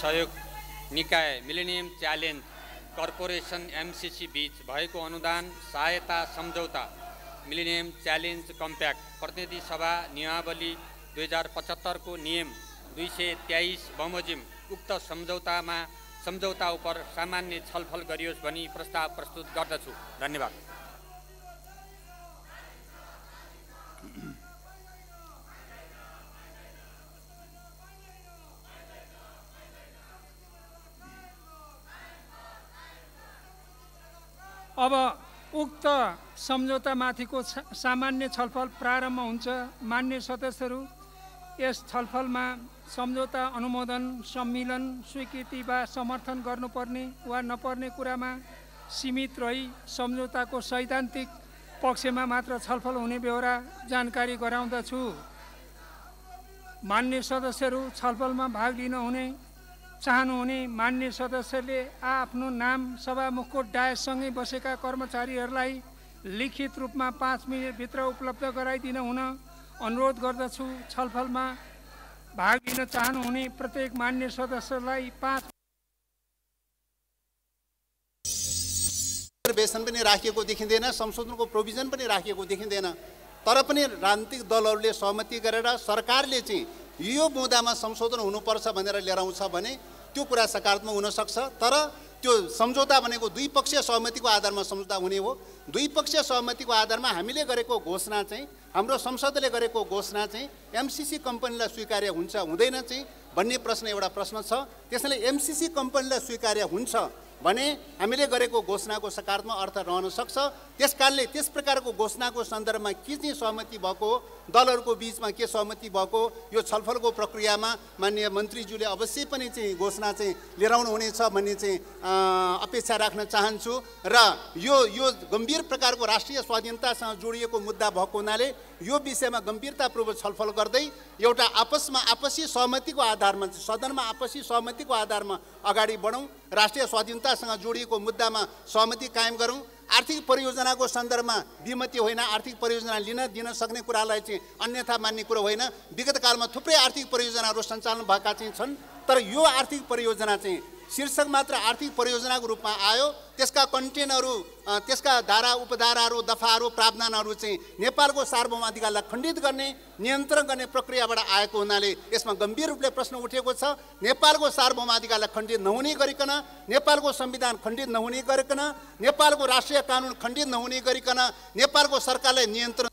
सहयोग निकाय millennium challenge corporation MCC बीच भएको अनुदान सहायता सम्झौता मिलेनियम च्यालेन्ज कम्प्याक्ट प्रतिनिधि सभा नियमावली 2075 को नियम 223 बमोजिम उक्त सम्झौता उपर सामान्य छलफल गरियोस् भनी प्रस्ताव प्रस्तुत गर्दछु। धन्यवाद। अब उक्त सम्झौतामाथिको सामान्य छलफल प्रारम्भ हुन्छ। मान्य सदस्यहरू, यस छलफलमा सम्झौता अनुमोदन, सम्मिलन, स्वीकृति वा समर्थन गर्नुपर्ने वा नपर्ने कुरामा सीमित रही सम्झौताको सैद्धान्तिक पक्षमा मात्र छलफल हुने बेहोरा जानकारी गराउँदछु। मान्य सदस्यहरू, छलफलमा भाग चाहनुहुने मान्य सदस्यले आफ्नो नाम सभामुखको डायससँगै बसेका कर्मचारीहरूलाई लिखित रूपमा 5 मिनेटभित्र उपलब्ध गराइदिन हुन अनुरोध गर्दछु। छलफलमा भाग लिन चाहनुहुने प्रत्येक मान्य सदस्यलाई 5 रिजर्भेसन पनि राखिएको देखिँदैन, संशोधनको प्रोभिजन पनि राखिएको देखिँदैन। तर पनि राजनीतिक दलहरूले सहमति गरेर सरकारले चाहिँ यो मुद्दामा संशोधन हुनुपर्छ भनेर लिएर आउँछ भने त्यो कुरा सकारात्मक हुन सक्छ। तर त्यो सम्झौता भनेको द्विपक्षीय सहमतिको आधारमा सम्झौता हुने हो। द्विपक्षीय सहमतिको आधारमा हामीले गरेको घोषणा चाहिँ, हाम्रो संसदले गरेको घोषणा चाहिँ एमसिसी कम्पनीलाई स्वीकार्य हुन्छ हुँदैन चाहिँ भन्ने प्रश्न एउटा प्रश्न छ। त्यसैले एमसिसी कम्पनीलाई स्वीकार्य हुन्छ भने हामीले गरेको घोषणाको सकारात्मक अर्थ रहन सक्छ। त्यसकारणले त्यस प्रकारको घोषणाको सन्दर्भमा के चाहिँ सहमति भएको, दलहरूको बिचमा के सहमति भएको, यो छलफलको प्रक्रियामा माननीय मन्त्रीज्यूले अवश्य पनि चाहिँ घोषणा चाहिँ लिएर आउनुहुनेछ भन्ने चाहिँ अपेक्षा राख्न चाहन्छु। र यो गम्भीर प्रकारको राष्ट्रिय स्वाधीनतासँग जोडिएको मुद्दा भएको हुनाले यो विषयमा गम्भीरतापूर्वक छलफल गर्दै एउटा आपसी सहमतिको आधारमा, सदनमा आपसी सहमतिको आधारमा अगाडि बढौँ। राष्ट्रिय स्वाधीनतासँग जोडिएको मुद्दामा सहमति कायम गरौँ। आर्थिक परियोजनाको सन्दर्भमा विमति होइन, आर्थिक परियोजना दिन सक्ने कुरालाई चाहिँ अन्यथा मान्ने कुरो होइन। विगत कालमा थुप्रै आर्थिक परियोजनाहरू सञ्चालन भएका चाहिँ छन्, तर यो आर्थिक परियोजना चाहिँ शीर्षक मात्र आर्थिक परियोजनाको रूपमा आयो। त्यसका कन्टेनहरू, त्यसका धारा उपधाराहरू, दफाहरू, प्रावधानहरू चाहिँ नेपालको सार्वभौमाधिकारलाई खण्डित गर्ने, नियन्त्रण गर्ने प्रक्रियाबाट आएको हुनाले यसमा गम्भीर रूपले प्रश्न उठेको छ। नेपालको सार्वभौमाधिकारलाई खण्डित नहुने गरिकन, नेपालको संविधान खण्डित नहुने गरिकन, नेपालको राष्ट्रिय कानुन खण्डित नहुने गरिकन, नेपालको सरकारलाई नियन्त्रण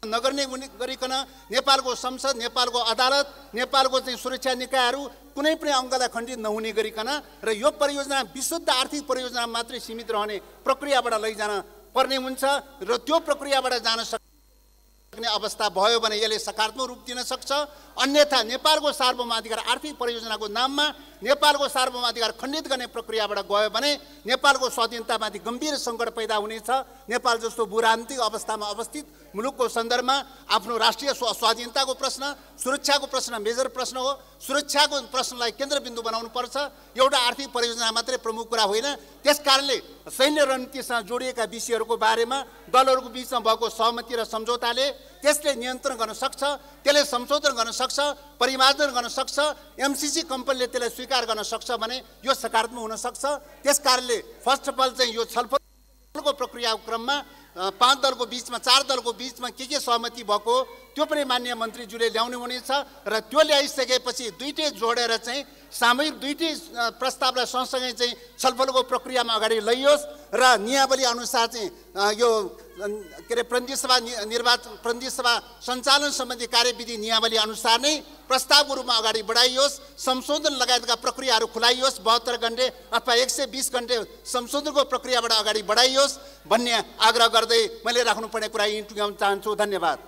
नगर्ने गरिकन, नेपालको संसद, नेपालको अदालत, नेपालको चाहिँ सुरक्षा निकायहरू कुनै पनि अङ्गलाई खण्डित नहुने गरिकन र यो परियोजना विशुद्ध आर्थिक परियोजना मात्रै सीमित रहने प्रक्रियाबाट लैजान पर्ने हुन्छ। र त्यो प्रक्रियाबाट जान सक्ने अवस्था भयो भने यसले सकारात्मक रूप दिन सक्छ। अन्यथा नेपालको सार्वभौमाधिकार आर्थिक परियोजनाको नाममा नेपालको सार्वभौमाधिकार खण्डित गर्ने प्रक्रियाबाट गयो भने नेपालको स्वाधीनतामाथि गम्भीर सङ्कट पैदा हुनेछ। नेपाल जस्तो भूराजनीतिक अवस्थामा अवस्थित मुलुकको सन्दर्भमा आफ्नो राष्ट्रिय स्वाधीनताको प्रश्न, सुरक्षाको प्रश्न मेजर प्रश्न हो। सुरक्षाको प्रश्नलाई केन्द्रबिन्दु बनाउनुपर्छ। एउटा आर्थिक परियोजना मात्रै प्रमुख कुरा होइन। त्यसकारणले सैन्य रणनीतिसँग जोडिएका विषयहरूको बारेमा दलहरूको बिचमा भएको सहमति र सम्झौताले त्यसले नियन्त्रण गर्न सक्छ, त्यसले संशोधन गर्न सक्छ, परिमार्जन गर्न सक्छ, एमसिसी कम्पनीले त्यसलाई स्वीकार गर्न सक्छ भने यो सकारात्मक हुन सक्छ। त्यसकारणले फर्स्ट अफ अल चाहिँ यो छलफलको प्रक्रियाको क्रममा 5 दलको बिचमा, 4 दलको बिचमा के सहमति भएको त्यो पनि माननीय मन्त्रीज्यूले ल्याउनु हुनेछ। र त्यो ल्याइसकेपछि दुईटै जोडेर चाहिँ सामूहिक दुईटै प्रस्तावलाई सँगसँगै चाहिँ छलफलको प्रक्रियामा अगाडि लैयोस् र नियमावली अनुसार चाहिँ यो के अरे प्रतिनिधि सभा सञ्चालन सम्बन्धी कार्यविधि नियमावली अनुसार नै प्रस्तावको रूपमा अगाडि बढाइयोस्। संशोधन लगायतका प्रक्रियाहरू खुलाइयोस्। 72 घण्टे अथवा 120 घण्टे संशोधनको प्रक्रियाबाट अगाडि बढाइयोस् भन्ने आग्रह गर्दै मैले राख्नुपर्ने कुरा यहीँ टुङ्ग्याउन चाहन्छु। धन्यवाद।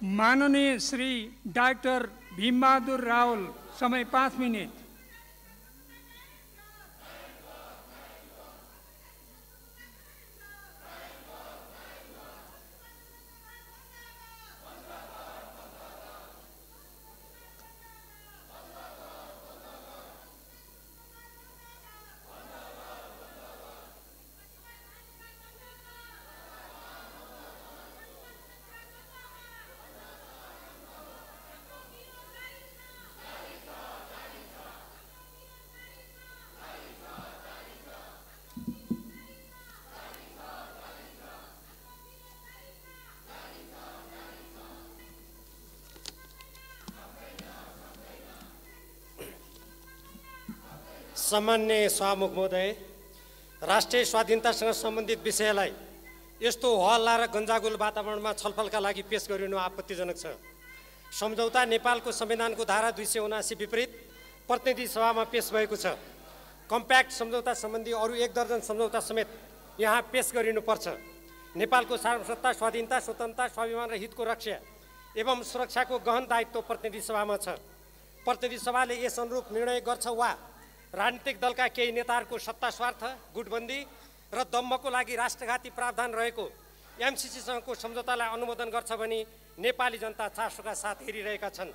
माननीय श्री डाक्टर भीमबहादुर रावल, समय 5 मिनट। सामान्य सभामुख महोदय, राष्ट्रिय स्वाधीनतासँग सम्बन्धित विषयलाई यस्तो हल्ला र गन्जागुल वातावरणमा छलफलका लागि पेश गरिनु आपत्तिजनक छ। सम्झौता नेपालको संविधानको धारा 279 विपरीत प्रतिनिधि सभामा पेश भएको छ। कम्प्याक्ट सम्झौता सम्बन्धी अरू 1 दर्जन सम्झौता समेत यहाँ पेश गरिनुपर्छ। नेपालको सार्वभौमता, स्वाधीनता, स्वतन्त्रता, स्वाभिमान र हितको रक्षा एवं सुरक्षाको गहन दायित्व प्रतिनिधि सभामा छ। प्रतिनिधि सभाले यस अनुरूप निर्णय गर्छ वा राजनीतिक दलका केही नेताहरूको सत्ता स्वार्थ, गुटबन्दी र दम्भको लागि राष्ट्रघाती प्रावधान रहेको एमसिसीसँगको सम्झौतालाई अनुमोदन गर्छ भनी नेपाली जनता चासोका साथ हेरिरहेका छन्।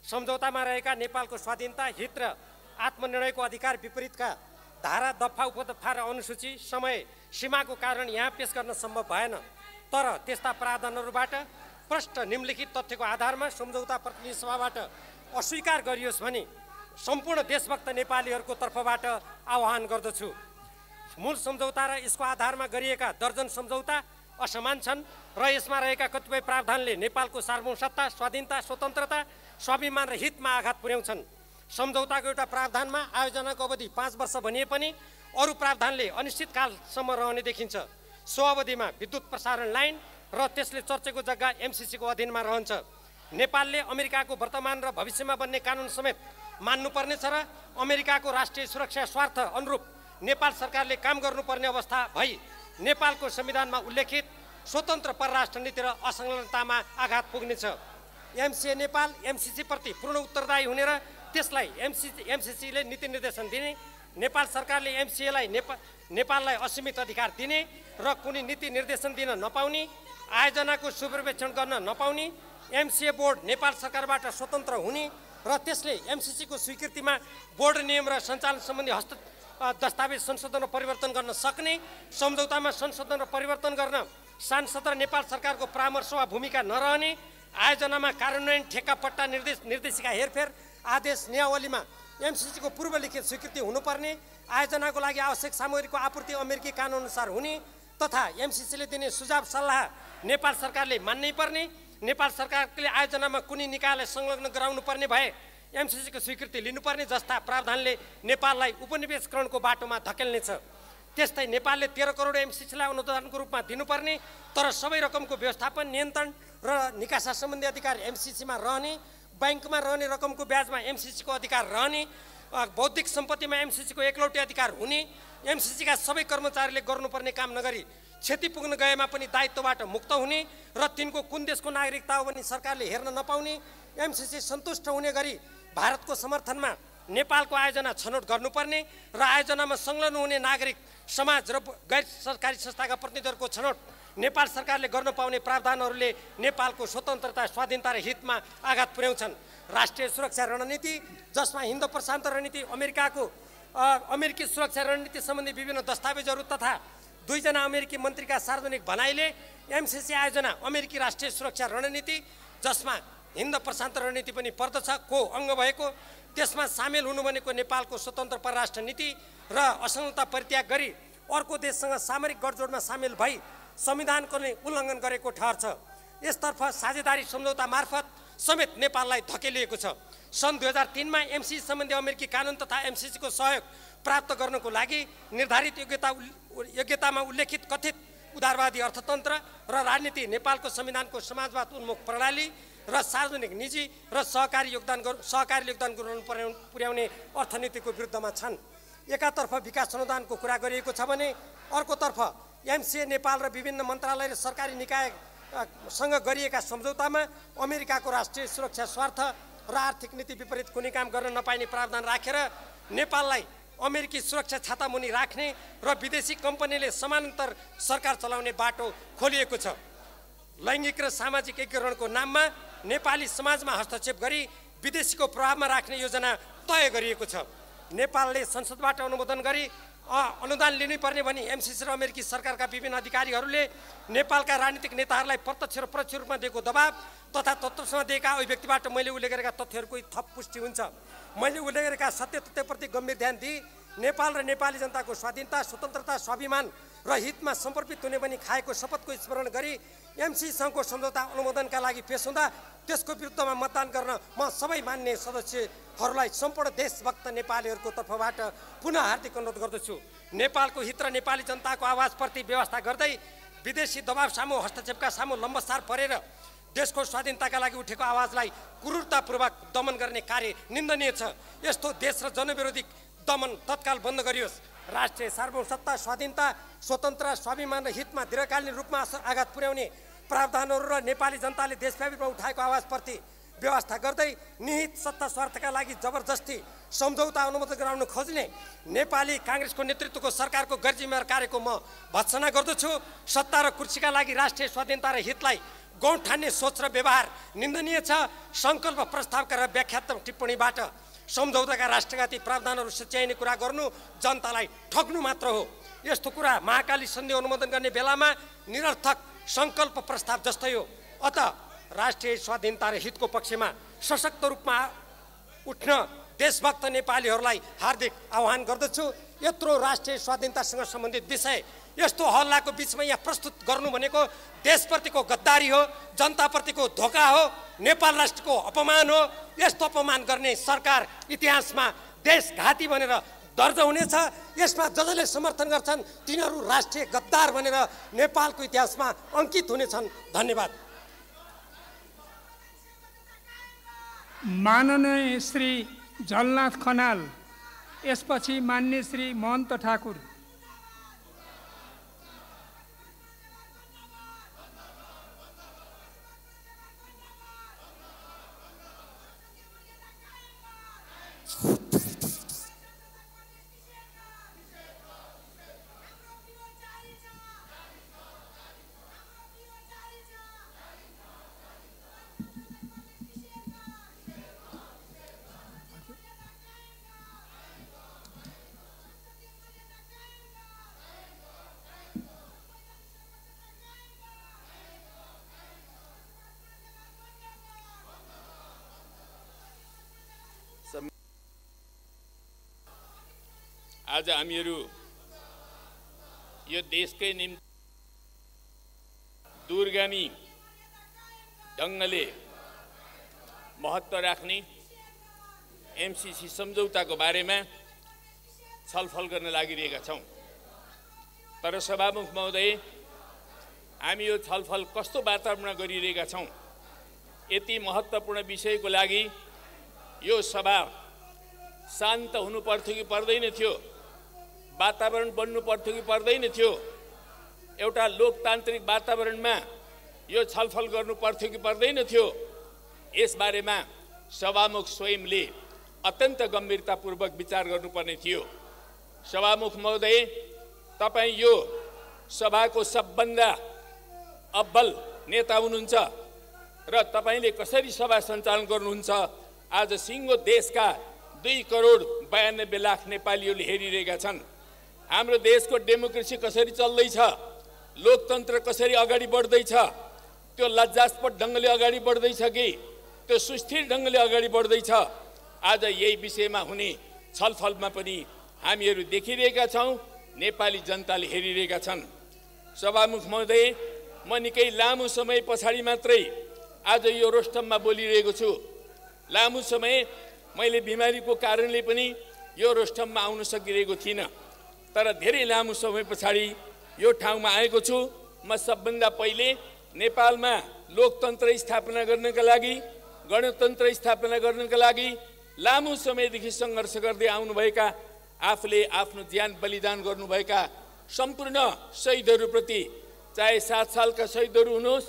सम्झौतामा रहेका नेपालको स्वाधीनता, हित र आत्मनिर्णयको अधिकार विपरीतका धारा, दफा, उपदफा र अनुसूची समय सीमाको कारण यहाँ पेश गर्न सम्भव भएन। तर त्यस्ता प्रावधानहरूबाट प्रष्ट निम्नलिखित तथ्यको आधारमा सम्झौता प्रतिनिधि सभाबाट अस्वीकार गरियोस् भनी सम्पूर्ण देशभक्त नेपालीहरूको तर्फबाट आह्वान गर्दछु। मूल सम्झौता र यसको आधारमा गरिएका दर्जन सम्झौता असमान छन् र यसमा रहेका कतिपय प्रावधानले नेपालको सार्वभौमसत्ता, स्वाधीनता, स्वतन्त्रता, स्वाभिमान र हितमा आघात पुर्याउँछन्। सम्झौताको एउटा प्रावधानमा आयोजनाको अवधि 5 वर्ष भनिए पनि अरू प्रावधानले अनिश्चितकालसम्म रहने देखिन्छ। सो अवधिमा विद्युत प्रसारण लाइन र त्यसले चर्चेको जग्गा एमसिसीको अधीनमा रहन्छ। नेपालले अमेरिकाको वर्तमान र भविष्यमा बन्ने कानुन समेत मान्नुपर्नेछ र अमेरिकाको राष्ट्रिय सुरक्षा स्वार्थ अनुरूप नेपाल सरकारले काम गर्नुपर्ने अवस्था भई नेपालको संविधानमा उल्लेखित स्वतन्त्र परराष्ट्र नीति र असंलग्नतामा आघात पुग्नेछ। एमसिए नेपाल एमसिसीप्रति पूर्ण उत्तरदायी हुने र त्यसलाई एमसिसीले नीति निर्देशन दिने, नेपाल सरकारले एमसिएलाई नेपाललाई असीमित अधिकार दिने र कुनै नीति निर्देशन दिन नपाउने, आयोजनाको सुपर्भिजन गर्न नपाउने, एमसिए बोर्ड नेपाल सरकारबाट स्वतन्त्र हुने र त्यसले एमसिसीको स्वीकृतिमा बोर्ड नियम र सञ्चालन सम्बन्धी दस्तावेज संशोधन र परिवर्तन गर्न सक्ने, सम्झौतामा संशोधन र परिवर्तन गर्न सांसद र नेपाल सरकारको परामर्श वा भूमिका नरहने, आयोजनामा कार्यान्वयन, ठेक्का, पट्टा, निर्देशिका, हेरफेर, आदेश, नियावलीमा एमसिसीको पूर्वलिखित स्वीकृति हुनुपर्ने, आयोजनाको लागि आवश्यक सामग्रीको आपूर्ति अमेरिकी कानुनअनुसार हुने तथा एमसिसीले दिने सुझाव सल्लाह नेपाल सरकारले मान्नै पर्ने, नेपाल सरकारले आयोजनामा कुनै निकायलाई संलग्न गराउनु पर्ने भए एमसिसीको स्वीकृति लिनुपर्ने जस्ता प्रावधानले नेपाललाई उपनिवेशकरणको बाटोमा धकेल्नेछ। त्यस्तै नेपालले 13 करोड एमसिसीलाई अनुदानको रूपमा दिनुपर्ने तर सबै रकमको व्यवस्थापन, नियन्त्रण र निकासा सम्बन्धी अधिकार एमसिसीमा रहने, ब्याङ्कमा रहने रकमको ब्याजमा एमसिसीको अधिकार रहने, बौद्धिक सम्पत्तिमा एमसिसीको एकलौटे अधिकार हुने, एमसिसीका सबै कर्मचारीले गर्नुपर्ने काम नगरी क्षति पुग्न गएमा पनि दायित्वबाट मुक्त हुने र तिनको कुन देशको नागरिकता हो भनी सरकारले हेर्न नपाउने, एमसिसी सन्तुष्ट हुने गरी भारतको समर्थनमा नेपालको आयोजना छनौट गर्नुपर्ने र आयोजनामा संलग्न हुने नागरिक समाज र गैर सरकारी संस्थाका प्रतिनिधिहरूको छनौट नेपाल सरकारले गर्न पाउने प्रावधानहरूले नेपालको स्वतन्त्रता, स्वाधीनता र हितमा आघात पुर्याउँछन्। राष्ट्रिय सुरक्षा रणनीति जसमा हिन्द प्रशान्त रणनीति, अमेरिकी सुरक्षा रणनीति सम्बन्धी विभिन्न दस्तावेजहरू तथा 2 जना अमेरिकी मन्त्रीका सार्वजनिक भनाइले एमसिसी आयोजना अमेरिकी राष्ट्रिय सुरक्षा रणनीति जसमा हिन्द प्रशान्त रणनीति पनि पर्दछ को अङ्ग भएको, त्यसमा सामेल हुनु भनेको नेपालको स्वतन्त्र परराष्ट्र नीति र असंलग्नता परित्याग गरी अर्को देशसँग सामरिक गठजोडमा सामेल भई संविधानको नै उल्लङ्घन गरेको ठहर छ। यसतर्फ साझेदारी सम्झौता मार्फत समेत नेपाललाई धकेलिएको छ। सन् 2003 मा एमसिसी सम्बन्धी अमेरिकी कानुन तथा एमसिसीको सहयोग प्राप्त गर्नको लागि निर्धारित योग्यतामा उल्लेखित कथित उदारवादी अर्थतन्त्र र राजनीति नेपालको संविधानको समाजवाद उन्मुख प्रणाली र सार्वजनिक, निजी र सहकारी योगदान पुर्याउने अर्थनीतिको विरुद्धमा छन्। एकातर्फ विकास अनुदानको कुरा गरिएको छ भने अर्कोतर्फ एमसिए नेपाल र विभिन्न मन्त्रालय र सरकारी निकायसँग गरिएका सम्झौतामा अमेरिकाको राष्ट्रिय सुरक्षा स्वार्थ र आर्थिक नीति विपरीत कुनै काम गर्न नपाइने प्रावधान राखेर नेपाललाई अमेरिकी सुरक्षा छातामुनि राख्ने र विदेशी कम्पनीले समानान्तर सरकार चलाउने बाटो खोलिएको छ। लैङ्गिक र सामाजिक एकीकरणको नाममा नेपाली समाजमा हस्तक्षेप गरी विदेशीको प्रभावमा राख्ने योजना तय गरिएको छ। नेपालले संसदबाट अनुमोदन गरी अनुदान लिनुपर्ने भनी एमसिसी र अमेरिकी सरकारका विभिन्न अधिकारीहरूले नेपालका राजनीतिक नेताहरूलाई प्रत्यक्ष र परोक्ष रूपमा दिएको दबाब तथा तत्त्वसँग दिएका अभिव्यक्तिबाट मैले उल्लेख गरेका तथ्यहरूको थप पुष्टि हुन्छ। मैले उल्लेख गरेका सत्य तथ्यप्रति गम्भीर ध्यान दिई नेपाल र नेपाली जनताको स्वाधीनता, स्वतन्त्रता, स्वाभिमान र हितमा समर्पित हुने भनी खाएको शपथको स्मरण गरी एमसीसँगको सम्झौता अनुमोदनका लागि पेश हुँदा त्यसको विरुद्धमा मतदान गर्न म सबै मान्य सदस्यहरूलाई सम्पूर्ण देशभक्त नेपालीहरूको तर्फबाट पुनः हार्दिक अनुरोध गर्दछु। नेपालको हित र नेपाली जनताको आवाजप्रति व्यवस्था गर्दै विदेशी दबाव सामु हस्तक्षेपका सामु लम्बसार परेर देशको स्वाधीनताका लागि उठेको आवाजलाई क्रूरतापूर्वक दमन गर्ने कार्य निन्दनीय छ। यस्तो देश र जनविरोधी दमन तत्काल बन्द गरियोस्। राष्ट्रिय सार्वभौमसत्ता, स्वाधीनता, स्वतन्त्र, स्वाभिमान र हितमा दीर्घकालीन रूपमा आघात पुर्याउने प्रावधानहरू र नेपाली जनताले देशव्यापी रूपमा उठाएको आवाजप्रति व्यवस्था गर्दै निहित सत्ता स्वार्थका लागि जबरजस्ती सम्झौता अनुमोदन गराउन खोज्ने नेपाली काङ्ग्रेसको नेतृत्वको सरकारको गैरजिम्मेवार कार्यको म भत्सना गर्दछु। सत्ता र कुर्सीका लागि राष्ट्रिय स्वाधीनता र हितलाई गौण ठान्ने सोच र व्यवहार निन्दनीय छ। सङ्कल्प प्रस्तावका र व्याख्यात्मक टिप्पणीबाट सम्झौताका राष्ट्रघाती प्रावधानहरू सच्याइने कुरा गर्नु जनतालाई ठग्नु मात्र हो। यस्तो कुरा महाकाली सन्धि अनुमोदन गर्ने बेलामा निरर्थक सङ्कल्प प्रस्ताव जस्तै हो। अत राष्ट्रिय स्वाधीनता र हितको पक्षमा सशक्त रूपमा उठ्न देशभक्त नेपालीहरूलाई हार्दिक आह्वान गर्दछु। यत्रो राष्ट्रिय स्वाधीनतासँग सम्बन्धित विषय यस्तो हल्लाको बिचमा यहाँ प्रस्तुत गर्नु भनेको देशप्रतिको गद्दारी हो, जनताप्रतिको धोका हो, नेपाल राष्ट्रको अपमान हो। यस्तो अपमान गर्ने सरकार इतिहासमा देशघाती भनेर दर्ज हुनेछ। यसमा जसले समर्थन गर्छन् तिनीहरू राष्ट्रिय गद्दार भनेर नेपालको इतिहासमा अङ्कित हुनेछन्। धन्यवाद। माननीय श्री झलनाथ खनाल, यसपछि मान्य श्री महन्त ठाकुर। आज हामीहरू यो देशकै निम्ति दूरगामी ढङ्गले महत्त्व राख्ने एमसीसी सम्झौताको बारेमा छलफल गर्न लागिरहेका छौँ। तर सभामुख महोदय, हामी यो छलफल कस्तो वातावरणमा गरिरहेका छौँ? यति महत्त्वपूर्ण विषयको लागि यो सभा शान्त हुनु पर्थ्यो कि पर्दैन थियो? वातावरण बन्नु पर्थ्यो कि पर्दैन थियो? एउटा लोकतान्त्रिक वातावरणमा यो छलफल गर्नु पर्थ्यो कि पर्दैन थियो? यसबारेमा सभामुख स्वयंले अत्यन्त गम्भीरतापूर्वक विचार गर्नुपर्ने थियो। सभामुख महोदय, तपाईँ यो सभाको सबभन्दा अब्बल नेता हुनुहुन्छ र तपाईँले कसरी सभा सञ्चालन गर्नुहुन्छ आज सिङ्गो देशका 2,92,00,000 नेपालीहरूले हेरिरहेका छन्। हाम्रो देशको डेमोक्रेसी कसरी चल्दैछ, लोकतन्त्र कसरी अगाडि बढ्दैछ, त्यो लज्जास्पद ढङ्गले अगाडि बढ्दैछ कि त्यो सुस्थिर ढङ्गले अगाडि बढ्दैछ, आज यही विषयमा हुने छलफलमा पनि हामीहरू देखिरहेका छौँ। नेपाली जनताले हेरिरहेका छन्। सभामुख महोदय, म निकै लामो समय पछाडि मात्रै आज यो रोस्टममा बोलिरहेको छु। लामो समय मैले बिमारीको कारणले पनि यो रोस्टममा आउन सकिरहेको थिइनँ, तर धेरै लामो समय पछाडि यो ठाउँमा आएको छु। म सबभन्दा पहिले नेपालमा लोकतन्त्र स्थापना गर्नका लागि, गणतन्त्र स्थापना गर्नका लागि लामो समयदेखि सङ्घर्ष गर्दै आउनुभएका, आफूले आफ्नो ज्यान बलिदान गर्नुभएका सम्पूर्ण शहीदहरूप्रति, चाहे 7 सालका शहीदहरू हुनुहोस्,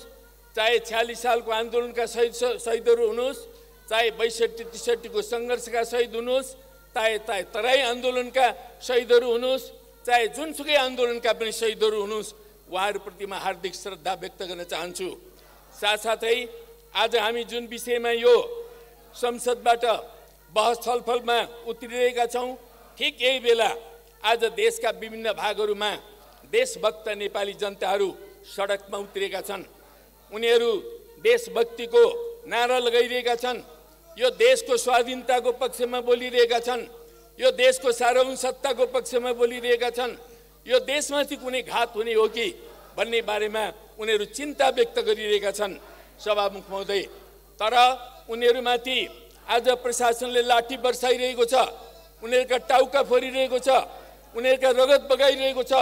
चाहे 46 सालको आन्दोलनका शहीदहरू हुनुहोस्, चाहे 62-63 को सङ्घर्षका शहीद हुनुहोस्, चाहे तराई आन्दोलनका शहीदहरू हुनुहोस्, चाहे जुनसुकै आन्दोलनका पनि शहीदहरू हुनुहोस्, उहाँहरूप्रति म हार्दिक श्रद्धा व्यक्त गर्न चाहन्छु। साथसाथै आज हामी जुन विषयमा यो संसदबाट बहस छलफलमा उत्रिरहेका छौँ, ठिक यही बेला आज देशका विभिन्न भागहरूमा देशभक्त नेपाली जनताहरू सडकमा उत्रिएका छन्। उनीहरू देशभक्तिको नारा लगाइरहेका छन्, यो देशको स्वाधीनताको पक्षमा बोलिरहेका छन्, यो देशको सार्वभौम सत्ताको पक्षमा बोलिरहेका छन्। यो देशमाथि कुनै घात हुने हो कि भन्ने बारेमा उनीहरू चिन्ता व्यक्त गरिरहेका छन् सभामुख महोदय। तर उनीहरूमाथि आज प्रशासनले लाठी बर्साइरहेको छ, उनीहरूका टाउका फोरिरहेको छ, उनीहरूका रगत बगाइरहेको छ।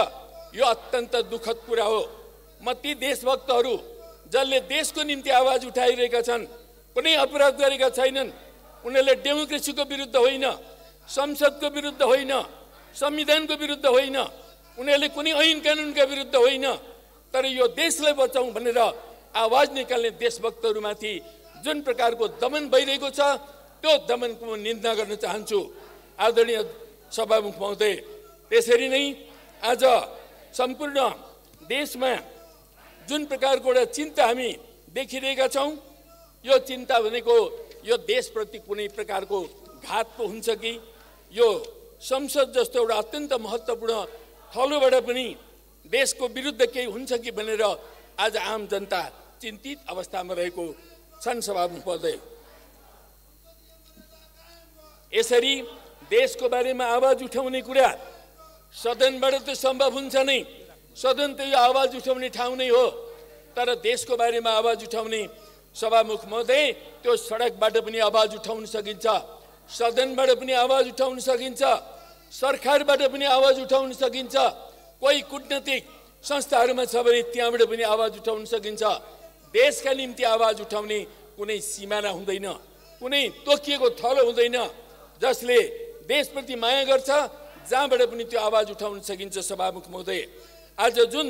यो अत्यन्त दुःखद कुरा हो। म ती देशभक्तहरू जसले देशको निम्ति आवाज उठाइरहेका छन्, कुनै अपराध गरेका छैनन्, उनीहरूले डेमोक्रेसीको विरुद्ध होइन, संसदको विरुद्ध होइन, संविधानको विरुद्ध होइन, उनीहरूले कुनै ऐन कानुनका विरुद्ध होइन, तर यो देशलाई बचाउँ भनेर आवाज निकाल्ने देशभक्तहरूमाथि जुन प्रकारको दमन भइरहेको छ त्यो दमनको म निन्दा गर्न चाहन्छु आदरणीय सभामुख महोदय। त्यसरी नै आज सम्पूर्ण देशमा जुन प्रकारको एउटा चिन्ता हामी देखिरहेका छौँ, यो चिन्ता भनेको यो देशप्रति कुनै प्रकारको घात पो हुन्छ कि यो संसद जस्तो एउटा अत्यन्त महत्त्वपूर्ण थलोबाट पनि देशको विरुद्ध केही हुन्छ कि भनेर आज आम जनता चिन्तित अवस्थामा रहेको छन् सभामुख महोदय। यसरी देशको बारेमा आवाज उठाउने कुरा सदनबाट त सम्भव हुन्छ नै, सदन त यो आवाज उठाउने ठाउँ नै हो, तर देशको बारेमा आवाज उठाउने सभामुख महोदय त्यो सडकबाट पनि आवाज उठाउन सकिन्छ, सदनबाट पनि आवाज उठाउन सकिन्छ, सरकारबाट पनि आवाज उठाउन सकिन्छ, कोही कूटनीतिक संस्थाहरूमा छ भने त्यहाँबाट पनि आवाज उठाउन सकिन्छ। देशका निम्ति आवाज उठाउने कुनै सिमाना हुँदैन, कुनै तोकिएको थलो हुँदैन। जसले देशप्रति माया गर्छ जहाँबाट पनि त्यो आवाज उठाउन सकिन्छ सभामुख महोदय। आज जुन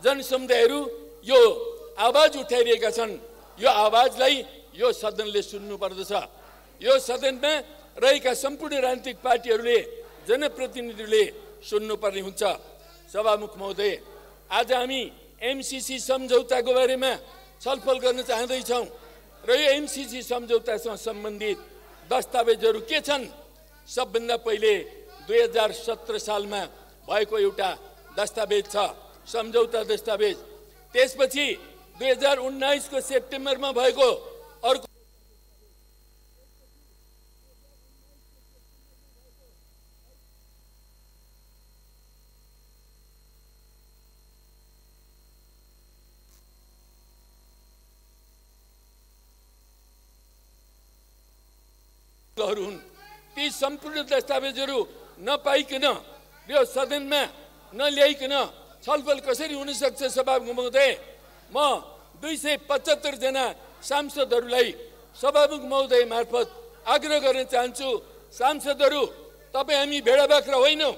जनसमुदायहरू यो आवाज उठाइरहेका छन्, यो आवाजलाई यो सदनले सुन्नुपर्दछ। यो सदनमा रहेका सम्पूर्ण राजनीतिक पार्टीहरूले, जनप्रतिनिधिहरूले सुन्नुपर्ने हुन्छ सभामुख महोदय। आज हामी एमसीसी सम्झौताको बारेमा छलफल गर्न चाहँदैछौँ र यो एमसीसी सम्झौतासँग सम्बन्धित दस्तावेजहरू के छन्? सबभन्दा पहिले 2017 सालमा भएको एउटा दस्तावेज छ, सम्झौता दस्तावेज। त्यसपछि 2019 को सेप्टेम्बरमा भएको अर्को हुन्। ती सम्पूर्ण दस्तावेजहरू नपाइकन यो सदनमा नल्याइकन छलफल कसरी हुन सक्छ सभामुख महोदय? म 275 जना सांसदहरूलाई सभामुख महोदय मार्फत आग्रह गर्न चाहन्छु, सांसदहरू तपाईँ हामी भेडा बाख्रा होइनौँ,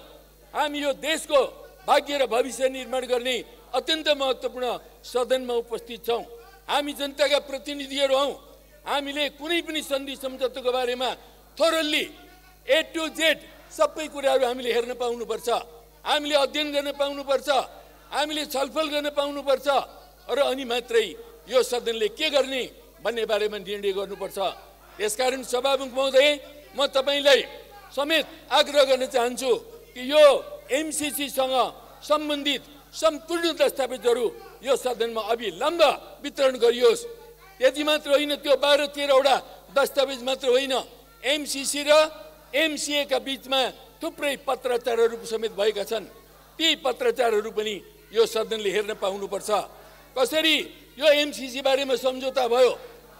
हामी यो देशको भाग्य र भविष्य निर्माण गर्ने अत्यन्त महत्त्वपूर्ण सदनमा उपस्थित छौँ। हामी जनताका प्रतिनिधिहरू हौँ। हामीले कुनै पनि सन्धि सम्झौताको बारेमा थोरल्ली A to Z सबै कुराहरू हामीले हेर्न पाउनुपर्छ, हामीले अध्ययन गर्न पाउनुपर्छ, हामीले छलफल गर्न पाउनुपर्छ र अनि मात्रै यो सदनले के गर्ने भन्ने बारेमा निर्णय गर्नुपर्छ। त्यसकारण सभामुख महोदय म तपाईलाई समेत आग्रह गर्न चाहन्छु कि यो एमसीसीसँग सम्बन्धित सम्पूर्ण दस्तावेजहरू यो सदनमा अविलम्ब वितरण गरियोस्। यति मात्र होइन, त्यो 12-13 वटा दस्तावेज मात्र होइन, एमसीसी र एमसीए का बीचमा थुप्रै पत्राचारहरू समेत भएका छन्। ती पत्राचारहरू पनि यो सदनले हेर्न पाउनुपर्छ। कसरी यो एमसीसी बारेमा सम्झौता भयो,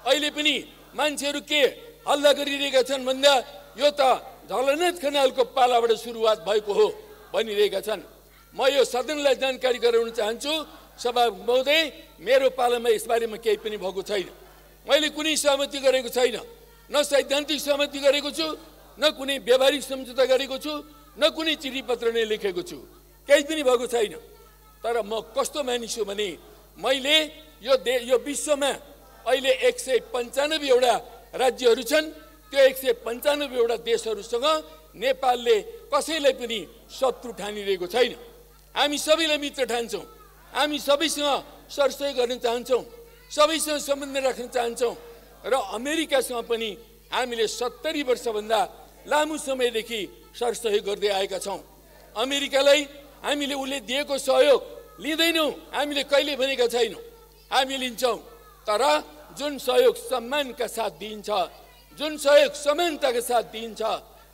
अहिले पनि मान्छेहरू के हल्ला गरिरहेका छन् भन्दा यो त झलनाथ खनालको पालाबाट सुरुवात भएको हो भनिरहेका छन्। म यो सदनलाई जानकारी गराउन चाहन्छु सभामुख महोदय, मेरो पालामा यसबारेमा केही पनि भएको छैन। मैले कुनै सहमति गरेको छैन, न सैद्धान्तिक सहमति गरेको छु, न कुनै व्यावहारिक सम्झौता गरेको छु, न कुनै चिठी पत्र नै लेखेको छु, केही पनि भएको छैन। तर म कस्तो मानिस हो भने मैले यो विश्वमा अहिले 195 वटा राज्यहरू छन्, त्यो 195 वटा देशहरूसँग नेपालले कसैलाई पनि शत्रु ठानिरहेको छैन। हामी सबैलाई मित्र ठान्छौँ, हामी सबैसँग सरसहयोग गर्न चाहन्छौँ, सबैसँग सम्बन्ध राख्न चाहन्छौँ र अमेरिकासँग पनि हामीले 70 वर्षभन्दा लामो समयदेखि सरसहयोग गर्दै आएका छौँ। अमेरिकालाई हामीले उसले दिएको सहयोग लिँदैनौँ, हामीले कहिले भनेका छैनौँ, हामी लिन्छौँ। तर जुन सहयोग सम्मानका साथ दिइन्छ, जुन सहयोग समानताका साथ दिइन्छ,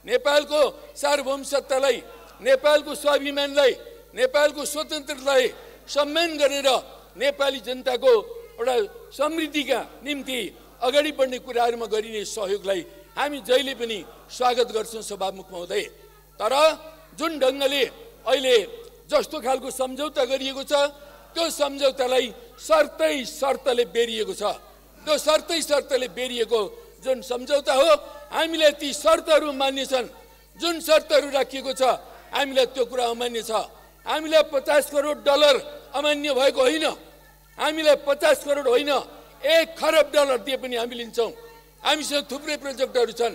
नेपालको सार्वभौमसत्तालाई, नेपालको स्वाभिमानलाई, नेपालको स्वतन्त्रतालाई सम्मान गरेर नेपाली जनताको एउटा समृद्धिका निम्ति अगाडि बढ्ने कुराहरूमा गरिने सहयोगलाई हामी जहिले पनि स्वागत गर्छौँ सभामुख महोदय। तर जुन ढङ्गले अहिले जस्तो खालको सम्झौता गरिएको छ त्यो सम्झौतालाई शर्तले बेरिएको छ। त्यो शर्तले बेरिएको जुन सम्झौता हो हामीलाई ती शर्तहरू मान्य छन्। जुन शर्तहरू राखिएको छ हामीलाई त्यो कुरा अमान्य छ। हामीलाई 50 करोड डलर अमान्य भएको होइन। हामीलाई 50 करोड होइन 1 खरब डलर दिए पनि हामी लिन्छौँ। हामीसँग थुप्रै प्रोजेक्टहरू छन्।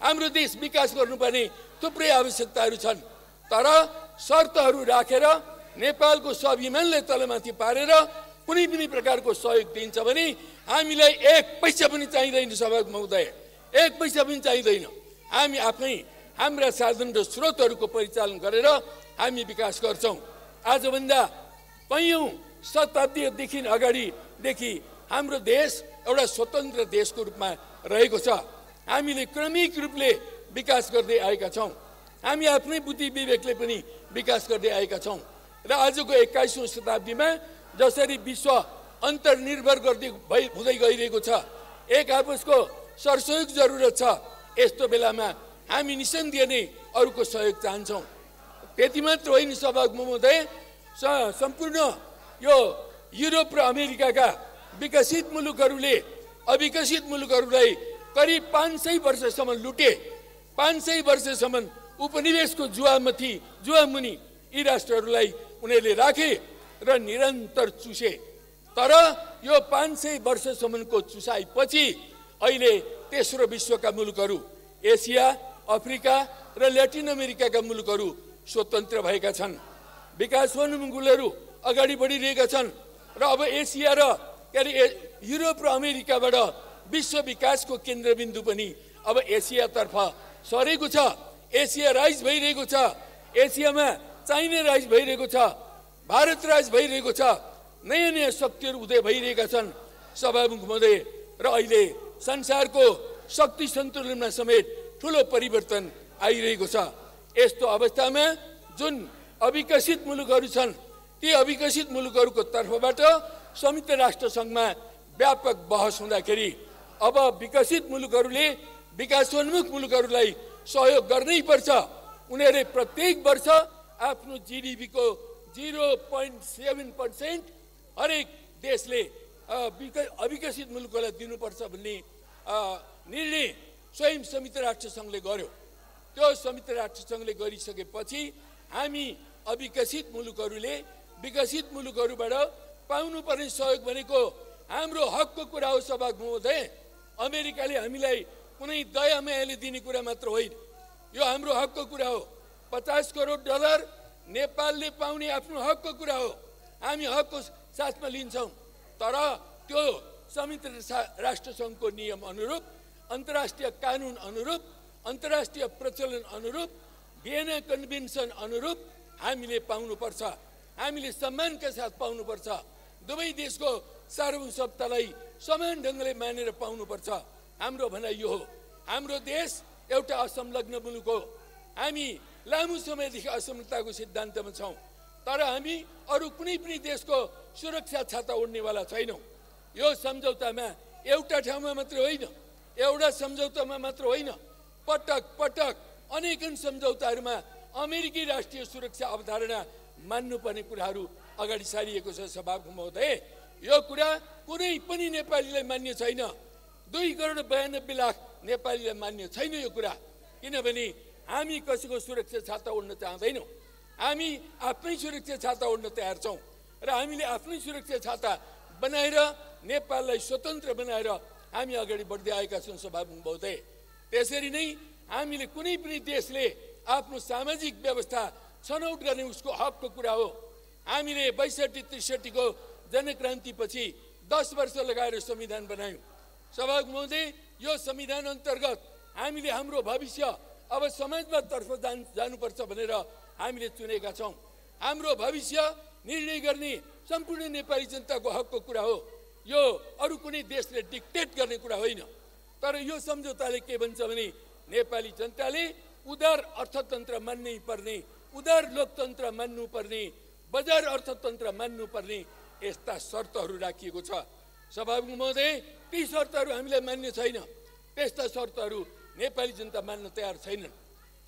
हाम्रो देश विकास गर्नुपर्ने थुप्रै आवश्यकताहरू छन्। तर शर्तहरू राखेर नेपालको स्वाभिमानलाई तलमाथि पारेर कुनै पनि प्रकारको सहयोग दिन्छ भने हामीलाई 1 पैसा पनि चाहिँदैन सभामुख महोदय, 1 पैसा पनि चाहिँदैन। हामी आफै हाम्रा साधन र स्रोतहरूको परिचालन गरेर हामी विकास गर्छौँ। आजभन्दा कैयौँ शताब्दीदेखि अगाडिदेखि हाम्रो देश एउटा स्वतन्त्र देशको रूपमा रहेको छ। हामीले क्रमिक रूपले विकास गर्दै आएका छौँ। हामी आफ्नै बुद्धि विवेकले पनि विकास गर्दै आएका छौँ र आजको 21औं शताब्दीमा जसरी विश्व अन्तर्निर्भर हुँदै गइरहेको छ, एक आपसको सरसहयोग जरुरत छ। यस्तो बेलामा हामी निसन्देह नै अरूको सहयोग चाहन्छौँ। त्यति मात्र होइन सभामुख महोदय, सम्पूर्ण यो युरोप र अमेरिकाका विकसित मुलुकहरूले अविकसित मुलुकहरूलाई करिब 500 वर्षसम्म लुटे। 500 वर्षसम्म उपनिवेशको जुवामुनि यी राष्ट्रहरूलाई उनीहरूले राखे र निरन्तर चुसे। तर यो 500 वर्षसम्मको चुसाइपछि अहिले तेस्रो विश्वका मुलुकहरू, एसिया, अफ्रिका र ल्याटिन अमेरिकाका मुलुकहरू स्वतन्त्र भएका छन्। विकासोन्मुख मुलुकहरू अगाडि बढिरहेका छन् र अब एसिया र युरोप र अमेरिकाबाट विश्व विकासको केन्द्रबिन्दु पनि अब एसियातर्फ सरेको छ। एसिया राइज भइरहेको छ। एसियामा चाइना राइज भइरहेको छ। भारत राइज भइरहेको छ। नयाँ नयाँ शक्तिहरू उदय भइरहेका छन् सभामुख महोदय। र अहिले संसारको शक्ति सन्तुलनमा समेत ठुलो परिवर्तन आइरहेको छ। यस्तो अवस्थामा जुन अविकसित मुलुकहरू छन् ती अविकसित मुलुकहरूको तर्फबाट संयुक्त राष्ट्र सङ्घमा व्यापक बहस हुँदाखेरि अब विकसित मुलुकहरूले विकासोन्मुख मुलुकहरूलाई सहयोग गर्नै पर्छ। उनीहरूले प्रत्येक वर्ष आफ्नो जीडीपीको 0.7% हरेक देशले अविकसित मुलुकहरूलाई दिनुपर्छ भन्ने निर्णय स्वयं संयुक्त राष्ट्र सङ्घले गर्यो। त्यो संयुक्त राष्ट्र सङ्घले गरिसकेपछि हामी अविकसित मुलुकहरूले विकसित मुलुकहरूबाट पाउनुपर्ने सहयोग भनेको हाम्रो हकको कुरा हो सभामुख महोदय। अमेरिकाले हामीलाई कुनै दया मायाले दिने कुरा मात्र होइन, यो हाम्रो हकको कुरा हो। 50 करोड डलर नेपालले पाउने आफ्नो हकको कुरा हो। हामी हकको साथमा लिन्छौँ। तर त्यो संयुक्त राष्ट्र सङ्घको नियम अनुरूप, अन्तर्राष्ट्रिय कानुन अनुरूप, अन्तर्राष्ट्रिय प्रचलन अनुरूप, भियना कन्भेन्सन अनुरूप हामीले पाउनुपर्छ। हामीले सम्मानका साथ पाउनुपर्छ। दुवै देशको सार्वभौमसत्तालाई समान ढङ्गले मानेर पाउनुपर्छ। हाम्रो भनाइ यो हो। हाम्रो देश एउटा असंलग्न मुलुक हो। हामी लामो समयदेखि असमताको सिद्धान्तमा छौँ। तर हामी अरू कुनै पनि देशको सुरक्षा छाता ओढ्नेवाला छैनौँ। यो सम्झौतामा एउटा ठाउँमा मात्र होइन, एउटा सम्झौतामा मात्र होइन, पटक पटक अनेकन सम्झौताहरूमा अमेरिकी राष्ट्रिय सुरक्षा अवधारणा मान्नुपर्ने कुराहरू अगाडि सारिएको छ सभामुख महोदय। यो कुरा कुनै पनि नेपालीलाई मान्य छैन। 2 करोड 92 लाख नेपालीलाई मान्य छैन यो कुरा। किनभने हामी कसैको सुरक्षा छाता ओढ्न चाहँदैनौँ। हामी आफ्नै सुरक्षा छाता ओढ्न तयार छौँ र हामीले आफ्नै सुरक्षा छाता बनाएर नेपाललाई स्वतन्त्र बनाएर हामी अगाडि बढ्दै आएका छौँ सभामुख महोदय। त्यसरी नै हामीले कुनै पनि देशले आफ्नो सामाजिक व्यवस्था छनौट गर्ने उसको हकको कुरा हो। हामीले 62-63 को जनक्रान्तिपछि 10 वर्ष लगाएर संविधान बनायौँ सभामुख महोदय। यो संविधान अन्तर्गत हामीले हाम्रो भविष्य अब समाजवादतर्फ जानुपर्छ भनेर हामीले चुनेका छौँ। हाम्रो भविष्य निर्णय गर्ने सम्पूर्ण नेपाली जनताको हकको कुरा हो। यो अरू कुनै देशले डिक्टेट गर्ने कुरा होइन। तर यो सम्झौताले के भन्छ भने नेपाली जनताले उदार अर्थतन्त्र मान्नै पर्ने, उदार लोकतन्त्र मान्नुपर्ने, बजार अर्थतन्त्र मान्नुपर्ने, यस्ता शर्तहरू राखिएको छ। सभामुख महोदय, ती शर्तहरू हामीलाई मान्य छैन। त्यस्ता शर्तहरू नेपाली जनता मान्न तयार छैनन्।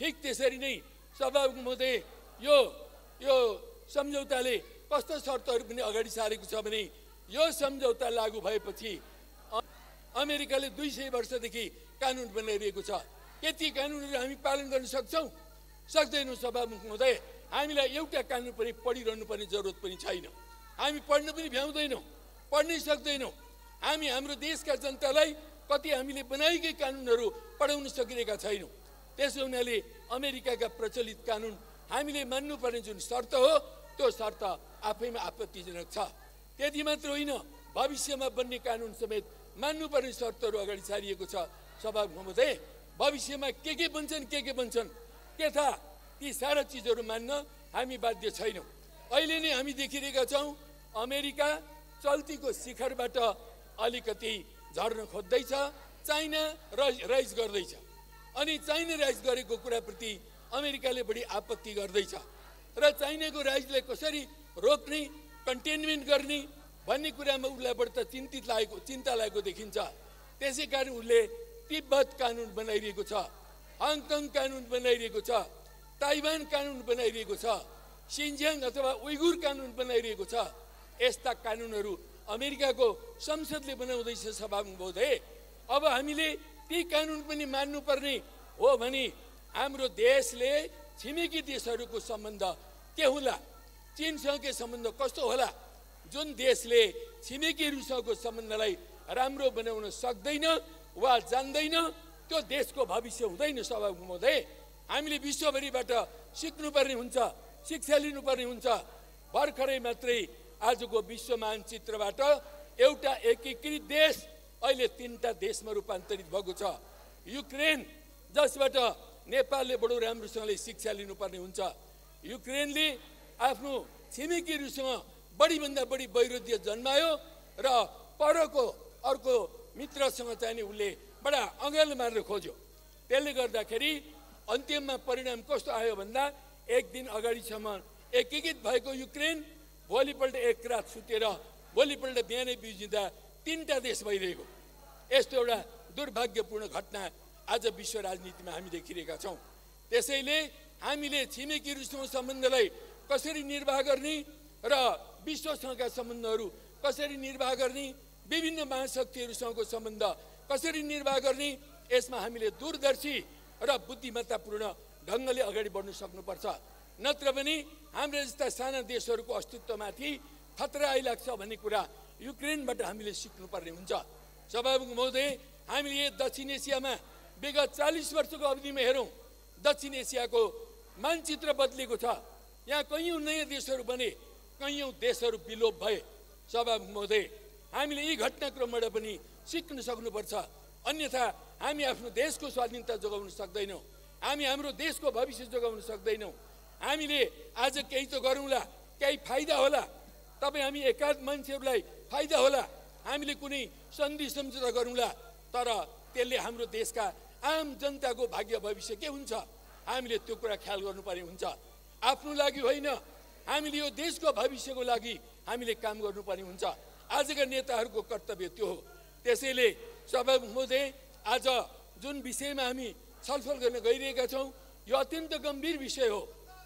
ठिक त्यसरी नै सभामुख महोदय, यो सम्झौताले कस्ता शर्तहरू पनि अगाडि सारेको छ भने यो सम्झौता लागू भएपछि अमेरिकाले 200 वर्षदेखि कानुन बनाइरहेको छ। के ती कानुनहरू हामी पालन गर्न सक्छौँ? सक्दैनौँ। सभामुख महोदय, हामीलाई एउटा कानुन पनि पढिरहनु पर्ने जरुरत पनि छैन। हामी पढ्न पनि भ्याउँदैनौँ, पढ्नै सक्दैनौँ। हामी हाम्रो देशका जनतालाई कति हामीले बनाएकै कानुनहरू पढाउन सकिरहेका छैनौँ। त्यसो हुनाले अमेरिकाका प्रचलित कानुन हामीले मान्नुपर्ने जुन शर्त हो, त्यो शर्त आफैमा आपत्तिजनक छ। त्यति मात्र होइन, भविष्यमा बन्ने कानुन समेत मान्नुपर्ने शर्तहरू अगाडि सारिएको छ। सभामुख महोदय, भविष्यमा के बन्छन् के थाहा, ती सारा चिजहरू मान्न हामी बाध्य छैनौँ। अहिले नै हामी देखिरहेका छौँ, अमेरिका चल्तीको शिखरबाट अलिकति झर्न खोज्दैछ, चाइना राइज गर्दैछ। अनि चाइना राइज गरेको कुराप्रति अमेरिकाले बढी आपत्ति गर्दैछ र चाइनाको राइजलाई कसरी रोक्ने, कन्टेनमेन्ट गर्ने भन्ने कुरामा उसलाई बढ्ता चिन्ता लागेको देखिन्छ। त्यसै कारण उसले तिब्बत कानुन बनाइरहेको छ, हङकङ कानुन बनाइरहेको छ, ताइवान कानुन बनाइरहेको छ, सिन्जियाङ अथवा उइगुर कानुन बनाइरहेको छ। यस्ता कानुनहरू अमेरिकाको संसदले बनाउँदैछ। सभामुख महोदय, अब हामीले ती कानुन पनि मान्नुपर्ने हो भने हाम्रो देशले छिमेकी देशहरूको सम्बन्ध के होला, चीनसँगकै सम्बन्ध कस्तो होला? जुन देशले छिमेकीहरूसँगको सम्बन्धलाई राम्रो बनाउन सक्दैन वा जान्दैन, त्यो देशको भविष्य हुँदैन। सभामुख महोदय, हामीले विश्वभरिबाट सिक्नुपर्ने हुन्छ, शिक्षा लिनुपर्ने हुन्छ। भर्खरै मात्रै आजको विश्व मानचित्रबाट एउटा एकीकृत देश अहिले 3टा देशमा रूपान्तरित भएको छ। युक्रेन, जसबाट नेपालले बडो राम्रोसँगले शिक्षा लिनुपर्ने हुन्छ। युक्रेनले आफ्नो छिमेकीहरूसँग बढीभन्दा बढी वैरोध्य जन्मायो र परको अर्को मित्रसँग चाहिँ उसले बडा अँगालो मार्न खोज्यो। त्यसले गर्दाखेरि अन्त्यमा परिणाम कस्तो आयो भन्दा एक दिन अगाडिसम्म एकीकृत भएको युक्रेन भोलिपल्ट एक रात सुतेर भोलिपल्ट बिहानै बिउजिँदा 3टा देश भइरहेको। यस्तो एउटा दुर्भाग्यपूर्ण घटना आज विश्व राजनीतिमा हामी देखिरहेका छौँ। त्यसैले हामीले छिमेकीहरूसँग सम्बन्धलाई कसरी निर्वाह गर्ने र विश्वसँगका सम्बन्धहरू कसरी निर्वाह गर्ने, विभिन्न महाशक्तिहरूसँगको सम्बन्ध कसरी निर्वाह गर्ने, यसमा हामीले दूरदर्शी र बुद्धिमत्तापूर्ण ढङ्गले अगाडि बढ्न सक्नुपर्छ। नत्र भने हाम्रा जस्ता साना देशहरूको अस्तित्वमाथि खतरा आइलाग्छ भन्ने कुरा युक्रेनबाट हामीले सिक्नुपर्ने हुन्छ। सभामुख महोदय, हामीले दक्षिण एसियामा विगत 40 वर्षको अवधिमा हेरौँ, दक्षिण एसियाको मानचित्र बदलेको छ। यहाँ कैयौँ नयाँ देशहरू बने, कैयौँ देशहरू विलोप भए। सभामुख महोदय, हामीले यी घटनाक्रमबाट पनि सिक्न सक्नुपर्छ। अन्यथा हामी आफ्नो देशको स्वाधीनता जोगाउन सक्दैनौँ, हामी हाम्रो देशको भविष्य जोगाउन सक्दैनौँ। हामीले आज केही त गरौँला, केही फाइदा होला, तपाईँ हामी एकाध मान्छेहरूलाई फाइदा होला, हामीले कुनै सन्धि सम्झौता गरौँला, तर त्यसले हाम्रो देशका आम जनताको भाग्य भविष्य के हुन्छ, हामीले त्यो कुरा ख्याल गर्नुपर्ने हुन्छ। आफ्नो लागि होइन, हामीले यो देशको भविष्यको लागि हामीले काम गर्नुपर्ने हुन्छ। आजका नेताहरूको कर्तव्य त्यो हो। त्यसैले सभामुख महोदय, आज जुन विषयमा हामी छलफल गर्न गइरहेका छौँ, यो अत्यन्त गम्भीर विषय हो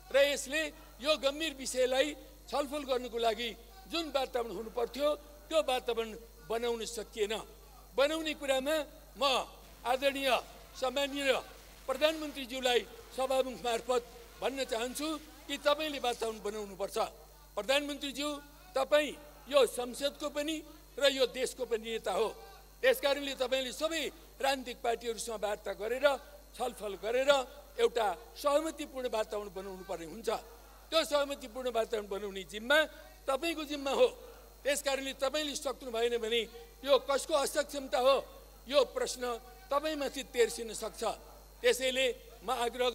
र यसले यो गम्भीर विषयलाई छलफल गर्नको लागि जुन वातावरण हुनुपर्थ्यो त्यो वातावरण बनाउन सकिएन। बनाउने कुरामा म आदरणीय सम्माननीय प्रधानमन्त्रीज्यूलाई सभामुख मार्फत भन्न चाहन्छु कि तपाईँले वातावरण बनाउनुपर्छ। प्रधानमन्त्रीज्यू, तपाईँ यो संसदको पनि र यो देशको पनि नेता हो। त्यसकारणले तपाईँले सबै राजनीतिक पार्टीहरूसँग वार्ता गरेर छलफल गरेर एउटा सहमतिपूर्ण वातावरण बनाउनु पर्ने हुन्छ। त्यो सहमतिपूर्ण वातावरण बनाउने जिम्मा तपाईँको जिम्मा हो। त्यसकारणले तपाईँले सक्नु भएन भने यो कसको असक्षमता हो, यो प्रश्न तपाईँमाथि तेर्सिन सक्छ। त्यसैले म आग्रह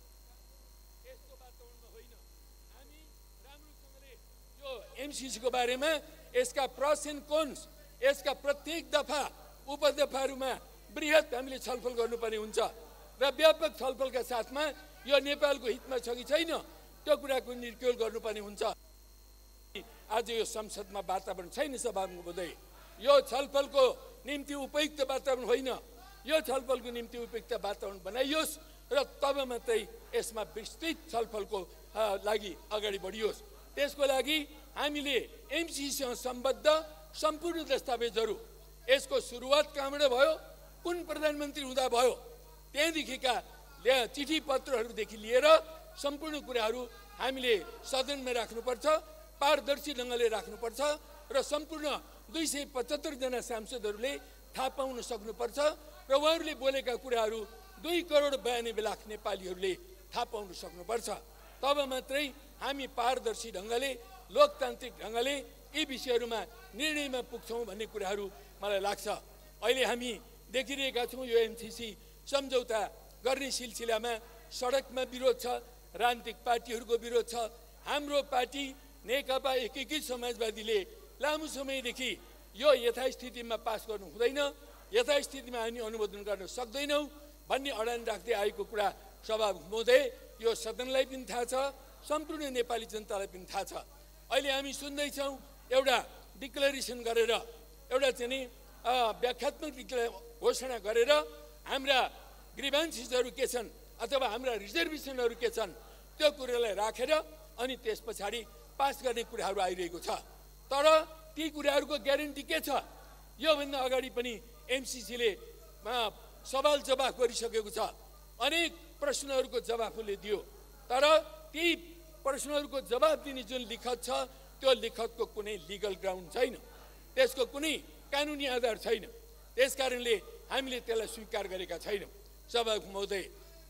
यस्तो वातावरणमा होइन, हामी राम्रोसँगले यो एमसिसीको बारेमा यसका प्रस एन्ड कोन्स, यसका प्रत्येक दफा उपदफाहरूमा बृहत हामीले छलफल गर्नुपर्ने हुन्छ र व्यापक छलफलका साथमा यो नेपालको हितमा छ कि छैन त्यो कुराको निर्क्युल गर्नुपर्ने हुन्छ। आज यो संसदमा वातावरण छैन। सभामुख महोदय, यो छलफलको निम्ति उपयुक्त वातावरण होइन। यो छलफलको निम्ति उपयुक्त वातावरण बनाइयोस् र तब मात्रै यसमा विस्तृत छलफलको लागि अगाडि बढियोस्। त्यसको लागि हामीले एमसीसीसँग सम्बद्ध सम्पूर्ण दस्तावेजहरू, यसको सुरुवात कहाँबाट भयो, कुन प्रधानमन्त्री हुँदा भयो, त्यहाँदेखिका चिठी पत्रहरूदेखि लिएर सम्पूर्ण कुराहरू हामीले सदनमा राख्नुपर्छ, पारदर्शी ढङ्गले राख्नुपर्छ र सम्पूर्ण 275 जना सांसदहरूले थाहा पाउन सक्नुपर्छ र उहाँहरूले बोलेका कुराहरू 2 करोड 92 लाख नेपालीहरूले थाहा पाउन सक्नुपर्छ। तब मात्रै हामी पारदर्शी ढङ्गले, लोकतान्त्रिक ढङ्गले यी विषयहरूमा निर्णयमा पुग्छौँ भन्ने कुराहरू मलाई लाग्छ। अहिले हामी देखिरहेका छौँ यो एमसीसी सम्झौता गर्ने सिलसिलामा सडकमा विरोध छ, राजनीतिक पार्टीहरूको विरोध छ। हाम्रो पार्टी नेकपा एकीकृत समाजवादीले लामो समयदेखि यो यथास्थितिमा पास गर्नु हुँदैन, यथास्थितिमा हामी अनुमोदन गर्न सक्दैनौँ भन्ने अडान राख्दै आएको कुरा सभामुख महोदय यो सदनलाई पनि थाहा छ, सम्पूर्ण नेपाली जनतालाई पनि थाहा छ। अहिले हामी सुन्दैछौँ एउटा डिक्लेरेसन गरेर, एउटा चाहिँ व्याख्यात्मक घोषणा गरेर हाम्रा ग्रिभेन्सेसहरू के छन् अथवा हाम्रा रिजर्भेसनहरू के छन् त्यो कुरालाई राखेर अनि त्यस पछाडि पास गर्ने कुराहरू आइरहेको छ। तर ती कुराहरूको ग्यारेन्टी के छ? योभन्दा अगाडि पनि एमसीसीले सवाल जवाफ गरिसकेको छ, अनेक प्रश्नहरूको जवाफ उसले दियो। तर ती प्रश्नहरूको जवाफ दिने जुन लिखत छ त्यो लिखतको कुनै लिगल ग्राउन्ड छैन, त्यसको कुनै कानुनी आधार छैन। त्यसकारणले हामीले त्यसलाई स्वीकार गरेका छैनौँ सभामुख महोदय।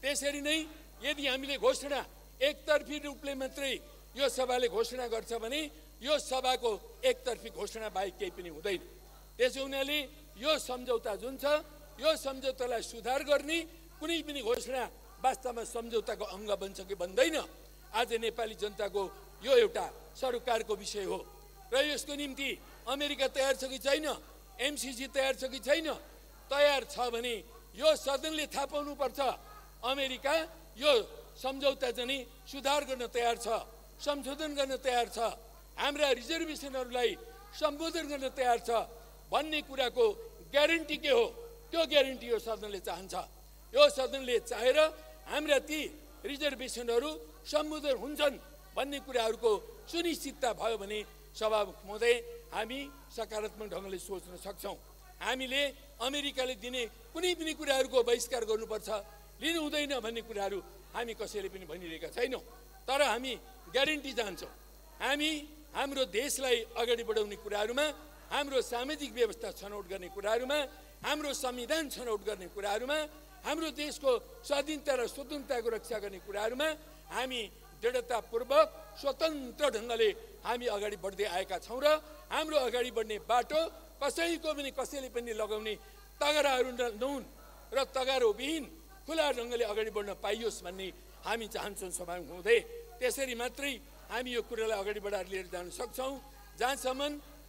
त्यसरी नै यदि हामीले घोषणा एकतर्फी रूपले मात्रै यो सभाले घोषणा गर्छ भने यो सभाको एकतर्फी घोषणा बाहेक केही पनि हुँदैन। त्यसो हुनाले यो सम्झौता जुन छ यो सम्झौतालाई सुधार गर्ने कुनै पनि घोषणा वास्तवमा सम्झौताको अङ्ग बन्छ कि बन्दैन, आज नेपाली जनताको यो एउटा सरकारको विषय हो। र यसको निम्ति अमेरिका तयार छ कि छैन, एमसीसी तयार छ कि छैन? तयार छ भने यो सदनले थाहा पाउनुपर्छ। अमेरिका यो सम्झौता चाहिँ सुधार गर्न तयार छ, संशोधन गर्न तयार छ, हाम्रा रिजर्भेसनहरूलाई सम्बोधन गर्न तयार छ भन्ने कुराको ग्यारेन्टी के हो? त्यो ग्यारेन्टी यो सदनले चाहन्छ। यो सदनले चाहेर हाम्रा ती रिजर्भेसनहरू सम्बोधन हुन्छन् भन्ने कुराहरूको सुनिश्चितता भयो भने सभामुख महोदय हामी सकारात्मक ढङ्गले सोच्न सक्छौँ। हामीले अमेरिकाले दिने कुनै पनि कुराहरूको बहिष्कार गर्नुपर्छ, लिनु हुँदैन भन्ने कुराहरू हामी कसैले पनि भनिरहेका छैनौँ। तर हामी ग्यारेन्टी चाहन्छौँ। हामी हाम्रो देशलाई अगाडि बढाउने कुराहरूमा, हाम्रो सामाजिक व्यवस्था छनौट गर्ने कुराहरूमा, हाम्रो संविधान छनौट गर्ने कुराहरूमा, हाम्रो देशको स्वाधीनता र स्वतन्त्रताको रक्षा गर्ने कुराहरूमा हामी दृढतापूर्वक स्वतन्त्र ढङ्गले हामी अगाडि बढ्दै आएका छौँ र हाम्रो अगाडि बढ्ने बाटो कसैले पनि लगाउने तगाराहरू नहुन् र तगारोविहीन खुला ढङ्गले अगाडि बढ्न पाइयोस् भन्ने हामी चाहन्छौँ सभामुख महोदय। त्यसरी मात्रै हामी यो कुरालाई अगाडि बढाएर लिएर जान सक्छौँ। जहाँसम्म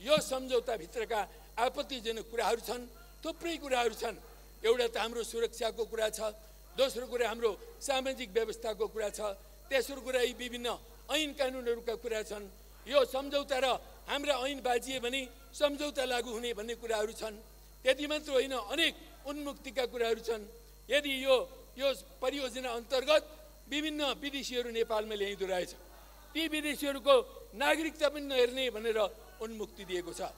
यो सम्झौताभित्रका आपत्तिजनक कुराहरू छन्, थुप्रै कुराहरू छन्। एउटा त हाम्रो सुरक्षाको कुरा छ, दोस्रो कुरा हाम्रो सामाजिक व्यवस्थाको कुरा छ, तेस्रो कुरा यी विभिन्न ऐन कानुनहरूका कुरा छन्। यो सम्झौता र हाम्रा ऐन बाजिए भने सम्झौता लागू हुने भन्ने कुराहरू छन्। त्यति मात्र होइन, अनेक उन्मुक्तिका कुराहरू छन्। यदि यो परियोजना अन्तर्गत विभिन्न विदेशीहरू नेपालमा ल्याइँदो रहेछ, ती विदेशीहरूको नागरिकता पनि नहेर्ने भनेर उन्मुक्ति दिएको छ।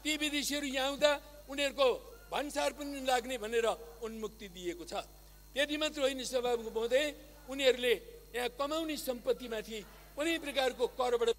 ती विदेशीहरू यहाँ आउँदा उनीहरूको भन्सार पनि लाग्ने भनेर उन्मुक्ति दिएको छ। त्यति मात्र होइन सभामुख महोदय, उनीहरूले यहाँ कमाउने सम्पत्तिमाथि कुनै प्रकारको करबाट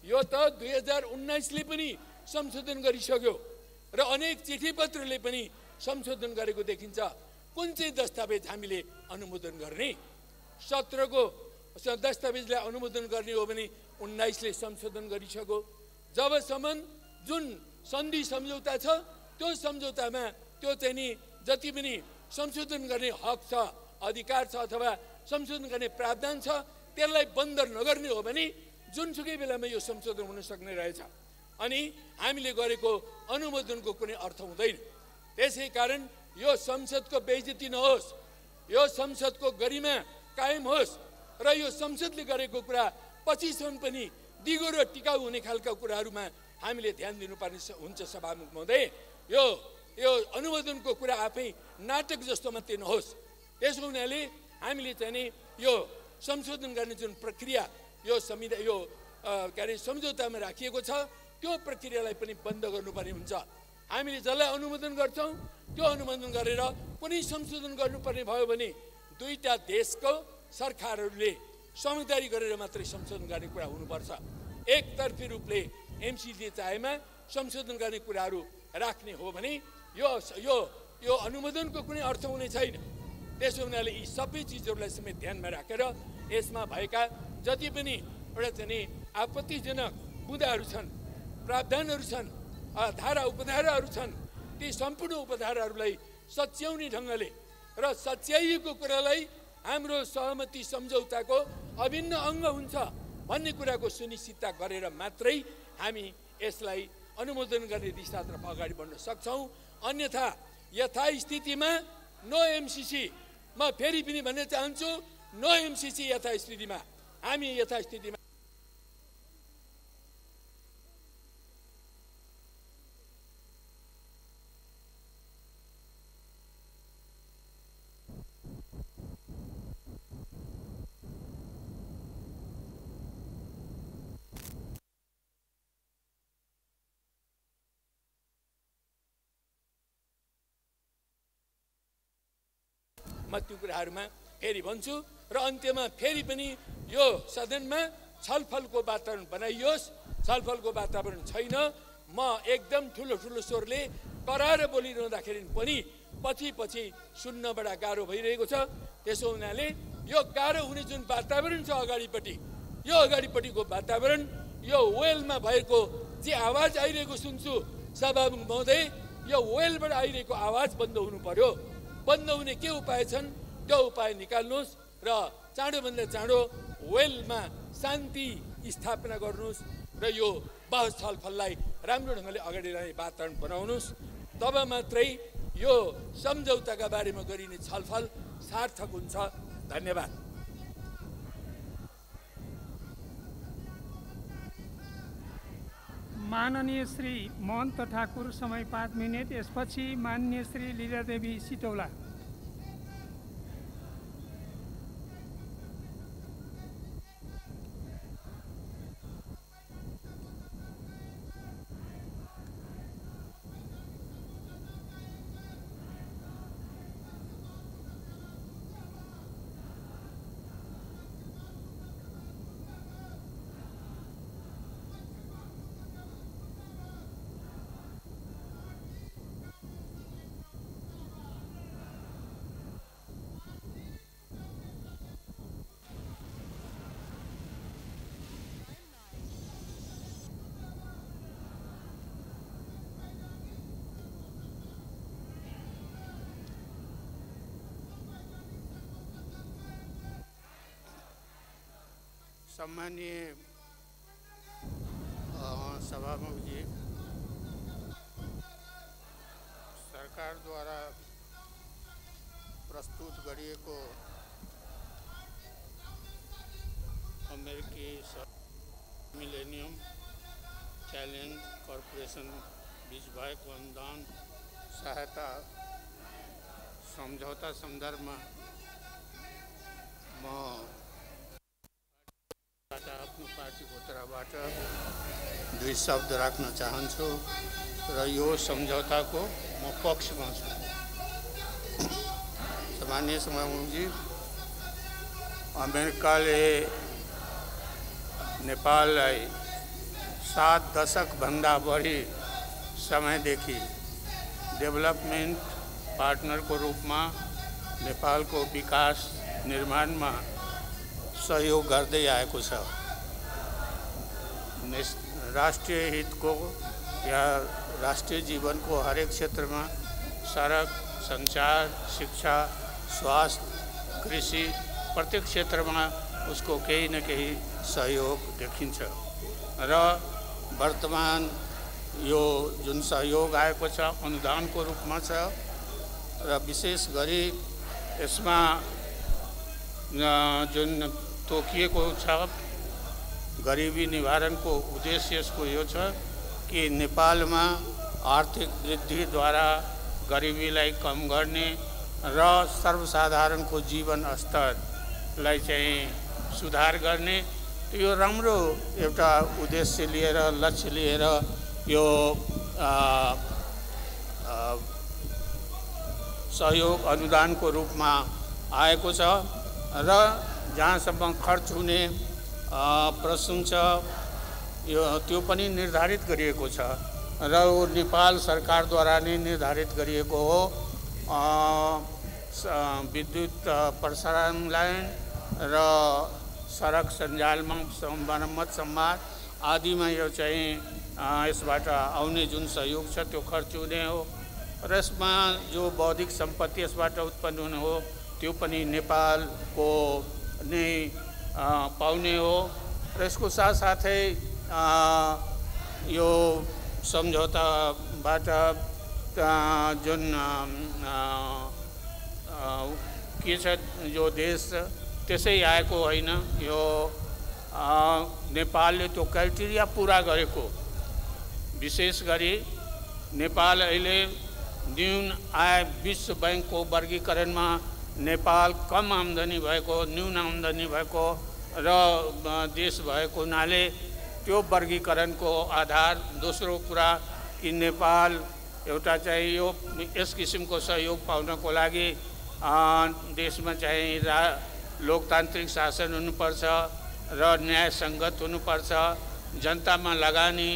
यो त 2019ले पनि संशोधन गरिसक्यो र अनेक चिठी पत्रले पनि संशोधन गरेको देखिन्छ। कुन चाहिँ दस्तावेज हामीले अनुमोदन गर्ने? 17 को दस्तावेजलाई अनुमोदन गर्ने हो भने 19ले संशोधन गरिसक्यो। जबसम्म जुन सन्धि सम्झौता छ त्यो सम्झौतामा त्यो चाहिँ नि जति पनि संशोधन गर्ने हक छ, अधिकार छ अथवा संशोधन गर्ने प्रावधान छ त्यसलाई बन्द नगर्ने हो भने जुनसुकै बेलामा यो संशोधन हुन सक्ने रहेछ। अनि हामीले गरेको अनुमोदनको कुनै अर्थ हुँदैन। त्यसै कारण यो संसदको बेइज्जती नहोस्, यो संसदको गरिमा कायम होस् र यो संसदले गरेको कुरा पछिसम्म पनि दिगो र टिकाउ हुने खालका कुराहरूमा हामीले ध्यान दिनुपर्ने हुन्छ। सभामुख महोदय, यो अनुमोदनको कुरा आफै नाटक जस्तो मात्रै नहोस्। त्यसो हुनाले हामीले चाहिँ नि यो संशोधन गर्ने जुन प्रक्रिया यो सम्झौतामा राखिएको छ त्यो प्रक्रियालाई पनि बन्द गर्नुपर्ने हुन्छ। हामीले जसलाई अनुमोदन गर्छौँ त्यो अनुमोदन गरेर कुनै संशोधन गर्नुपर्ने भयो भने दुईटा देशको सरकारहरूले समझदारी गरेर मात्रै संशोधन गर्ने कुरा हुनुपर्छ। एकतर्फी रूपले एमसीले चाहेमा संशोधन गर्ने कुराहरू राख्ने हो भने यो अनुमोदनको कुनै अर्थ हुने छैन। त्यसो हुनाले यी सबै चिजहरूलाई समेत ध्यानमा राखेर यसमा भएका जति पनि एउटा चाहिँ आपत्तिजनक मुद्दाहरू छन्, प्रावधानहरू छन्, धारा उपधाराहरू छन्, ती सम्पूर्ण उपधाराहरूलाई सच्याउने ढङ्गले र सच्याइएको कुरालाई हाम्रो सहमति सम्झौताको अभिन्न अङ्ग हुन्छ भन्ने कुराको सुनिश्चितता गरेर मात्रै हामी यसलाई अनुमोदन गर्ने दिशातर्फ अगाडि बढ्न सक्छौँ। अन्यथा यथास्थितिमा नो एमसीसी, म फेरि पनि भन्न चाहन्छु, नो एमसीसी यथास्थितिमा हामी यथास्थितिमा म त्यो कुराहरूमा फेरि भन्छु र अन्त्यमा फेरि पनि यो सदनमा छलफलको वातावरण बनाइयोस्। छलफलको वातावरण छैन। म एकदम ठुलो स्वरले कराएर बोलिरहँदाखेरि पनि पछि सुन्नबाट गाह्रो भइरहेको छ। त्यसो हुनाले यो गाह्रो हुने जुन वातावरण छ अगाडिपट्टि, यो अगाडिपट्टिको वातावरण, यो वेलमा भएको जे आवाज आइरहेको सुन्छु सभामुख महोदय, यो वेलबाट आइरहेको आवाज बन्द हुनु पर्यो। बन्द हुने के उपाय छन् त्यो उपाय निकाल्नुहोस् र चाँडोभन्दा चाँडो वेलमा शान्ति स्थापना गर्नुहोस् र यो बहस छलफललाई राम्रो ढङ्गले अगाडि लाने वातावरण बनाउनुहोस्। तब मात्रै यो सम्झौताका बारेमा गरिने छलफल सार्थक हुन्छ। धन्यवाद। माननीय श्री महन्त ठाकुर, समय 5 मिनट। यसपछि माननीय श्री लीलादेवी सिटौला। सम्मानीय सभामुख जी, सरकारद्वारा प्रस्तुत गरिएको अमेरिकी मिलेनियम च्यालेन्ज कर्पोरेसन बीच भएको अनुदान सहायता सम्झौता सन्दर्भमा म आफ्नो पार्टीको तर्फबाट 2 शब्द राख्न चाहन्छु र यो सम्झौताको म पक्षमा छु। सामान्य सभामुखजी, अमेरिकाले नेपाललाई 7 दशकभन्दा बढी समयदेखि डेभलपमेन्ट पार्टनरको रूपमा नेपालको विकास निर्माणमा सहयोग गर्दै आएको छ। राष्ट्रिय हितको या राष्ट्रिय जीवनको हरेक क्षेत्रमा सडक, सञ्चार, शिक्षा, स्वास्थ्य, कृषि प्रत्येक क्षेत्रमा उसको केही न केही सहयोग देखिन्छ र वर्तमान यो जुन सहयोग आएको छ अनुदानको रूपमा छ र विशेष गरी यसमा जुन तोकिएको छ गरिबी निवारणको उद्देश्य यसको यो छ कि नेपालमा आर्थिक वृद्धिद्वारा गरिबीलाई कम गर्ने र सर्वसाधारणको जीवन स्तरलाई चाहिँ सुधार गर्ने यो राम्रो एउटा उद्देश्य लिएर लक्ष्य लिएर यो सहयोग अनुदानको रूपमा आएको छ र जहाँसम्म खर्च हुने प्रश्न छ यो त्यो पनि निर्धारित गरिएको छ र वो नेपाल सरकारद्वारा नै निर्धारित गरिएको हो। विद्युत प्रसारण लाइन र सडक सञ्जालमा मर्मत सम्भार आदिमा यो चाहिँ यसबाट आउने जुन सहयोग छ त्यो खर्च हुने हो र यसमा जो बौद्धिक सम्पत्ति यसबाट उत्पन्न हुने हो त्यो पनि नेपालको नै पाउने हो र यसको साथसाथै यो सम्झौताबाट जुन के छ जो देश त्यसै आएको होइन यो नेपालले त्यो क्राइटेरिया पुरा गरेको विशेष गरी नेपाल अहिले न्यून आय विश्व बैंकको वर्गीकरणमा नेपाल कम आम्दानी भएको न्यून आम्दानी भएको र देश भएको हुनाले त्यो वर्गीकरणको आधार दोस्रो कुरा कि नेपाल एउटा चाहिँ यो यस किसिमको सहयोग पाउनको लागि देशमा चाहिँ लोकतान्त्रिक शासन हुनुपर्छ र न्यायसङ्गत हुनुपर्छ, जनतामा लगानी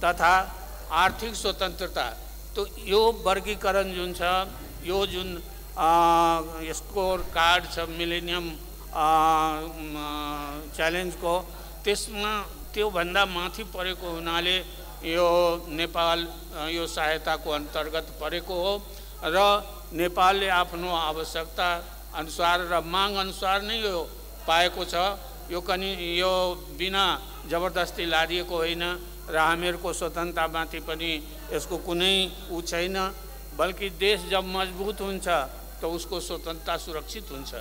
तथा आर्थिक स्वतन्त्रता। तो यो वर्गीकरण जुन छ यो जुन स्कोर कार्ड छ मिलेनियम च्यालेन्जको त्यसमा त्योभन्दा माथि परेको हुनाले यो नेपाल यो सहायताको अन्तर्गत परेको हो र नेपालले आफ्नो आवश्यकता अनुसार र माग अनुसार नै यो पाएको छ। यो बिना जबरदस्ती लादिएको होइन र हामीहरूको स्वतन्त्रतामाथि पनि यसको कुनै उ छैन, बल्कि देश जब मजबुत हुन्छ तो उसको स्वतन्त्रता सुरक्षित हुन्छ।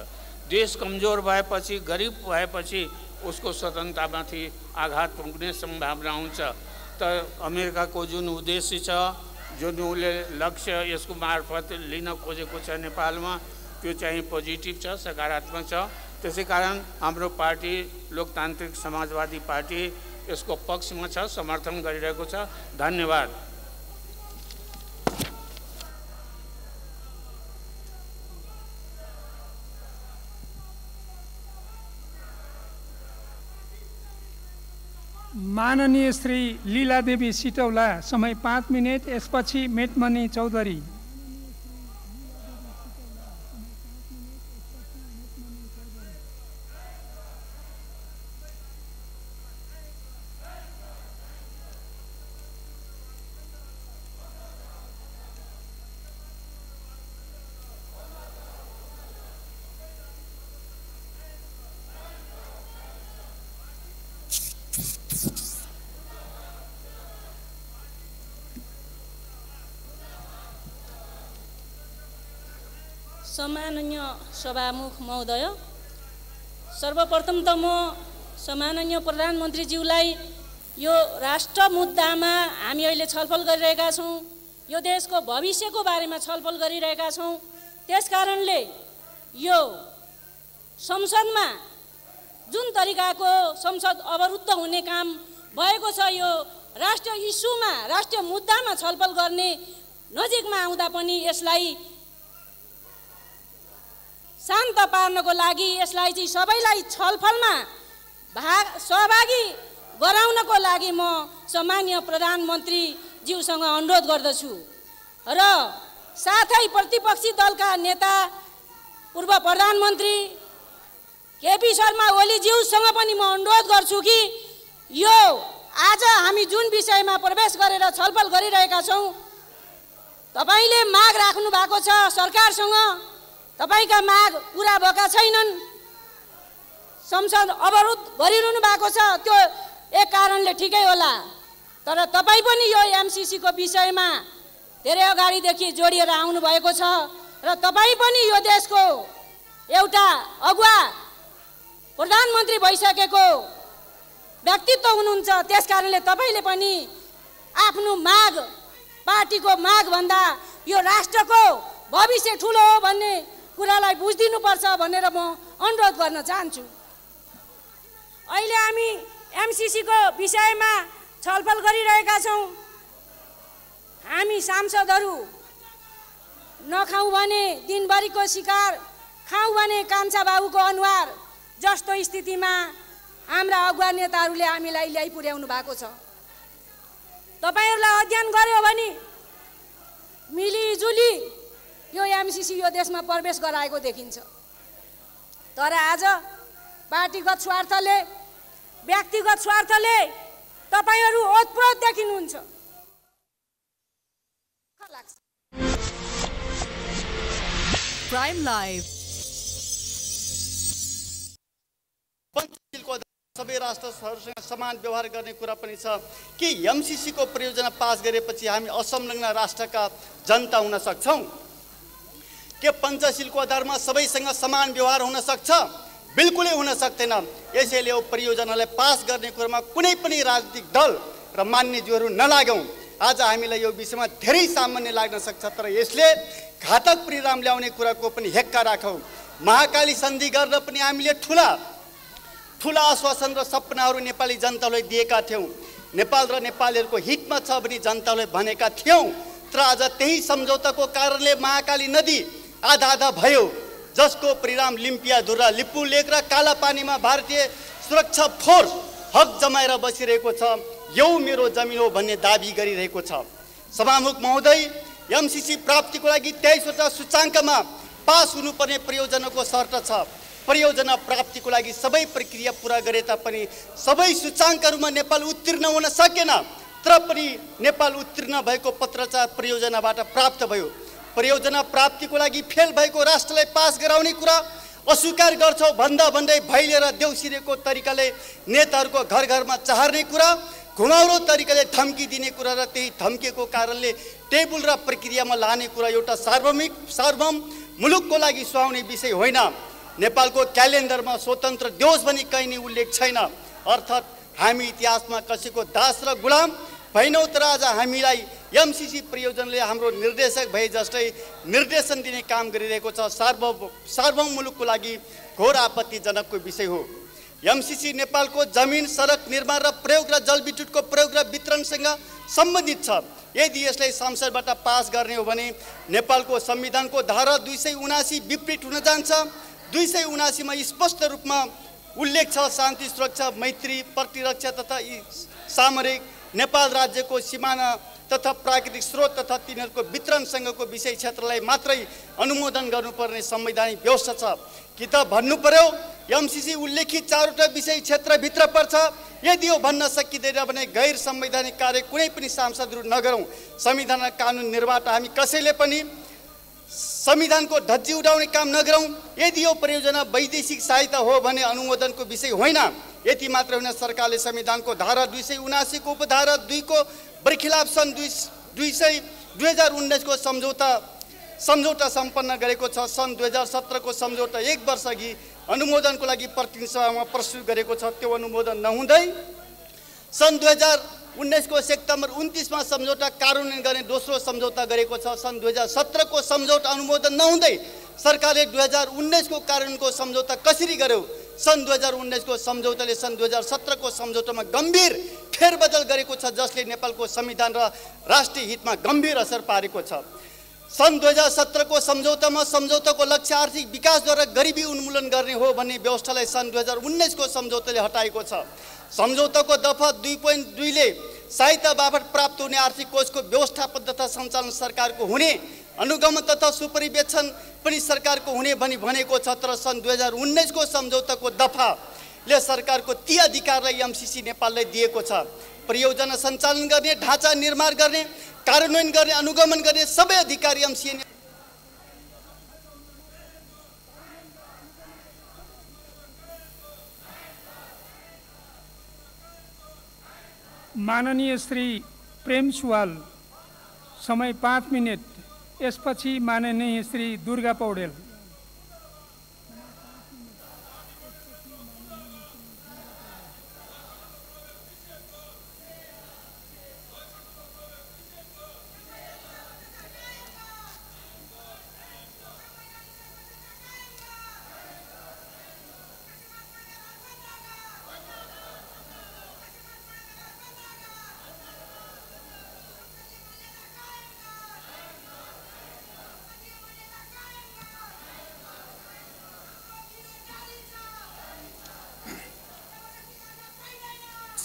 देश कमजोर भएपछि गरिब भएपछि उसको स्वतन्त्रतामाथि आघात पुग्ने सम्भावना हुन्छ। त अमेरिकाको जुन उद्देश्य छ जुन उसले लक्ष्य यसको मार्फत लिन खोजेको छ नेपालमा त्यो चाहिँ पोजिटिभ छ, सकारात्मक छ। त्यसै कारण हाम्रो पार्टी लोकतान्त्रिक समाजवादी पार्टी यसको पक्षमा छ, समर्थन गरिरहेको छ। धन्यवाद। माननीय श्री लीलादेवी सिटौला, समय 5 मिनट। यसपछि मेटमणि चौधरी। सम्माननीय सभामुख महोदय, सर्वप्रथम त म सम्माननीय प्रधानमन्त्रीज्यूलाई यो राष्ट्र मुद्दामा हामी अहिले छलफल गरिरहेका छौँ, यो देशको भविष्यको बारेमा छलफल गरिरहेका छौँ। त्यसकारणले यो संसदमा जुन तरिकाको संसद अवरुद्ध हुने काम भएको छ, यो राष्ट्रिय इस्युमा राष्ट्रिय मुद्दामा छलफल गर्ने नजिकमा आउँदा पनि यसलाई शान्त पार्नको लागि यसलाई चाहिँ सबैलाई छलफलमा सहभागी गराउनको लागि म सम्माननीय प्रधानमन्त्री ज्यूसँग अनुरोध गर्दछु र साथै प्रतिपक्षी दलका नेता पूर्व प्रधानमन्त्री केपी शर्मा ओलीज्यूसँग पनि म अनुरोध गर्छु कि यो आज हामी जुन विषयमा प्रवेश गरेर छलफल गरिरहेका छौँ, तपाईले माग राख्नु भएको छ सरकारसँग, तपाईका माग पुरा भएका छैनन्, संसद अवरोध गरिरहनु भएको छ, त्यो एक कारणले ठिकै होला। तर तपाई पनि यो एमसीसी को विषयमा धेरै अगाडिदेखि जोडिएर आउनु भएको छ र तपाई पनि यो देशको एउटा अगुवा प्रधानमन्त्री भइसकेको व्यक्तित्व हुनुहुन्छ। त्यसकारणले तपाईले पनि आफ्नो माग, पार्टीको माग भन्दा यो राष्ट्रको भविष्य ठुलो हो भन्ने कुरालाई बुझिदिनुपर्छ भनेर म अनुरोध गर्न चाहन्छु। अहिले हामी एमसीसी को विषयमा छलफल गरिरहेका छौँ। हामी सांसदहरू नखाउँ भने दिनभरिको शिकार, खाउँ भने कान्छा बाबुको अनुहार जस्तो स्थितिमा हाम्रा अगुवा नेताहरूले हामीलाई ल्याइ पुर्याउनु भएको छ। तपाईहरूलाई अध्ययन गर्यो भने मिलिजुली यो एमसीसी यो देशमा प्रवेश गराएको देखिन्छ। तर आज पार्टीगत स्वार्थले, व्यक्तिगत स्वार्थले तपाईहरू ओतप्रोत देखिनुहुन्छ। प्राइम लाइभ पञ्चशीलको सबै राष्ट्रहरूसँग समान व्यवहार गर्ने कुरा पनि छ कि एमसीसी को परियोजना पास गरेपछि हामी असंलग्न राष्ट्रका जनता हुन सक्छौं के पञ्चशीलको आधारमा सबैसँग समान व्यवहार हुन सक्छ? बिल्कुलै हुन सक्दैन। यसैले यो परियोजनालाई पास गर्ने कुरामा कुनै पनि राजनीतिक दल र मान्यज्यूहरू नलागौं। आज हामीलाई यो विषयमा धेरै सामान्य लाग्न सक्छ, तर यसले घातक परिणाम ल्याउने कुराको पनि हेक्का राखौं। महाकाली सन्धि गर्न पनि हामीले ठुला आश्वासन र सपनाहरू नेपाली जनतालाई दिएका थियौं। नेपाल र नेपालीहरूको हितमा छ भनी जनतालाई भनेका थियौं। तर आज त्यही सम्झौताको कारणले महाकाली नदी आधा आधा भयो, जसको परिणाम लिम्पियाधुरा, लिपुलेक र कालापानीमा भारतीय सुरक्षा फोर्स हक जमाएर बसिरहेको छ। यो मेरो जमिन हो भन्ने दाबी गरिरहेको छ। सभामुख महोदय, एमसीसी प्राप्तिको लागि 23वटा सूचाङ्कमा पास हुनुपर्ने परियोजनाको शर्त छ। परियोजना प्राप्तिको लागि सबै प्रक्रिया पूरा गरे तापनि सबै सूचाङ्कहरूमा नेपाल उत्तीर्ण हुन सकेन। तर पनि नेपाल उत्तीर्ण भएको पत्रचार परियोजनाबाट प्राप्त भयो। परियोजना प्राप्तिको लागि फेल भएको राष्ट्रलाई पास गराउने कुरा अस्वीकार गर्छौ भन्दा भन्दै भैलेर देउसिरेको तरिकाले नेताहरूको घर घरमा चाहर्ने कुरा, घुमाउरो तरिकाले धम्की दिने कुरा र त्यही धम्कीको कारणले टेबल र प्रक्रियामा लाने कुरा एउटा सार्वभौम मुलुकको लागि सुहाउने विषय होइन। नेपालको क्यालेन्डरमा स्वतन्त्र दिवस भनी कहीँ नै उल्लेख छैन। अर्थात् हामी इतिहासमा कसैको दास र गुलाम भएनौँ। तर आज हामीलाई एमसीसी परियोजनाले हाम्रो निर्देशक भए जस्तै निर्देशन दिने काम गरिरहेको छ। सार्वभौम मुलुकको लागि घोर आपत्तिजनकको विषय हो। एमसीसी नेपालको जमिन, सडक निर्माण र प्रयोग र जलविद्युतको प्रयोग र वितरणसँग सम्बन्धित छ। यदि यसलाई संसदबाट पास गर्ने हो भने नेपालको संविधानको धारा 279 विपरीत हुन जान्छ। 279 मा स्पष्ट रूपमा उल्लेख छ, शान्ति, सुरक्षा, मैत्री, प्रतिरक्षा तथा सामरिक नेपाल राज्यको सिमाना तथा प्राकृतिक स्रोत तथा तिनीहरूको वितरणसँगको विषय क्षेत्रलाई मात्रै अनुमोदन गर्नुपर्ने संवैधानिक व्यवस्था छ। कि त भन्नु पर्यो एमसीसी उल्लेखित 4वटा विषय क्षेत्रभित्र पर्छ। यदि यो भन्न सकिँदैन भने गैर संवैधानिक कार्य कुनै पनि सांसदहरू नगरौँ। संविधान कानुन निर्माण हामी कसैले पनि संविधानको धज्जी उडाउने काम नगरौँ। यदि यो परियोजना वैदेशिक सहायता हो भने अनुमोदनको विषय होइन। यति मात्र होइन, सरकारले संविधानको धारा 279 को उपधारा 2 को बरखिलाफ सन् 2019 को सम्झौता सम्पन्न गरेको छ। सन् 2017 को सम्झौता 1 वर्ष अघि अनुमोदनको लागि प्रतिनिधि सभामा प्रस्तुत गरेको छ। त्यो अनुमोदन नहुँदै सन् 2019 को सेप्टेम्बर 29 मा सम्झौता कार्यान्वयन गर्ने दोस्रो सम्झौता गरेको छ। सन् 2017 को सम्झौता अनुमोदन नहुँदै सरकारले 2019 को कार्यान्वयनको सम्झौता कसरी गर्यो? सन् 2019 को सम्झौताले सन् 2017 को सम्झौतामा गम्भीर फेरबदल गरेको छ, जसले नेपालको संविधान र राष्ट्रिय हितमा गम्भीर असर पारेको छ। सन् 2017 को सम्झौतामा सम्झौताको लक्ष्य आर्थिक विकासद्वारा गरिबी उन्मूलन गर्ने हो भन्ने व्यवस्थालाई सन् 2019 को सम्झौताले हटाएको छ। सम्झौताको दफा 2.2 ले सहायता बापत प्राप्त हुने आर्थिक कोषको व्यवस्थापन तथा सञ्चालन सरकारको हुने, अनुगमन तथा सुपरिवेक्षण पनि सरकारको हुने भनी भनेको छ। तर सन् 2019 को सम्झौताको दफाले सरकारको ती अधिकारलाई एमसिसी नेपाललाई दिएको छ। परियोजना सञ्चालन गर्ने, ढाँचा निर्माण गर्ने, कार्यान्वयन गर्ने, अनुगमन गर्ने सबै अधिकार एमसिसी। माननीय श्री प्रेम सुवाल, समय 5 मिनट। यसपछि माननीय श्री दुर्गा पौडेल।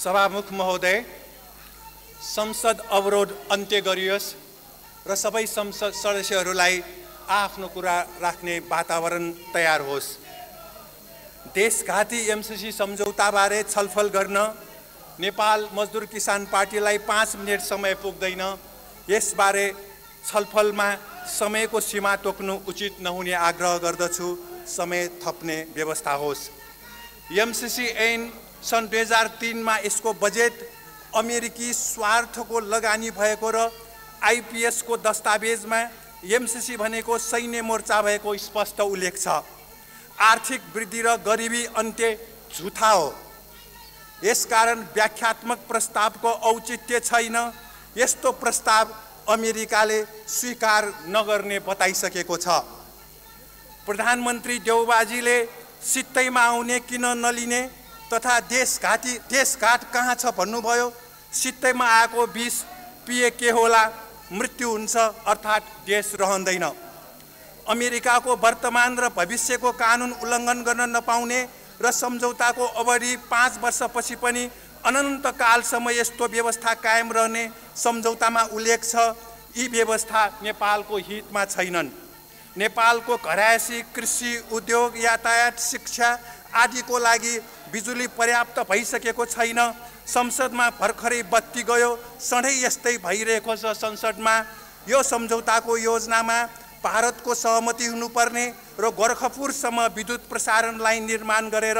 सभामुख महोदय, संसद अवरोध अन्त्य गरियोस् र सबै संसद सदस्यहरूलाई आफ्नो कुरा राख्ने वातावरण तयार होस्। देशघाती एमसिसी सम्झौताबारे छलफल गर्न नेपाल मजदुर किसान पार्टीलाई 5 मिनट समय पुग्दैन। यसबारे छलफलमा समयको सीमा तोक्नु उचित नहुने आग्रह गर्दछु। समय थप्ने व्यवस्था होस्। एमसिसी ऐन सन् 2003 मा यसको बजेट अमेरिकी स्वार्थको लगानी भएको र आइपिएस को दस्तावेजमा एमसिसी भनेको सैन्य मोर्चा भएको स्पष्ट उल्लेख छ। आर्थिक वृद्धि र गरिबी अन्त्य झुठा हो। यसकारण व्याख्यात्मक प्रस्तावको औचित्य छैन। यस्तो प्रस्ताव अमेरिकाले स्वीकार नगर्ने बताइसकेको छ। प्रधानमन्त्री देउबाजीले सित्तैमा आउने किन नलिने तथा देशघाट कहाँ छ भन्नुभयो। सित्तैमा आएको विष पिए के होला, मृत्यु हुन्छ, अर्थात् देश रहँदैन। अमेरिकाको वर्तमान र भविष्यको कानुन उल्लङ्घन गर्न नपाउने र सम्झौताको अवधि 5 वर्षपछि पनि अनन्त कालसम्म यस्तो व्यवस्था कायम रहने सम्झौतामा उल्लेख छ। यी व्यवस्था नेपालको हितमा छैनन्। नेपालको घरायसी, कृषि, उद्योग, यातायात, शिक्षा आदिको लागि बिजुली पर्याप्त भइसकेको छैन। संसदमा भर्खरै बत्ती गयो, सधैँ यस्तै भइरहेको छ। संसदमा यो सम्झौताको योजनामा भारतको सहमति हुनुपर्ने र गोरखपुरसम्म विद्युत प्रसारण लाइन निर्माण गरेर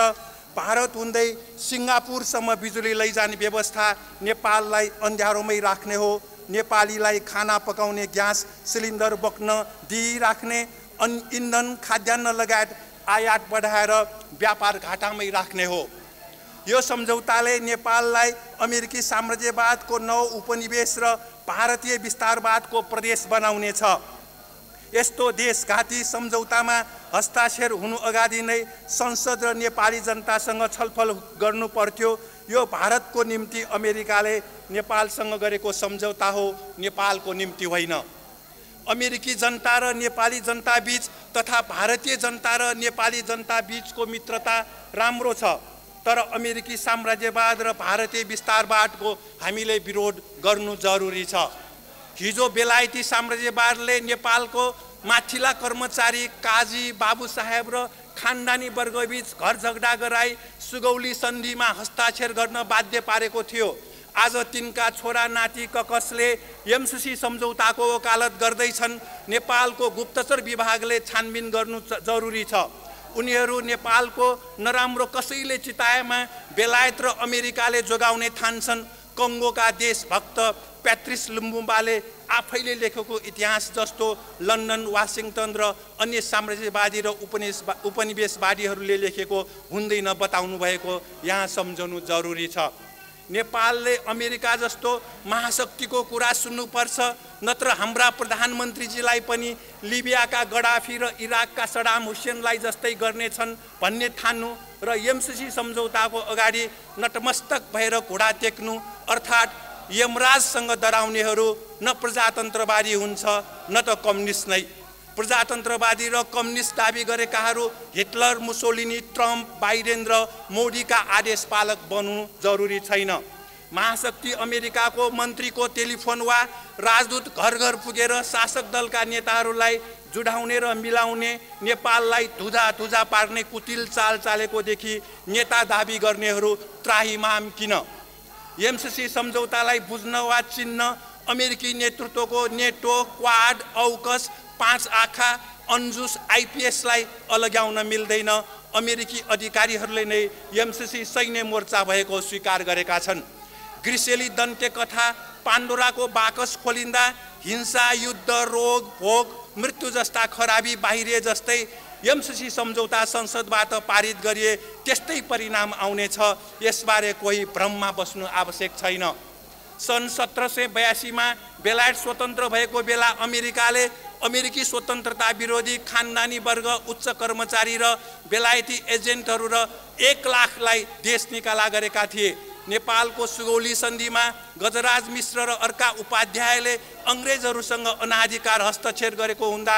भारत हुँदै सिङ्गापुरसम्म बिजुली लैजाने व्यवस्था नेपाललाई अन्ध्यारोमै राख्ने हो। नेपालीलाई खाना पकाउने ग्यास सिलिन्डर बोक्न दिइराख्ने, इन्धन, खाद्यान्न लगायत आयात बढाएर व्यापार घाटामै राख्ने हो। यो सम्झौताले नेपाललाई अमेरिकी साम्राज्यवादको नव उपनिवेश र भारतीय विस्तारवादको प्रदेश बनाउने छ। यस्तो देशघाती सम्झौतामा हस्ताक्षर हुनु अगाडि नै संसद र नेपाली जनतासँग छलफल गर्नु पर्थ्यो। यो भारतको निम्ति अमेरिकाले नेपालसँग गरेको सम्झौता हो, नेपालको निम्ति होइन। अमेरिकी जनता र नेपाली जनता बीच तथा भारतीय जनता र नेपाली जनता बीचको मित्रता राम्रो छ, तर अमेरिकी साम्राज्यवाद र भारतीय विस्तारवादको हामीले विरोध गर्नु जरुरी छ। हिजो बेलायती साम्राज्यवादले नेपालको माथिल्ला कर्मचारी, काजी, बाबु साहेब र खानदानी वर्गबीच घर झगडा गराई सुगौली सन्धिमा हस्ताक्षर गर्न बाध्य पारेको थियो। आज तिनका छोरा नाति ककसले एमसिसी सम्झौताको वकालत गर्दैछन्। नेपालको गुप्तचर विभागले छानबिन गर्नु जरुरी छ। उनीहरू नेपालको नराम्रो कसैले चिताएमा बेलायत र अमेरिकाले जोगाउने ठान्छन्। कङ्गोका देशभक्त प्याट्रिस लुम्बुम्बाले आफैले लेखेको इतिहास जस्तो लन्डन, वाशिङटन र अन्य साम्राज्यवादी र उपनिवेशवादीहरूले लेखेको हुँदैन बताउनु भएको यहाँ सम्झनु जरुरी छ। नेपालले अमेरिका जस्तो महाशक्तिको कुरा सुन्नुपर्छ, नत्र हाम्रा प्रधानमन्त्रीजीलाई पनि लिबियाका गडाफी र इराकका सडाम हुसेनलाई जस्तै गर्नेछन् भन्ने ठान्नु र एमसिसी सम्झौताको अगाडि नतमस्तक भएर घोडा टेक्नु, अर्थात् यमराजसँग डराउनेहरू न प्रजातन्त्रवादी हुन्छ न त कम्युनिस्ट नै। प्रजातन्त्रवादी र कम्युनिस्ट दाबी गरेकाहरू हिटलर, मुसोलिनी, ट्रम्प, बाइडेन र मोदीका आदेश पालक बन्नु जरुरी छैन। महाशक्ति अमेरिकाको मन्त्रीको टेलिफोन वा राजदूत घर घर पुगेर शासक दलका नेताहरूलाई जुडाउने र मिलाउने, नेपाललाई धुधा पार्ने कुटिल चाल चालेकोदेखि नेता दाबी गर्नेहरू त्राहिमाम किन? एमसीसी सम्झौतालाई बुझ्न वा चिन्न अमेरिकी नेतृत्वको नेटो, क्वाड, औकस, 5 आँखा, अन्जुस, आइपिएसलाई अलग्याउन मिल्दैन। अमेरिकी अधिकारीहरूले नै एमसीसी सैन्य मोर्चा भएको स्वीकार गरेका छन्। ग्रिसेली दन्त्य कथा पाण्डोराको बाकस खोलिँदा हिंसा, युद्ध, रोग, भोग, मृत्यु जस्ता खराबी बाहिरिए जस्तै एमसीसी सम्झौता संसदबाट पारित गरिए त्यस्तै परिणाम आउनेछ। यसबारे कोही भ्रममा बस्नु आवश्यक छैन। सन् 1782 मा बेलायत स्वतन्त्र भएको बेला अमेरिकाले अमेरिकी स्वतन्त्रता विरोधी खानदानी वर्ग, उच्च कर्मचारी र बेलायती एजेन्टहरू र 1 लाखलाई देश निकाला गरेका थिए। नेपालको सुगौली सन्धिमा गजराज मिश्र र अर्का उपाध्यायले अङ्ग्रेजहरूसँग अनाधिकार हस्तक्षेप गरेको हुँदा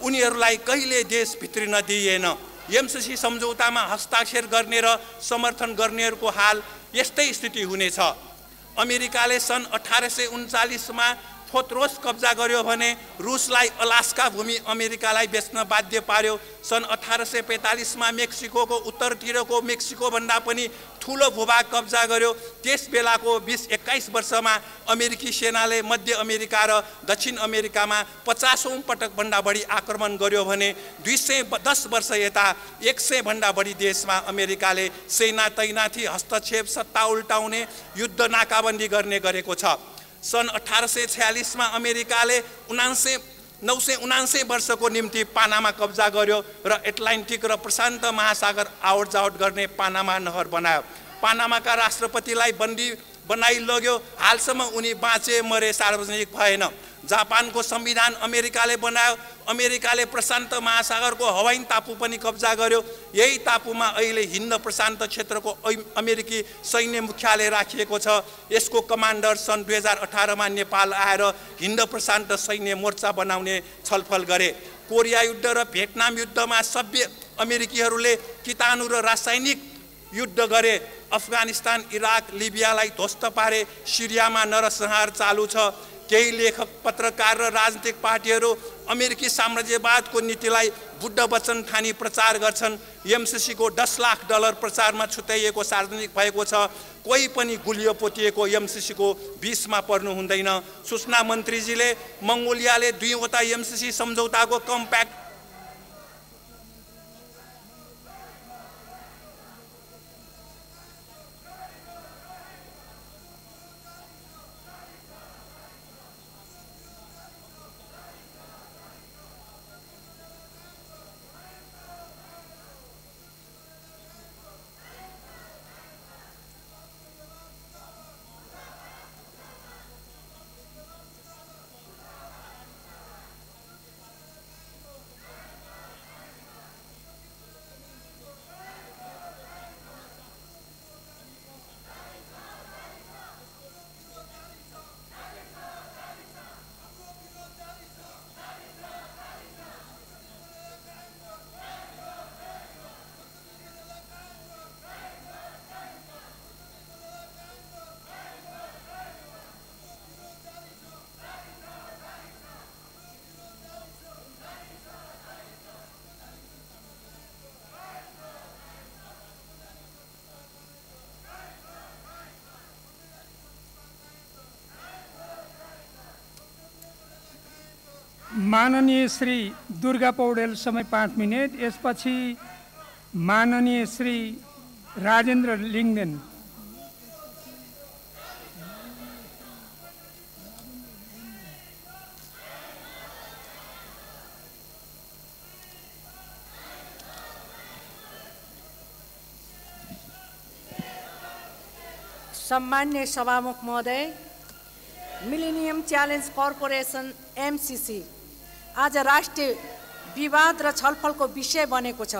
उनीहरूलाई कहिले देश भित्रिन दिइएन। एमसीसी सम्झौतामा हस्ताक्षर गर्ने र समर्थन गर्नेहरूको हाल यस्तै स्थिति हुनेछ। अमेरिकाले सन् 1839 मा फोत्रोस कब्जा गर्यो भने रुसलाई अलास्का भूमि अमेरिकालाई बेच्न बाध्य पार्यो। सन् 1845 मा मेक्सिकोको उत्तरतिरको मेक्सिको भन्दा पनि ठुलो भूभाग कब्जा गर्यो। त्यस बेलाको 20-21 वर्षमा अमेरिकी सेनाले मध्य अमेरिका र दक्षिण अमेरिकामा 50औं पटक भन्दा बढी आक्रमण गर्यो भने 210 वर्ष यता 100 भन्दा बढी देशमा अमेरिकाले सेना तैनाथी, हस्तक्षेप, सत्ता उल्टाउने, युद्ध नाकाबन्दी गर्ने गरेको छ। सन् 1846 मा अमेरिकाले 979 वर्षको निम्ति पानामा कब्जा गर्यो र एटलान्टिक र प्रशान्त महासागर आवट जावट गर्ने पानामा नहर बनायो। पानामाका राष्ट्रपतिलाई बन्दी बनाइ लग्यो। हालसम्म उनी बाँचे मरे सार्वजनिक भएन। जापानको संविधान अमेरिकाले बनायो। अमेरिकाले प्रशान्त महासागरको हवाइन टापु पनि कब्जा गर्यो। यही टापुमा अहिले हिन्द प्रशान्त क्षेत्रको अमेरिकी सैन्य मुख्यालय राखिएको छ। यसको कमान्डर सन् 2018 मा नेपाल आएर हिन्द प्रशान्त सैन्य मोर्चा बनाउने छलफल गरे। कोरिया युद्ध र भियतनाम युद्धमा सभ्य अमेरिकीहरूले कीटाणु र रासायनिक युद्ध गरे। अफगानिस्तान, इराक, लिबियालाई ध्वस्त पारे। सिरियामा नरसंहार चालु छ। केही लेखक, पत्रकार र राजनीतिक पार्टीहरू अमेरिकी साम्राज्यवादको नीतिलाई बुद्ध वचन ठानी प्रचार गर्छन्। एमसीसी को $10 लाख प्रचारमा छुट्याइएको सार्वजनिक भएको छ। कोही पनि गुलियो पोतिएको एमसीसी को 20 मा पर्नु हुँदैन। सूचना मन्त्रीजीले मङ्गोलियाले 2 वटा एमसीसी सम्झौताको कम्प्याक्ट माननीय श्री दुर्गा पौडेल समय 5 मिनट। यसपछि माननीय श्री राजेन्द्र लिङ्गदेन। सम्मान्य सभामुख महोदय, मिलेनियम च्यालेन्ज कर्पोरेसन एमसीसी आज राष्ट्रिय विवाद र छलफलको विषय बनेको छ।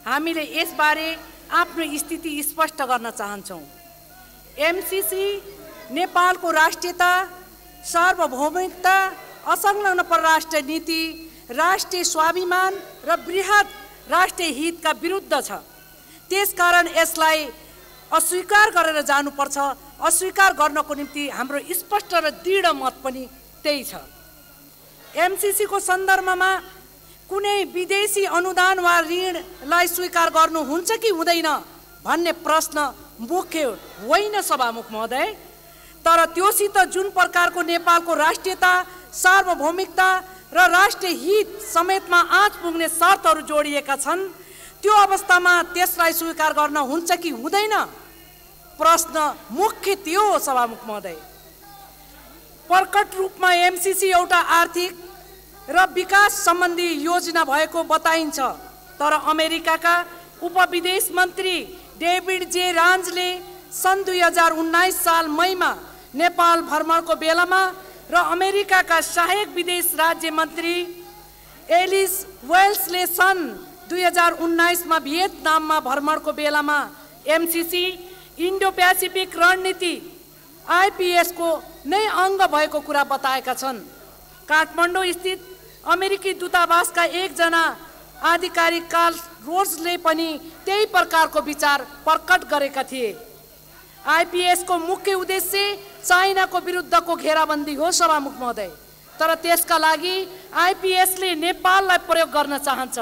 हामीले यसबारे आफ्नो स्थिति स्पष्ट गर्न चाहन्छौँ। एमसीसी नेपालको राष्ट्रियता, सार्वभौमिकता, असंलग्न परराष्ट्र नीति, राष्ट्रिय स्वाभिमान र बृहत राष्ट्रिय हितका विरुद्ध छ। त्यसकारण यसलाई अस्वीकार गरेर जानुपर्छ अस्वीकार गर्नको निम्ति हाम्रो स्पष्ट र दृढ मत पनि त्यही छ। एमसीसी को सन्दर्भमा कुनै विदेशी अनुदान वा ऋणलाई स्वीकार गर्नुहुन्छ कि हुँदैन भन्ने प्रश्न मुख्य होइन सभामुख महोदय। तर त्योसित जुन प्रकारको नेपालको राष्ट्रियता, सार्वभौमिकता र राष्ट्रिय हित समेतमा आँच पुग्ने शर्तहरू जोडिएका छन्, त्यो अवस्थामा त्यसलाई स्वीकार गर्न हुन्छ कि हुँदैन प्रश्न मुख्य त्यो हो सभामुख महोदय। प्रकट रूपमा एमसीसी एउटा आर्थिक र विकास सम्बन्धी योजना भएको बताइन्छ, तर अमेरिकाका उपविदेश मन्त्री डेभिड जे रान्जले सन् 2019 साल मईमा नेपाल भ्रमणको बेलामा र अमेरिकाका सहायक विदेश राज्य मन्त्री एलिस वेल्सले सन् 2019 मा भियतनाममा भ्रमणको बेलामा एमसीसी इन्डो पेसिफिक रणनीति आईपीएस को नै अङ्ग भएको कुरा बताएका छन्। काठमाडौँ स्थित अमेरिकी दूतावासका एकजना आधिकारिक कार्ल रोजले पनि त्यही प्रकारको विचार प्रकट गरेका थिए। आईपीएस को मुख्य उद्देश्य चाइनाको विरुद्धको घेराबन्दी हो सभामुख महोदय, तर त्यसका लागि आईपीएसले नेपाललाई प्रयोग गर्न चाहन्छ।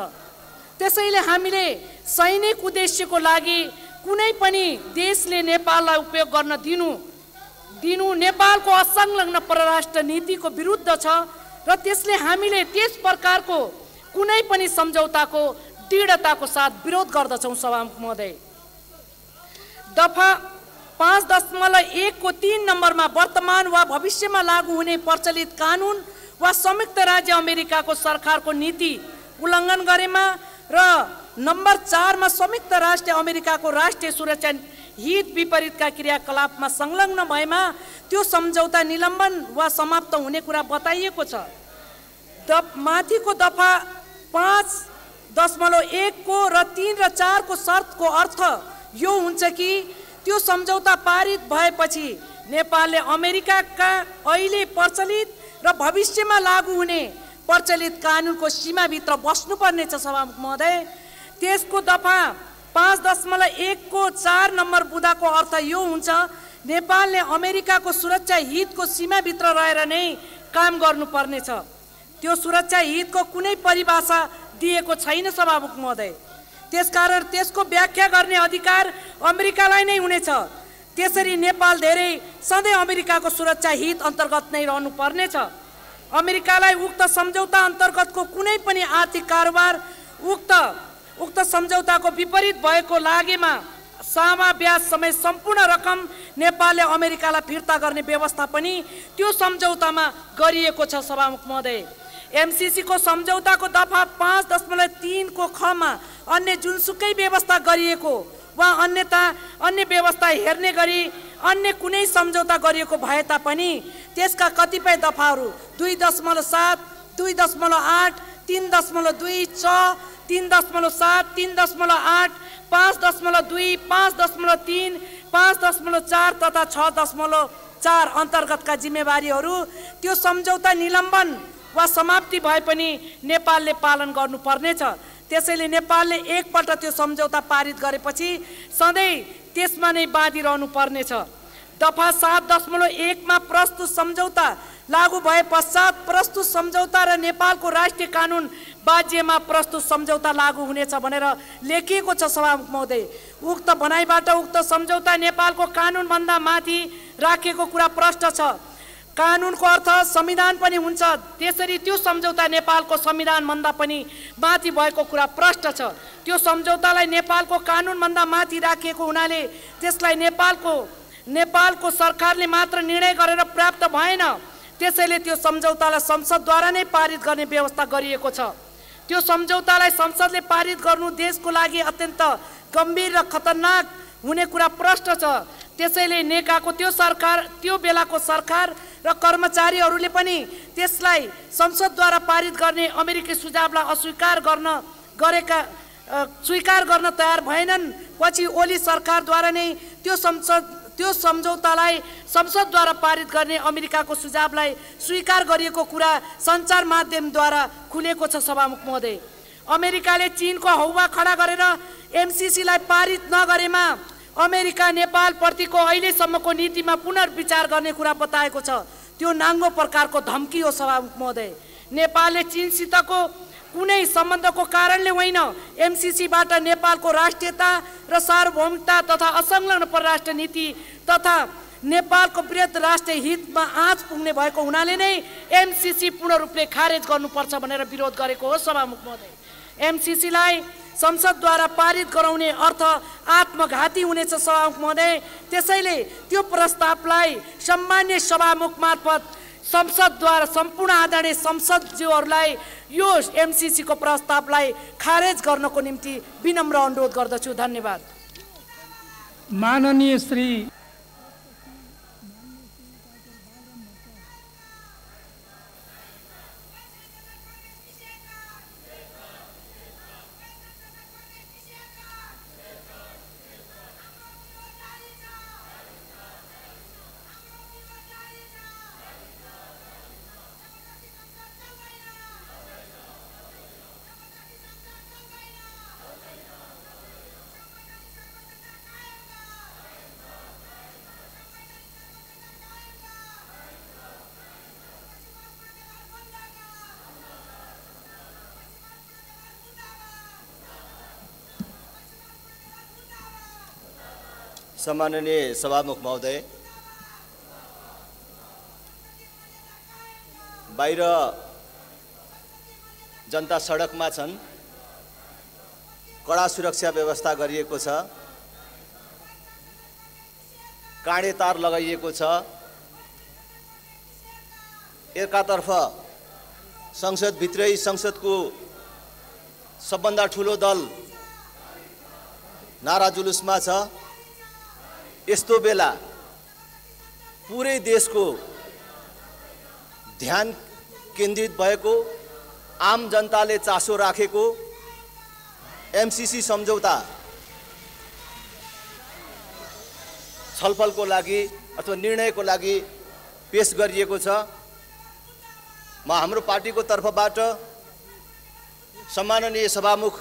त्यसैले हामीले सैनिक उद्देश्यको लागि कुनै पनि देशले नेपाललाई उपयोग गर्न दिनु नेपालको असंलग्न परराष्ट्र नीतिको विरुद्ध छ र त्यसले हामीले त्यस प्रकारको कुनै पनि सम्झौताको दृढताको साथ विरोध गर्दछौँ सभामुख महोदय। दफा 5.1 को 3 नम्बरमा वर्तमान वा भविष्यमा लागू हुने प्रचलित कानुन वा संयुक्त राज्य अमेरिकाको सरकारको नीति उल्लङ्घन गरेमा र नम्बर 4 मा संयुक्त राष्ट्र अमेरिकाको राष्ट्रिय सुरक्षा हित विपरीतका क्रियाकलापमा संलग्न भएमा त्यो सम्झौता निलम्बन वा समाप्त हुने कुरा बताइएको छ। माथिको दफा 5.1 को र 3 र 4 को शर्तको अर्थ यो हुन्छ कि त्यो सम्झौता पारित भएपछि नेपालले अमेरिकाका अहिले प्रचलित र भविष्यमा लागू हुने प्रचलित कानुनको सीमाभित्र बस्नुपर्नेछ सभामुख महोदय। त्यसको दफा 5.1 को 4 नम्बर बुँदाको अर्थ यो हुन्छ नेपालले अमेरिकाको सुरक्षा हितको सीमाभित्र रहेर नै काम गर्नुपर्नेछ। त्यो सुरक्षा हितको कुनै परिभाषा दिएको छैन सभामुख महोदय, त्यसकारण त्यसको व्याख्या गर्ने अधिकार अमेरिकालाई नै हुनेछ। त्यसरी नेपाल धेरै सधैँ अमेरिकाको सुरक्षा हित अन्तर्गत नै रहनुपर्नेछ। अमेरिकालाई उक्त सम्झौता अन्तर्गतको कुनै पनि आर्थिक कारोबार उक्त सम्झौताको विपरीत भएको लागेमा सामा ब्याज समेत सम्पूर्ण रकम नेपालले अमेरिकालाई फिर्ता गर्ने व्यवस्था पनि त्यो सम्झौतामा गरिएको छ सभामुख महोदय। एमसीसी को सम्झौताको दफा 5.3 को ख मा अन्य जुनसुकै व्यवस्था गरिएको वा अन्य व्यवस्था हेर्ने गरी अन्य कुनै सम्झौता गरिएको भए तापनि त्यसका कतिपय दफाहरू 2.7, 2.8, 3.2, 3.7, 3.8, 5.2, 5.3, 5.4 तथा 6.4 अन्तर्गतका जिम्मेवारीहरू त्यो सम्झौता निलम्बन वा समाप्ति भए पनि नेपालले पालन गर्नुपर्नेछ। त्यसैले नेपालले एकपल्ट त्यो सम्झौता पारित गरेपछि सधैँ त्यसमा नै बाँधिरहनु पर्नेछ। दफा 7.1 मा प्रस्तुत सम्झौता लागू भए पश्चात प्रस्तुत सम्झौता र नेपालको राष्ट्रिय कानुन बाज्यमा प्रस्तुत सम्झौता लागू हुनेछ भनेर लेखिएको छ सभामुख महोदय। उक्त भनाइबाट उक्त सम्झौता नेपालको कानुनभन्दा माथि राखेको कुरा प्रष्ट छ। कानुनको अर्थ संविधान पनि हुन्छ, त्यसरी त्यो सम्झौता नेपालको संविधानभन्दा पनि माथि भएको कुरा प्रष्ट छ। त्यो सम्झौतालाई नेपालको कानुनभन्दा माथि राखिएको हुनाले त्यसलाई नेपालको सरकारले मात्र निर्णय गरेर प्राप्त भएन, त्यसैले त्यो सम्झौतालाई संसदद्वारा नै पारित गर्ने व्यवस्था गरिएको छ। त्यो सम्झौतालाई संसदले पारित गर्नु देशको लागि अत्यन्त गम्भीर र खतरनाक हुने कुरा प्रष्ट छ। त्यसैले नेकाको त्यो बेलाको सरकार र कर्मचारीहरूले पनि त्यसलाई संसदद्वारा पारित गर्ने अमेरिकी सुझावलाई स्वीकार गर्न तयार भएनन्। पछि ओली सरकारद्वारा नै त्यो सम्झौतालाई संसदद्वारा पारित गर्ने अमेरिकाको सुझावलाई स्वीकार गरिएको कुरा सञ्चार माध्यमद्वारा खुलेको छ सभामुख महोदय। अमेरिकाले चीनको हौवा खडा गरेर एमसीसीलाई पारित नगरेमा अमेरिका नेपालप्रतिको अहिलेसम्मको नीतिमा पुनर्विचार गर्ने कुरा बताएको छ। त्यो नाङ्गो प्रकारको धम्की हो सभामुख महोदय। नेपालले चीनसितको कुनै सम्बन्धको कारणले होइन, एमसीसीबाट नेपालको राष्ट्रियता र सार्वभौमिकता तथा असंलग्न परराष्ट्र नीति तथा नेपालको वृहत राष्ट्रिय हितमा आँच पुग्ने भएको हुनाले नै एमसीसी पूर्ण रूपले खारेज गर्नुपर्छ भनेर विरोध गरेको हो सभामुख महोदय। एमसीसीलाई संसदद्वारा पारित गराउने अर्थ आत्मघाती हुनेछ सभामुख महोदय। त्यसैले त्यो प्रस्तावलाई सम्मान्य सभामुख मार्फत संसदद्वारा सम्पूर्ण आदरणीय संसदज्यूहरूलाई यो एमसीसीको प्रस्तावलाई खारेज गर्नको निम्ति विनम्र अनुरोध गर्दछु। धन्यवाद। माननीय श्री सम्माननीय सभामुख महोदय, बाहिर जनता सडकमा छन्, कडा सुरक्षा व्यवस्था गरिएको छ, काँडे तार लगाइएको छ। एकातर्फ संसदभित्रै संसदको सबभन्दा ठुलो दल नारा जुलुसमा छ। यस्तो बेला पुरै देशको ध्यान केन्द्रित भएको, आम जनताले चासो राखेको एमसीसी सम्झौता छलफलको लागि अथवा निर्णयको लागि पेश गरिएको छ। म हाम्रो पार्टीको तर्फबाट सम्माननीय सभामुख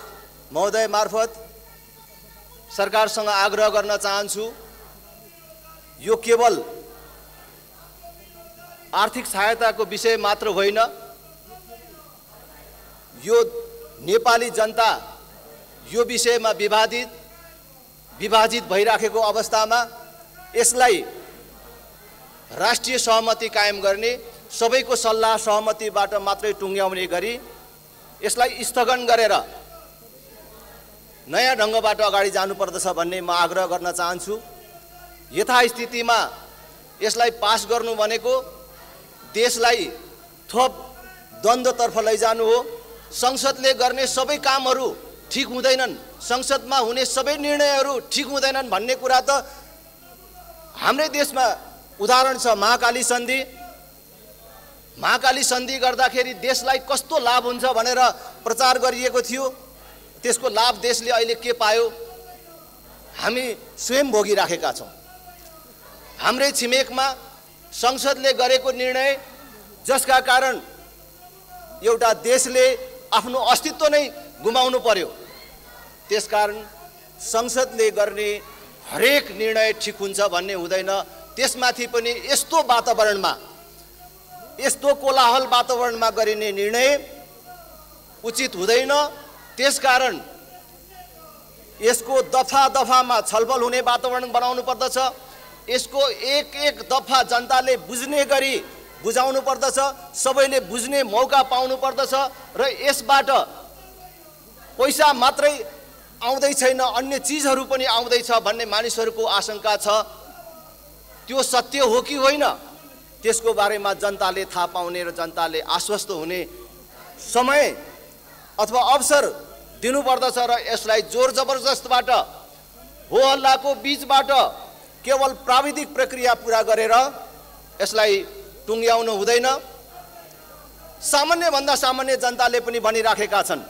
महोदय मार्फत सरकारसँग आग्रह गर्न चाहन्छु, यो केवल आर्थिक सहायताको विषय मात्र होइन, यो नेपाली जनता यो विषयमा विभाजित भइराखेको अवस्थामा यसलाई राष्ट्रिय सहमति कायम गर्ने, सबैको सल्लाह सहमतिबाट मात्रै टुङ्ग्याउने गरी यसलाई स्थगन गरेर नयाँ ढङ्गबाट अगाडि जानुपर्दछ भन्ने म आग्रह गर्न चाहन्छु। यथास्थितिमा यसलाई पास गर्नु भनेको देशलाई थप द्वन्द्वतर्फ लैजानु हो। संसदले गर्ने सबै कामहरू ठिक हुँदैनन्, संसदमा हुने सबै निर्णयहरू ठिक हुँदैनन् भन्ने कुरा त हाम्रै देशमा उदाहरण छ। महाकाली सन्धि गर्दाखेरि देशलाई कस्तो लाभ हुन्छ भनेर प्रचार गरिएको थियो। त्यसको लाभ देशले अहिले के पायो हामी स्वयं भोगिराखेका छौँ। हाम्रै छिमेकमा संसदले गरेको निर्णय जसका कारण एउटा देशले आफ्नो अस्तित्व नै गुमाउनु पर्यो, त्यसकारण संसदले गर्ने हरेक निर्णय ठिक हुन्छ भन्ने हुँदैन। त्यसमाथि पनि यस्तो वातावरणमा, यस्तो कोलाहल वातावरणमा गरिने निर्णय उचित हुँदैन। त्यसकारण यसको दफामा छलफल हुने वातावरण बनाउनु पर्दछ। यसको एक दफा जनताले बुझ्ने गरी बुझाउनु पर्दछ, सबैले बुझ्ने मौका पाउनु पर्दछ र यसबाट पैसा मात्रै आउँदै छैन, अन्य चिजहरू पनि आउँदैछ भन्ने मानिसहरूको आशंका छ। त्यो सत्य हो कि होइन त्यसको बारेमा जनताले थाहा पाउने र जनताले आश्वस्त हुने समय अथवा अवसर दिनुपर्दछ र यसलाई जोर जबरजस्तबाट, हो हल्लाको बीचबाट केवल प्राविधिक प्रक्रिया पूरा गरेर यसलाई टुङ्ग्याउनु हुँदैन। सामान्यभन्दा सामान्य जनताले पनि भनिराखेका छन्,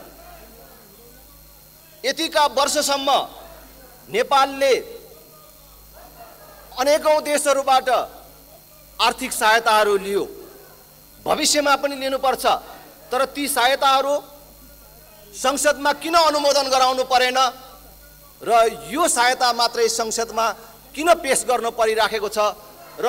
यतिका वर्षसम्म नेपालले अनेकौं देशहरूबाट आर्थिक सहायताहरू लियो, भविष्यमा पनि लिनुपर्छ। तर ती सहायताहरू संसदमा किन अनुमोदन गराउनु परेन? र यो सहायता मात्रै संसदमा किन पेश गर्न परिराखेको छ र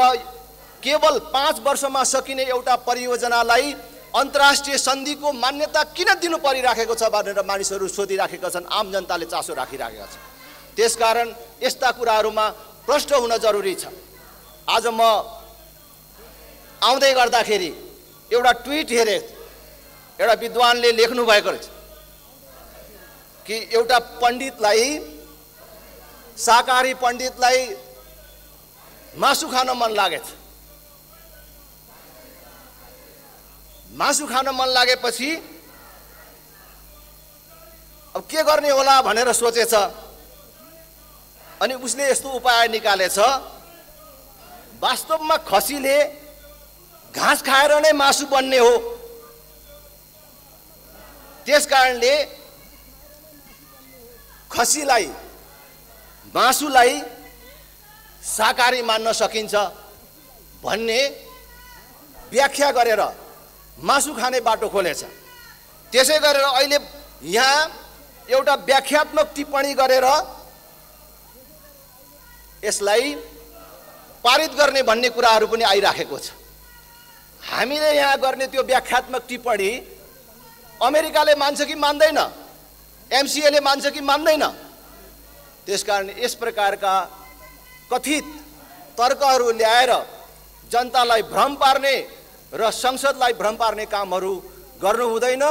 केवल 5 वर्षमा सकिने एउटा परियोजनालाई अन्तर्राष्ट्रिय सन्धिको मान्यता किन दिनु परिराखेको छ भनेर मानिसहरू सोधिराखेका छन्, आम जनताले चासो राखिराखेका छन्। त्यसकारण यस्ता कुराहरूमा प्रश्न हुन जरुरी छ। आज म आउँदै गर्दाखेरि एउटा ट्विट हेरेँ, एउटा विद्वानले लेख्नु भएको रहेछ कि एउटा पण्डितलाई, शाकाहारी पण्डितलाई मासु खान मन लागेछ। मासु खान मन लागेपछि अब के गर्ने होला भनेर सोचेछ। अनि उसले यस्तो उपाय निकालेछ, वास्तवमा खसीले घाँस खाएर नै मासु बन्ने हो। त्यसकारणले खसीलाई, मासुलाई शाकाहारी मान्न सकिन्छ भन्ने व्याख्या गरेर मासु खाने बाटो खोलेछ। त्यसै गरेर अहिले यहाँ एउटा व्याख्यात्मक टिप्पणी गरेर यसलाई पारित गर्ने भन्ने कुराहरू पनि आइराखेको छ। हामीले यहाँ गर्ने त्यो व्याख्यात्मक टिप्पणी अमेरिकाले मान्छ कि मान्दैन, एमसिएले मान्छ कि मान्दैन। त्यसकारण यस प्रकारका कथित तर्कहरू ल्याएर जनतालाई भ्रम पार्ने र संसदलाई भ्रम पार्ने कामहरू गर्नु हुँदैन।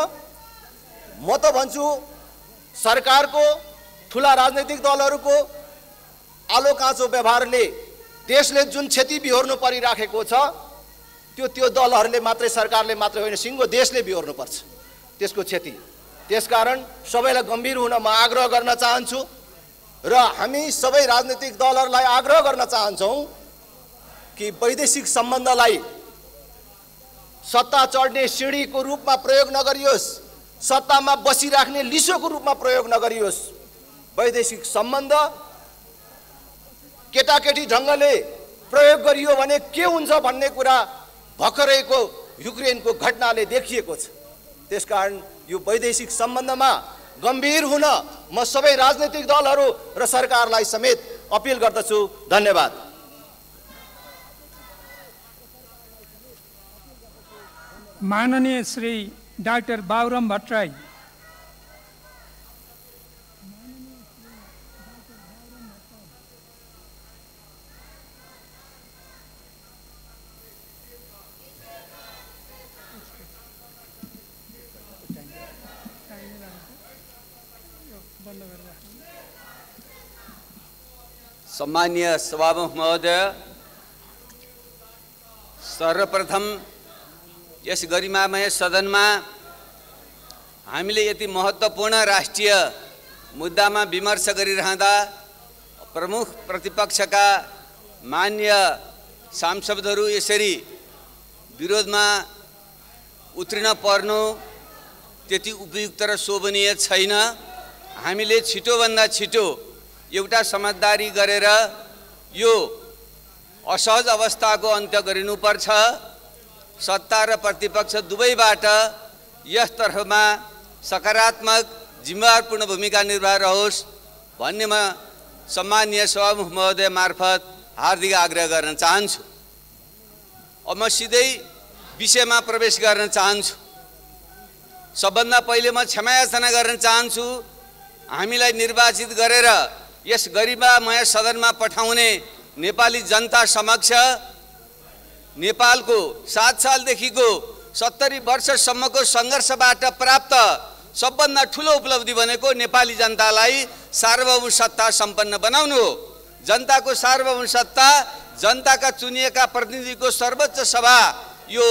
म त भन्छु सरकारको, ठुला राजनैतिक दलहरूको आलो काँचो व्यवहारले देशले जुन क्षति बिहोर्नु परिराखेको छ त्यो दलहरूले मात्रै, सरकारले मात्रै होइन, सिङ्गो देशले बिहोर्नुपर्छ त्यसको क्षति। त्यसकारण सबैलाई गम्भीर हुन म आग्रह गर्न चाहन्छु र हामी सबै राजनैतिक दलहरूलाई आग्रह गर्न चाहन्छौँ कि वैदेशिक सम्बन्धलाई सत्ता चढ्ने सिँढीको रूपमा प्रयोग नगरियोस्, सत्तामा बसिराख्ने लिसोको रूपमा प्रयोग नगरियोस्। वैदेशिक सम्बन्ध केटाकेटी ढङ्गले प्रयोग गरियो भने के हुन्छ भन्ने कुरा भर्खरैको युक्रेनको घटनाले देखिएको छ। त्यसकारण यो वैदेशिक सम्बन्धमा गम्भीर हुन म सबै राजनैतिक दलहरू र सरकारलाई समेत अपिल गर्दछु। धन्यवाद। माननीय श्री डाक्टर बाबुराम भट्टराई। सम्मानीय सभामुख महोदय, सर्वप्रथम यस गरिमामय सदनमा हामीले यति महत्त्वपूर्ण राष्ट्रिय मुद्दामा विमर्श गरिरहँदा प्रमुख प्रतिपक्षका मान्य सांसदहरू यसरी विरोधमा उत्रिन पर्नु त्यति उपयुक्त र शोभनीय छैन। हामीले छिटोभन्दा छिटो एउटा समझदारी गरेर यो असहज अवस्थाको अन्त्य गरिनुपर्छ। सत्ता र प्रतिपक्ष दुवैबाट यस तर्फमा सकारात्मक जिम्मेवारपूर्ण भूमिका निर्वाह रहोस् भन्ने म सम्मानीय सभामुख महोदय मार्फत हार्दिक आग्रह गर्न चाहन्छु। अब म सिधै विषयमा प्रवेश गर्न चाहन्छु। सबभन्दा पहिले म क्षमायाचना गर्न चाहन्छु। हामीलाई निर्वाचित गरेर यस गरिमामय सदनमा पठाउने नेपाली जनता समक्ष नेपालको 7 सालदेखिको 70 वर्षसम्मको सङ्घर्षबाट प्राप्त सबभन्दा ठुलो उपलब्धि भनेको नेपाली जनतालाई सार्वभौम सत्ता सम्पन्न बनाउनु हो। जनताको सार्वभौम सत्ता जनताका चुनिएका प्रतिनिधिको सर्वोच्च सभा, यो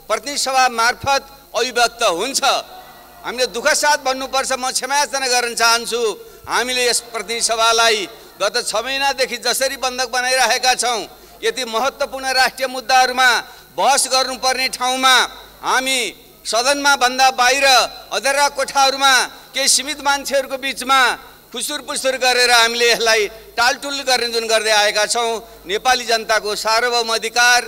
प्रतिनिधि सभा मार्फत अभिव्यक्त हुन्छ। हामीले दुःख साथ भन्नुपर्छ, म क्षमायाचना गर्न चाहन्छु। हामीले यस प्रतिनिधि सभालाई गत 6 महिनादेखि जसरी बन्धक बनाइरहेका छौँ, यति महत्त्वपूर्ण राष्ट्रिय मुद्दाहरूमा बहस गर्नुपर्ने ठाउँमा हामी सदनमा भन्दा बाहिर अधरा कोठाहरूमा केही सीमित मान्छेहरूको बिचमा खुसुर पुसुर गरेर हामीले यसलाई टालटुल गर्ने जुन गर्दै आएका छौँ, नेपाली जनताको सार्वभौम अधिकार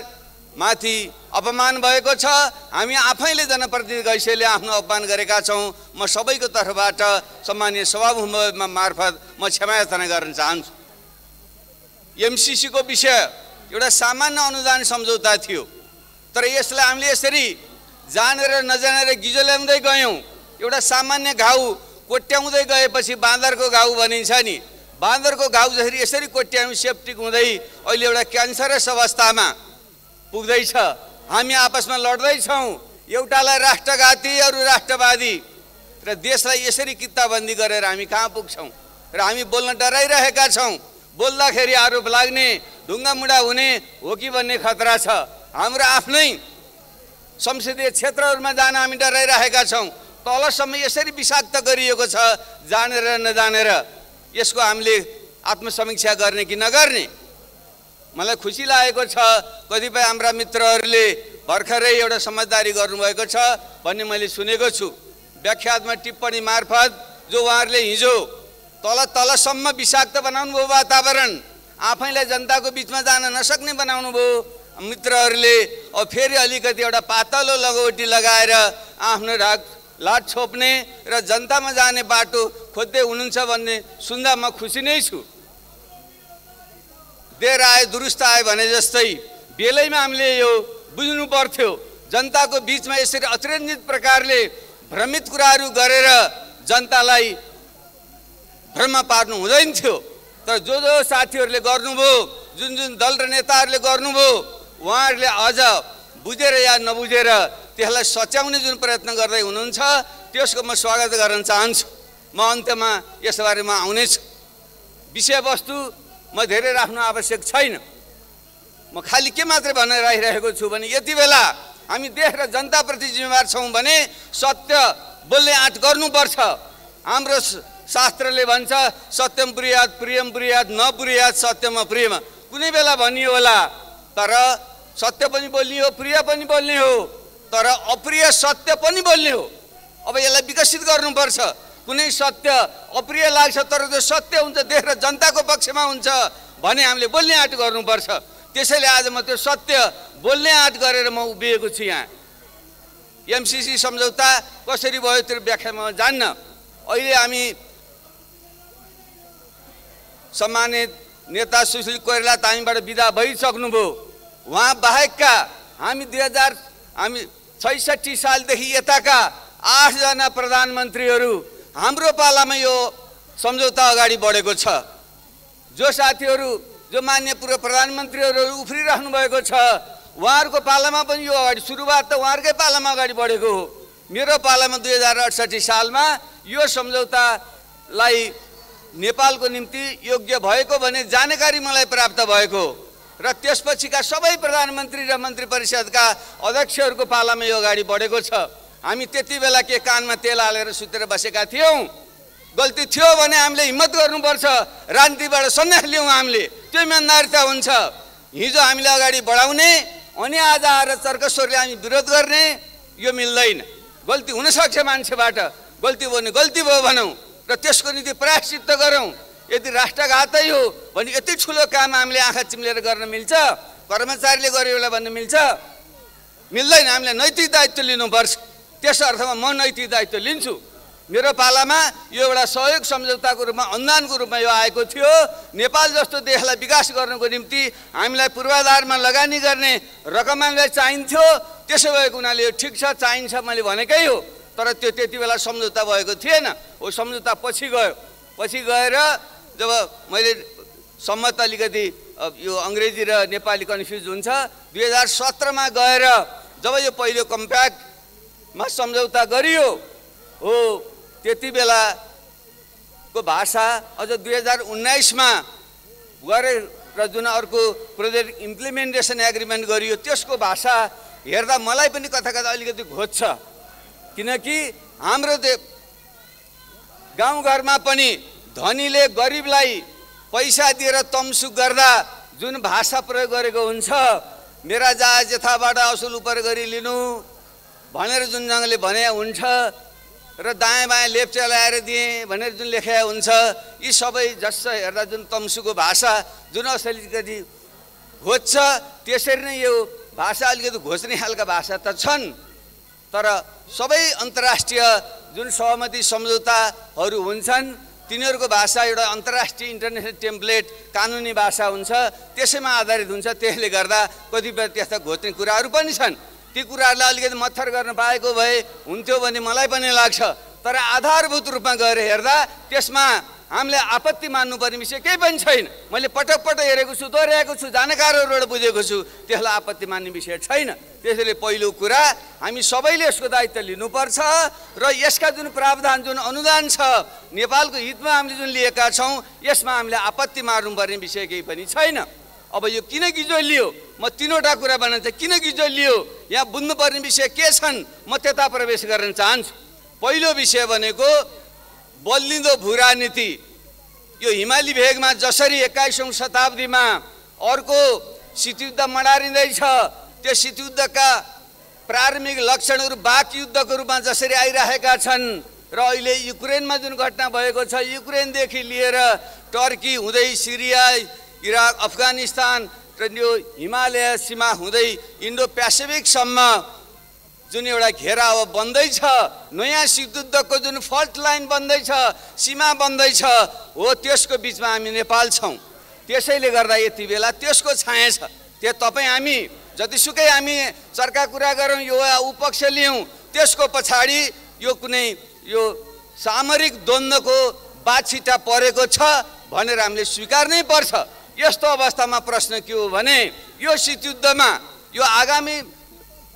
माथि अपमान भएको छ। हामी आफैले जनप्रतिनिधि गैसेले आफ्नो अपमान गरेका छौँ। म सबैको तर्फबाट सम्मानीय सभामुख मार्फत म क्षमा याचना गर्न चाहन्छु। एमसीसीको विषय एउटा सामान्य अनुदान सम्झौता थियो, तर यसलाई हामीले यसरी जानेर नजानेर गिजो ल्याउँदै गयौँ। एउटा सामान्य घाउ कोट्याउँदै गएपछि बाँदरको घाउ भनिन्छ नि, बाँदरको घाउ जसरी यसरी कोट्याउँ सेप्टिक हुँदै अहिले एउटा क्यान्सरस अवस्थामा पुग्दैछ। हामी आपसमा लड्दैछौँ, एउटालाई राष्ट्रघाती अरू राष्ट्रवादी, र देशलाई यसरी किताबन्दी गरेर हामी कहाँ पुग्छौँ? र हामी बोल्न डराइरहेका छौँ। बोल्दाखेरि आरोप लाग्ने, ढुङ्गामुढा हुने हो कि भन्ने खतरा छ। हाम्रो आफ्नै संसदीय क्षेत्रहरूमा जान हामी डराइरहेका छौँ। तलसम्म यसरी विषाक्त गरिएको छ, जानेर नजानेर। यसको हामीले आत्मसमीक्षा गर्ने कि नगर्ने? मलाई खुसी लागेको छ कतिपय हाम्रा मित्रहरूले भर्खरै एउटा समझदारी गर्नुभएको छ भन्ने मैले सुनेको छु। व्याख्यात्मक टिप्पणी मार्फत जो उहाँहरूले हिजो तलसम्म विषाक्त बनाउनु भयो वातावरण, आफैलाई जनताको बिचमा जान नसक्ने बनाउनु भयो मित्रहरूले। अब फेरि अलिकति एउटा पातलो लगौटी लगाएर आफ्नो लाट छोप्ने र जनतामा जाने बाटो खोज्दै हुनुहुन्छ भन्ने सुन्दा म खुसी नै छु। देर आए दुरुस्त आए भने जस्तै बेलैमा हामीले यो बुझ्नु पर्थ्यो। जनताको बिचमा यसरी अतिरञ्जित प्रकारले भ्रमित कुराहरू गरेर जनतालाई भ्रम पार्नु हुँदैन थियो। तर जो साथीहरूले गर्नुभयो, जुन जुन दल र नेताहरूले गर्नुभयो, उहाँहरूले अझ बुझेर या नबुझेर त्यसलाई सच्याउने जुन प्रयत्न गर्दै हुनुहुन्छ त्यसको म स्वागत गर्न चाहन्छु। म अन्त्यमा यसबारेमा आउनेछु। विषयवस्तु म धेरै राख्नु आवश्यक छैन। म खालि के मात्रै भनेर आइरहेको छु भने यति बेला हामी देश र जनताप्रति जिम्मेवार छौँ भने सत्य बोल्ने आँट गर्नुपर्छ। हाम्रो शास्त्रले भन्छ सत्यम ब्रुयात् प्रियम ब्रुयात् न ब्रुयात् सत्यम प्रियम। कुनै बेला भनियो होला, तर सत्य पनि बोल्ने हो, प्रिय पनि बोल्ने हो, तर अप्रिय सत्य पनि बोल्ने हो। अब यसलाई विकसित गर्नुपर्छ। कुनै सत्य अप्रिय लाग्छ तर त्यो सत्य हुन्छ, देश र जनताको पक्षमा हुन्छ भने हामीले बोल्ने आँट गर्नुपर्छ। त्यसैले आज म त्यो सत्य बोल्ने आँट गरेर म उभिएको छु यहाँ। एमसीसी सम्झौता कसरी भयो त्यो व्याख्या म जान्न। अहिले हामी सम्मानित नेता सुशील कोइराला हामीबाट बिदा भइसक्नुभयो। उहाँ बाहेकका हामी 2066 सालदेखि यताका 8 जना प्रधानमन्त्रीहरू हाम्रो पालामा यो सम्झौता अगाडि बढेको छ। जो साथीहरू जो माननीय पूर्व प्रधानमन्त्रीहरू उफ्रिराख्नु भएको छ उहाँहरूको पालामा पनि यो अगाडि सुरुवात त उहाँहरूकै पालामा अगाडि बढेको हो। मेरो पालामा 2068 सालमा यो सम्झौतालाई नेपालको निम्ति योग्य भएको भने जानकारी मलाई प्राप्त भएको र त्यसपछिका सबै प्रधानमन्त्री र मन्त्री परिषदका अध्यक्षहरूको पालामा यो अगाडि बढेको छ। हामी त्यति बेला के कानमा तेल हालेर सुतेर बसेका थियौँ? गल्ती थियो भने हामीले हिम्मत गर्नुपर्छ, राजनीतिबाट सन्यास लियौँ हामीले, त्यो इमान्दारिता हुन्छ। हिजो हामीले अगाडि बढाउने अनि आज आएर तर्कस्वरले हामी विरोध गर्ने यो मिल्दैन। गल्ती हुनसक्छ मान्छेबाट, गल्ती भयो भने गल्ती भयो भनौँ र त्यसको निम्ति प्रायश्चित्त गरौँ। यदि राष्ट्रघातै हो भने यति ठुलो काम हामीले आँखा चिम्लेर गर्न मिल्छ? कर्मचारीले गर्यो होला भन्ने मिल्छ? मिल्दैन। हामीले नैतिक दायित्व लिनुपर्छ। त्यस अर्थमा म नैतिक दायित्व लिन्छु। मेरो पालामा यो एउटा सहयोग सम्झौताको रूपमा अनुदानको रूपमा यो आएको थियो। नेपाल जस्तो देशलाई विकास गर्नको निम्ति हामीलाई पूर्वाधारमा लगानी गर्ने रकम हामीलाई चाहिन्थ्यो। त्यसो भएको हुनाले यो ठिक छ, चाहिन्छ मैले भनेकै हो, तर त्यो त्यति बेला सम्झौता भएको थिएन। हो सम्झौता पछि गयो। पछि गएर जब मैले सम्मत अलिकति यो अङ्ग्रेजी र नेपाली कन्फ्युज हुन्छ, 2017मा गएर जब यो पहिलो कम्प्याक्टमा सम्झौता गरियो हो त्यति बेलाको भाषा अझ 2019मा गरेर जुन अर्को प्रोजेक्ट इम्प्लिमेन्टेसन एग्रिमेन्ट गरियो त्यसको भाषा हेर्दा मलाई पनि कता कता अलिकति घोच्छ। किनकि हाम्रो गाउँघरमा पनि धनीले गरिबलाई पैसा दिएर तमसुक गर्दा जुन भाषा प्रयोग गरेको हुन्छ, मेरा जहाज यथाबाट असुल उपर गरी लिनु भनेर जुन जङ्गले भने हुन्छ र दायाँ बायाँ लेप्चा ल्याएर दिएँ भनेर जुन लेखेको हुन्छ, यी सबै जस हेर्दा जुन तमसुको भाषा जुन अलिकति घोच्छ, त्यसरी नै यो भाषा अलिकति घोच्ने खालका भाषा त छन्, तर सबै अन्तर्राष्ट्रिय जुन सहमति सम्झौताहरू हुन्छन् तिनीहरूको भाषा एउटा अन्तर्राष्ट्रिय इन्टरनेसनल टेम्प्लेट कानुनी भाषा हुन्छ, त्यसैमा आधारित हुन्छ। त्यसले गर्दा कतिपय त्यस्ता घोच्ने कुराहरू पनि छन्। ती कुराहरूलाई अलिकति मत्थर गर्न पाएको भए हुन्थ्यो भन्ने मलाई पनि लाग्छ। तर आधारभूत रूपमा गएर हेर्दा त्यसमा हामीले आपत्ति मान्नुपर्ने विषय केही पनि छैन। मैले पटक पटक हेरेको छु, दोहोऱ्याएको छु, जानकारहरूबाट बुझेको छु, त्यसलाई आपत्ति मान्ने विषय छैन। त्यसैले पहिलो कुरा हामी सबैले यसको दायित्व लिनुपर्छ र यसका जुन प्रावधान, जुन अनुदान छ नेपालको हितमा हामीले जुन लिएका छौँ, यसमा हामीले आपत्ति मार्नुपर्ने विषय केही पनि छैन। अब यो किन गिजोलियो, म तीनवटा कुरा भन्न चाहन्छु। किन गिजोलियो, यहाँ बुझ्नुपर्ने विषय के छन्, म त्यता प्रवेश गर्न चाहन्छु। पहिलो विषय भनेको बल्लिँदो भूराजनीति। यो हिमाली भेगमा जसरी 21औं शताब्दीमा अर्को शीतयुद्ध मडारिँदैछ, त्यो शीतयुद्धका प्रारम्भिक लक्षणहरू बाक युद्धको रूपमा जसरी आइरहेका छन् र अहिले युक्रेनमा जुन घटना भएको छ, युक्रेनदेखि लिएर टर्की हुँदै सिरिया, इराक, अफगानिस्तान र यो हिमालय सीमा हुँदै इन्डो पेसिफिकसम्म जुन एउटा घेराव बन्दैछ, नयाँ शीतयुद्धको जुन फल्ट लाइन बन्दैछ, सीमा बन्दैछ, हो त्यसको बिचमा हामी नेपाल छौँ। त्यसैले गर्दा यति बेला त्यसको छाया छ। त्यो तपाईँ हामी जतिसुकै हामी चर्का कुरा गरौँ, यो ऊ पक्ष लियौँ, त्यसको पछाडि यो कुनै यो सामरिक द्वन्द्वको बाछिटा परेको छ भनेर हामीले स्वीकार्नै पर्छ। यस्तो अवस्थामा प्रश्न के हो भने यो शीतयुद्धमा, यो आगामी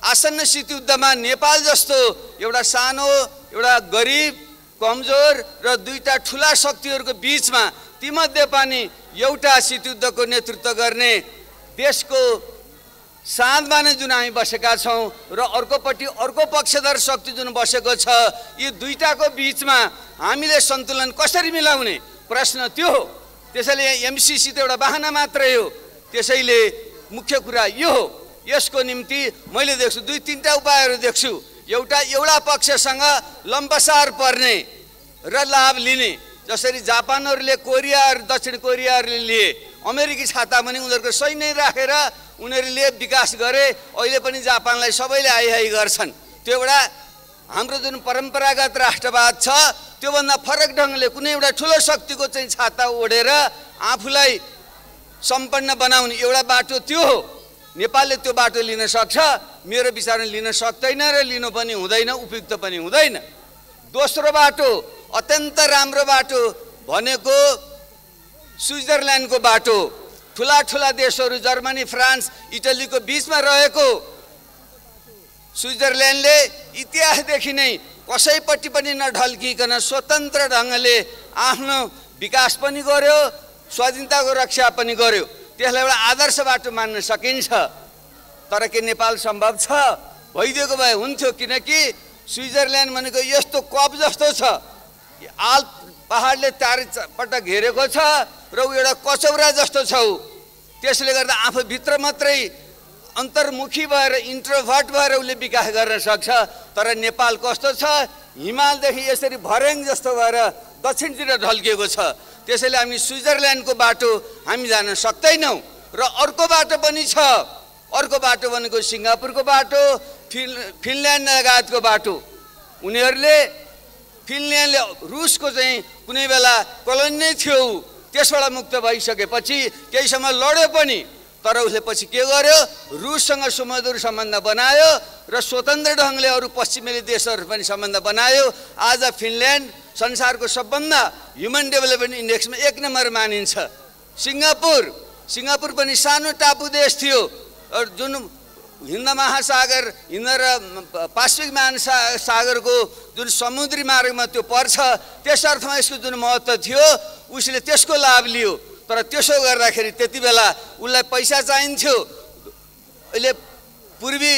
आसन्न शीतयुद्धमा नेपाल जस्तो एउटा सानो, एउटा गरिब, कमजोर र दुईटा ठुला शक्तिहरूको बिचमा तीमध्ये पनि एउटा शीतयुद्धको नेतृत्व गर्ने देशको साँधमा नै जुन हामी बसेका छौँ र अर्कोपट्टि अर्को पक्षधर शक्ति जुन बसेको छ, यी दुईटाको बिचमा हामीले सन्तुलन कसरी मिलाउने प्रश्न त्यो हो। त्यसैले एमसिसी त एउटा बहाना मात्रै हो। त्यसैले मुख्य कुरा यो हो। यसको निम्ति मैले देख्छु दुई तीनटा उपायहरू देख्छु। एउटा पक्षसँग लम्बसार पर्ने र लाभ लिने, जसरी जापानहरूले कोरिया, दक्षिण कोरियाहरूले लिए, अमेरिकी छाता पनि उनीहरूको सैन्य राखेर उनीहरूले विकास गरे। अहिले पनि जापानलाई सबैले हाई गर्छन्। त्यो एउटा हाम्रो जुन परम्परागत राष्ट्रवाद छ त्योभन्दा फरक ढङ्गले कुनै एउटा ठुलो शक्तिको चाहिँ छाता ओढेर आफूलाई सम्पन्न बनाउने एउटा बाटो त्यो हो। नेपालले त्यो बाटो लिन सक्छ, मेरो विचारमा लिन सक्दैन र लिनु पनि हुँदैन, उपयुक्त पनि हुँदैन। दोस्रो बाटो, अत्यन्त राम्रो बाटो भनेको स्विजरल्यान्डको बाटो। ठुला ठुला देशहरू जर्मनी, फ्रान्स, इटलीको बिचमा रहेको स्विजरल्यान्डले इतिहासदेखि नै कसैपट्टि पनि नढल्किकन स्वतन्त्र ढङ्गले आफ्नो विकास पनि गर्यो, स्वाधीनताको रक्षा पनि गर्यो। त्यसलाई एउटा आदर्श बाटो मान्न सकिन्छ। तर के नेपाल सम्भव छ? भइदिएको भए हुन्थ्यो, किनकि स्विजरल्यान्ड भनेको यस्तो कप जस्तो छ, आल्प पहाडले चारैपट्टि घेरेको छ र ऊ एउटा कचौरा जस्तो छ। त्यसले गर्दा आफूभित्र मात्रै अन्तर्मुखी भएर, इन्ट्रोभर्ट भएर उसले विकास गर्न सक्छ। तर नेपाल कस्तो छ? हिमालदेखि यसरी भर्याङ जस्तो भएर दक्षिणतिर ढल्किएको छ। त्यसैले हामी स्विजरल्यान्डको बाटो हामी जान सक्दैनौँ। र अर्को बाटो पनि छ। अर्को बाटो भनेको सिङ्गापुरको बाटो, फिनल्यान्ड लगायतको बाटो। उनीहरूले, फिनल्यान्डले रुसको चाहिँ कुनै बेला कोलोनी नै थियो, त्यसबाट मुक्त भइसकेपछि केही समय लड्यो पनि, तर उसले पछि के गर्यो? रुससँग सुमधुर सम्बन्ध बनायो र स्वतन्त्र ढङ्गले अरू पश्चिमेली देशहरू पनि सम्बन्ध बनायो। आज फिनल्यान्ड संसारको सबभन्दा ह्युमन डेभलपमेन्ट इन्डेक्समा 1 नम्बर मानिन्छ। सिङ्गापुर पनि सानो टापु देश थियो, जुन हिन्द महासागर, हिन्द र पासिफिक महासागरको जुन समुद्री मार्गमा त्यो पर्छ, त्यस अर्थमा यसको जुन महत्त्व थियो उसले त्यसको लाभ लियो। तर त्यसो गर्दाखेरि त्यति बेला उसलाई पैसा चाहिन्थ्यो। अहिले पूर्वी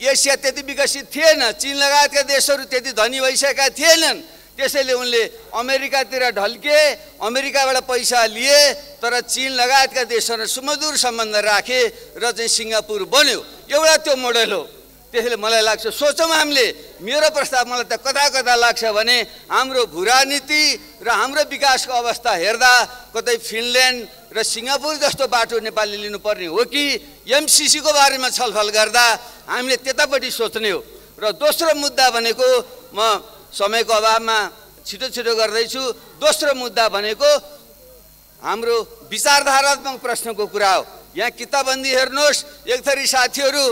एसिया त्यति विकसित थिएन, चीन लगायतका देशहरू त्यति धनी भइसकेका थिएनन्। त्यसैले उनले अमेरिकातिर ढल्के, अमेरिकाबाट पैसा लिए, तर चीन लगायतका देशहरू सुमधुर सम्बन्ध राखे र चाहिँ सिङ्गापुर बन्यो। एउटा त्यो मोडल हो। त्यसैले मलाई लाग्छ सोचौँ हामीले मेरो प्रस्ताव मलाई त कता कता लाग्छ भने हाम्रो भूराजनीति र हाम्रो विकासको अवस्था हेर्दा कतै फिनल्यान्ड र सिङ्गापुर जस्तो बाटो नेपालले लिनुपर्ने हो कि एमसिसीको बारेमा छलफल गर्दा हामीले त्यतापट्टि सोच्ने हो। र दोस्रो मुद्दा भनेको म समयको अभावमा छिटो छिटो गर्दैछु। दोस्रो मुद्दा भनेको हाम्रो विचारधारात्मक प्रश्नको कुरा हो। यहाँ किताबबन्दी हेर्नुहोस्, एक थरी साथीहरू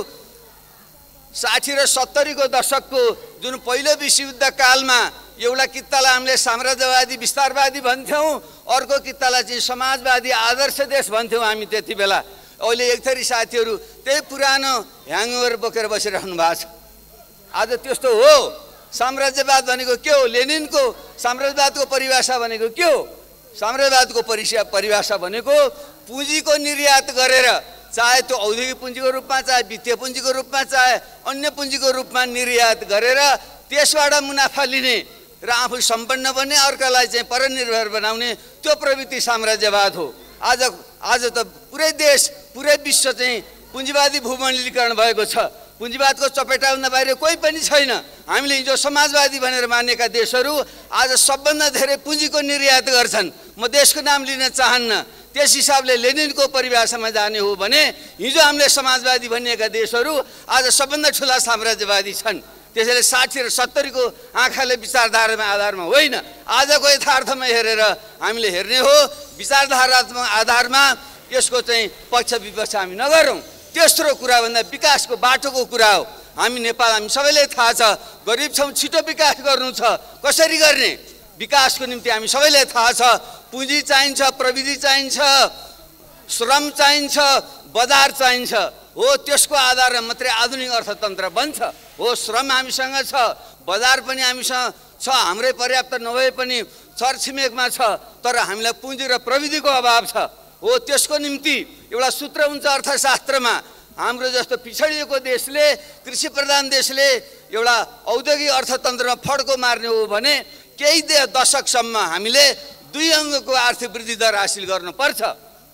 60 र 70 को दशकको जुन पहिलो विश्वयुद्ध कालमा एउटा कितालाई हामीले साम्राज्यवादी विस्तारवादी भन्थ्यौँ, अर्को कितालाई चाहिँ समाजवादी आदर्श देश भन्थ्यौँ हामी त्यति बेला। अहिले एक थरी साथीहरू त्यही पुरानो ह्याङओभर बोकेर बसिरहनु भएको छ। आज त्यस्तो हो? साम्राज्यवाद भनेको के हो? लेनिनको साम्राज्यवादको परिभाषा भनेको के हो? साम्राज्यवादको परिभाषा भनेको पुँजीको निर्यात गरेर, चाहे त्यो औद्योगिक पुँजीको रूपमा, चाहे वित्तीय पुँजीको रूपमा, चाहे अन्य पुँजीको रूपमा निर्यात गरेर त्यसबाट मुनाफा लिने र आफू सम्पन्न बन्ने, अर्कालाई चाहिँ परनिर्भर बनाउने, त्यो प्रवृत्ति साम्राज्यवाद हो। आज त पुरै देश, पुरै विश्व चाहिँ पुँजीवादी भूमण्डलीकरण भएको छ। पुँजीवादको चपेटाभन्दा बाहिर कोही पनि छैन। हामीले हिजो समाजवादी भनेर मानेका देशहरू आज सबभन्दा धेरै पुँजीको निर्यात गर्छन्। म देशको नाम लिन चाहन्न। त्यस हिसाबले लेनिनको परिभाषामा जाने हो भने हिजो हामीले समाजवादी भनिएका देशहरू आज सबभन्दा ठुला साम्राज्यवादी छन्। त्यसैले 60 र 70 को आँखाले विचारधारामा आधारमा होइन, आजको यथार्थमा हेरेर हामीले हेर्ने हो। विचारधारात्मक आधारमा यसको चाहिँ पक्ष विपक्ष हामी नगरौँ। तेस्रो कुरा भन्दा विकासको बाटोको कुरा हो। हामी नेपाल, हामी सबैलाई थाहा छ, गरिब छौँ, छिटो विकास गर्नु छ। कसरी गर्ने? विकासको निम्ति हामी सबैलाई थाहा छ, पुँजी चाहिन्छ, प्रविधि चाहिन्छ, श्रम चाहिन्छ, बजार चाहिन्छ। हो, त्यसको आधारमा मात्रै आधुनिक अर्थतन्त्र बन्छ। हो, श्रम हामीसँग छ, बजार पनि हामीसँग छ, हाम्रै पर्याप्त नभए पनि छरछिमेकमा छ, तर हामीलाई पुँजी र प्रविधिको अभाव छ। हो, त्यसको निम्ति एउटा सूत्र हुन्छ अर्थशास्त्रमा, हाम्रो जस्तो पिछडिएको देशले, कृषि प्रधान देशले एउटा औद्योगिक अर्थतन्त्रमा फड्को मार्ने हो भने केही दशकसम्म हामीले 2 अङ्कको आर्थिक वृद्धि दर हासिल गर्नुपर्छ।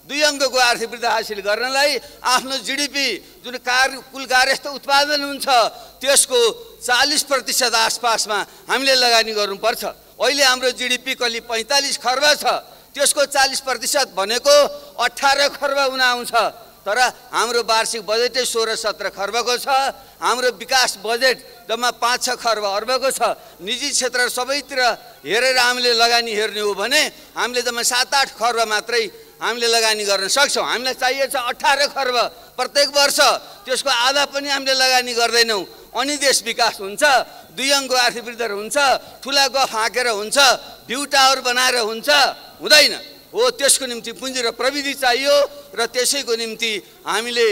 2 अङ्कको आर्थिक वृद्धि हासिल गर्नलाई आफ्नो जिडिपी जुन कुल कार्यस्थ उत्पादन हुन्छ त्यसको 40% आसपासमा हामीले लगानी गर्नुपर्छ। अहिले हाम्रो जिडिपी करिब 45 खर्ब छ। त्यसको 40% भनेको 18 खर्ब हुन आउँछ। तर हाम्रो वार्षिक बजेटै 16-17 खर्बको छ। हाम्रो विकास बजेट जम्मा 5-6 खर्ब अर्बको छ। निजी क्षेत्र सबैतिर हेरेर हामीले लगानी हेर्ने हो भने हामीले जम्मा 7-8 खर्ब मात्रै हामीले लगानी गर्न सक्छौँ। हामीलाई चाहिएको छ 18 खर्ब प्रत्येक वर्ष। त्यसको आधा पनि हामीले लगानी गर्दैनौँ। अनि देश विकास हुन्छ, 2 अङ्कको आर्थिक वृद्धि हुन्छ, ठुला गफ हाँकेर हुन्छ, भ्यू टावर बनाएर हुन्छ? हुँदैन। हो, त्यसको निम्ति पुँजी र प्रविधि चाहियो। र त्यसैको निम्ति हामीले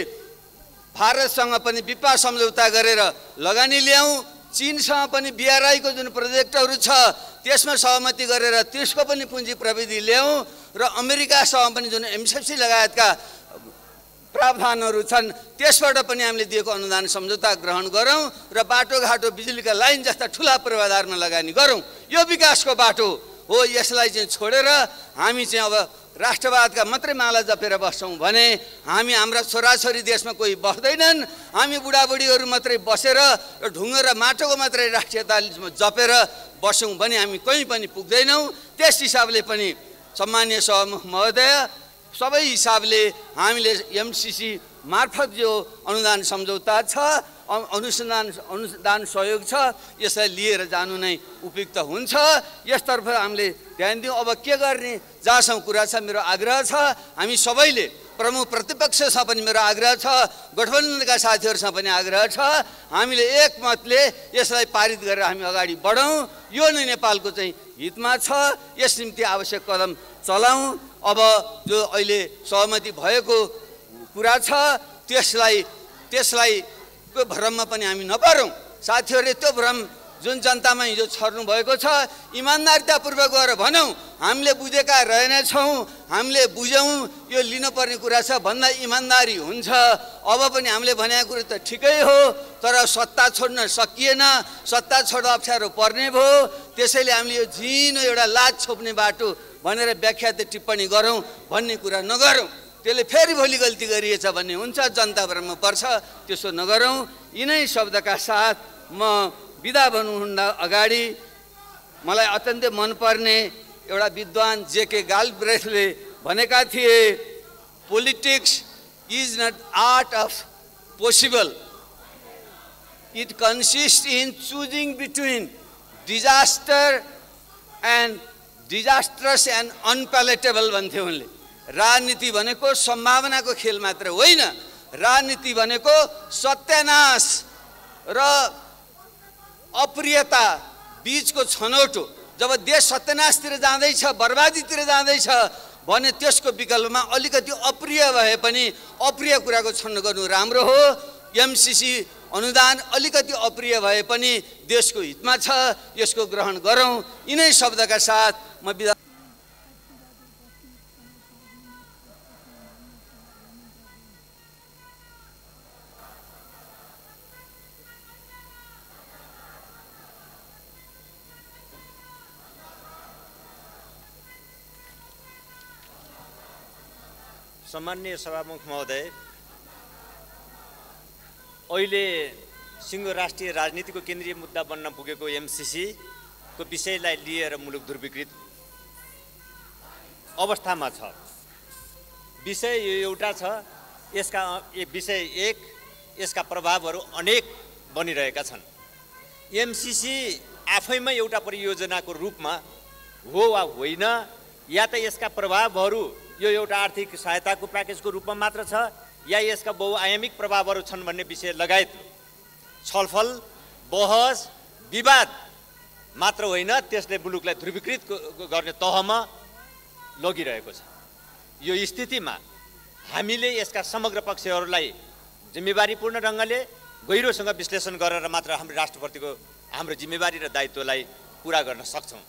भारतसँग पनि विपा सम्झौता गरेर लगानी ल्याउँ। चीनसँग पनि BRI को जुन प्रोजेक्टहरू छ त्यसमा सहमति गरेर त्यसको पनि पुँजी प्रविधि ल्याउँ। र अमेरिकासँग पनि जुन MCFC लगायतका प्रावधानहरू छन् त्यसबाट पनि हामीले दिएको अनुदान सम्झौता ग्रहण गरौँ र बाटोघाटो, बिजुलीका लाइन जस्ता ठुला पूर्वाधारमा लगानी गरौँ। यो विकासको बाटो हो। यसलाई चाहिँ छोडेर हामी चाहिँ अब राष्ट्रवादका मात्रै माला जपेर बस्छौँ भने हामी, हाम्रा छोराछोरी देशमा कोही बस्दैनन्। हामी बुढाबुढीहरू मात्रै बसेर ढुङ्गा र माटोको मात्रै राष्ट्रियता जपेर बस्छौँ भने हामी कहीँ पनि पुग्दैनौँ। त्यस हिसाबले पनि सम्मानीय सभामुख महोदय, सबै हिसाबले हामीले MCC मार्फत जो अनुदान सम्झौता छ, अनुदान सहयोग छ, यसलाई लिएर जानु नै उपयुक्त हुन्छ। यसतर्फ हामीले ध्यान दिउँ। अब के गर्ने, जहाँसम्म कुरा छ मेरो आग्रह छ, हामी सबैले, प्रमुख प्रतिपक्षसँग पनि मेरो आग्रह छ, गठबन्धनका साथीहरूसँग पनि आग्रह छ, हामीले एकमतले यसलाई पारित गरेर हामी अगाडि बढौँ। यो नै नेपालको चाहिँ हितमा छ। यस निम्ति आवश्यक कदम चलाउँ। अब जो अहिले सहमति भएको कुरा छ त्यसलाई को भ्रममा पनि हामी नपरौँ। साथीहरूले त्यो भ्रम जुन जनतामा हिजो छर्नु भएको छ, इमान्दारितापूर्वक गएर भनौँ हामीले बुझेका रहेनछौँ, हामीले बुझौँ, यो लिनुपर्ने कुरा छ भन्दा इमान्दारी हुन्छ। अब पनि हामीले भनेको कुरा त ठिकै हो, तर सत्ता छोड्न सकिएन, सत्ता छोड्दा अप्ठ्यारो पर्ने भयो। त्यसैले हामीले यो झिनो एउटा लाज छोप्ने बाटो भनेर व्याख्यात टिप्पणी गरौँ भन्ने कुरा नगरौँ। त्यसले फेरि भोलि गल्ती गरिएछ भन्ने हुन्छ, जनता भ्रममा पर्छ। त्यसो नगरौँ। यिनै शब्दका साथ म बिदा भन्नुहुन्दा अगाडि मलाई अत्यन्तै मनपर्ने एउटा विद्वान जेके गाल्ब्रेथले भनेका थिए, politics is not art of possible, it consist in choosing between disaster and disastrous and unpalatable भन्थे उनले। राजनीति भनेको सम्भावनाको खेल मात्र होइन, राजनीति भनेको सत्यानाश र अप्रियता बीचको छनौट हो। जब देश सत्यानाशतिर जाँदैछ, बर्बादीतिर जाँदैछ भने त्यसको विकल्पमा अलिकति अप्रिय भए पनि अप्रिय कुराको छनौट गर्नु राम्रो हो। एमसीसी अनुदान अलिकति अप्रिय भए पनि देशको हितमा छ, यसको ग्रहण गरौँ। यिनै शब्दका साथ म बिदा। सम्माननीय सभामुख महोदय, अहिले सिङ्गो राष्ट्रिय राजनीतिको केन्द्रीय मुद्दा बन्न पुगेको एमसीसी को विषयलाई लिएर मुलुक ध्रुवीकृत अवस्थामा छ। विषय यो एउटा छ, यसका विषय एक, यसका प्रभावहरू अनेक बनिरहेका छन्। एमसीसी आफैमा एउटा परियोजनाको रूपमा हो वा होइन, या त यसका प्रभावहरू यो एउटा आर्थिक सहायताको प्याकेजको रूपमा मात्र छ, या यसका बहुआयामिक प्रभावहरू छन् भन्ने विषय लगायत छलफल, बहस, विवाद मात्र होइन, त्यसले मुलुकलाई ध्रुवीकृत गर्ने तहमा लगिरहेको छ। यो स्थितिमा हामीले यसका समग्र पक्षहरूलाई जिम्मेवारीपूर्ण ढङ्गले गहिरोसँग विश्लेषण गरेर मात्र हाम्रो राष्ट्रप्रतिको हाम्रो जिम्मेवारी र दायित्वलाई पुरा गर्न सक्छौँ।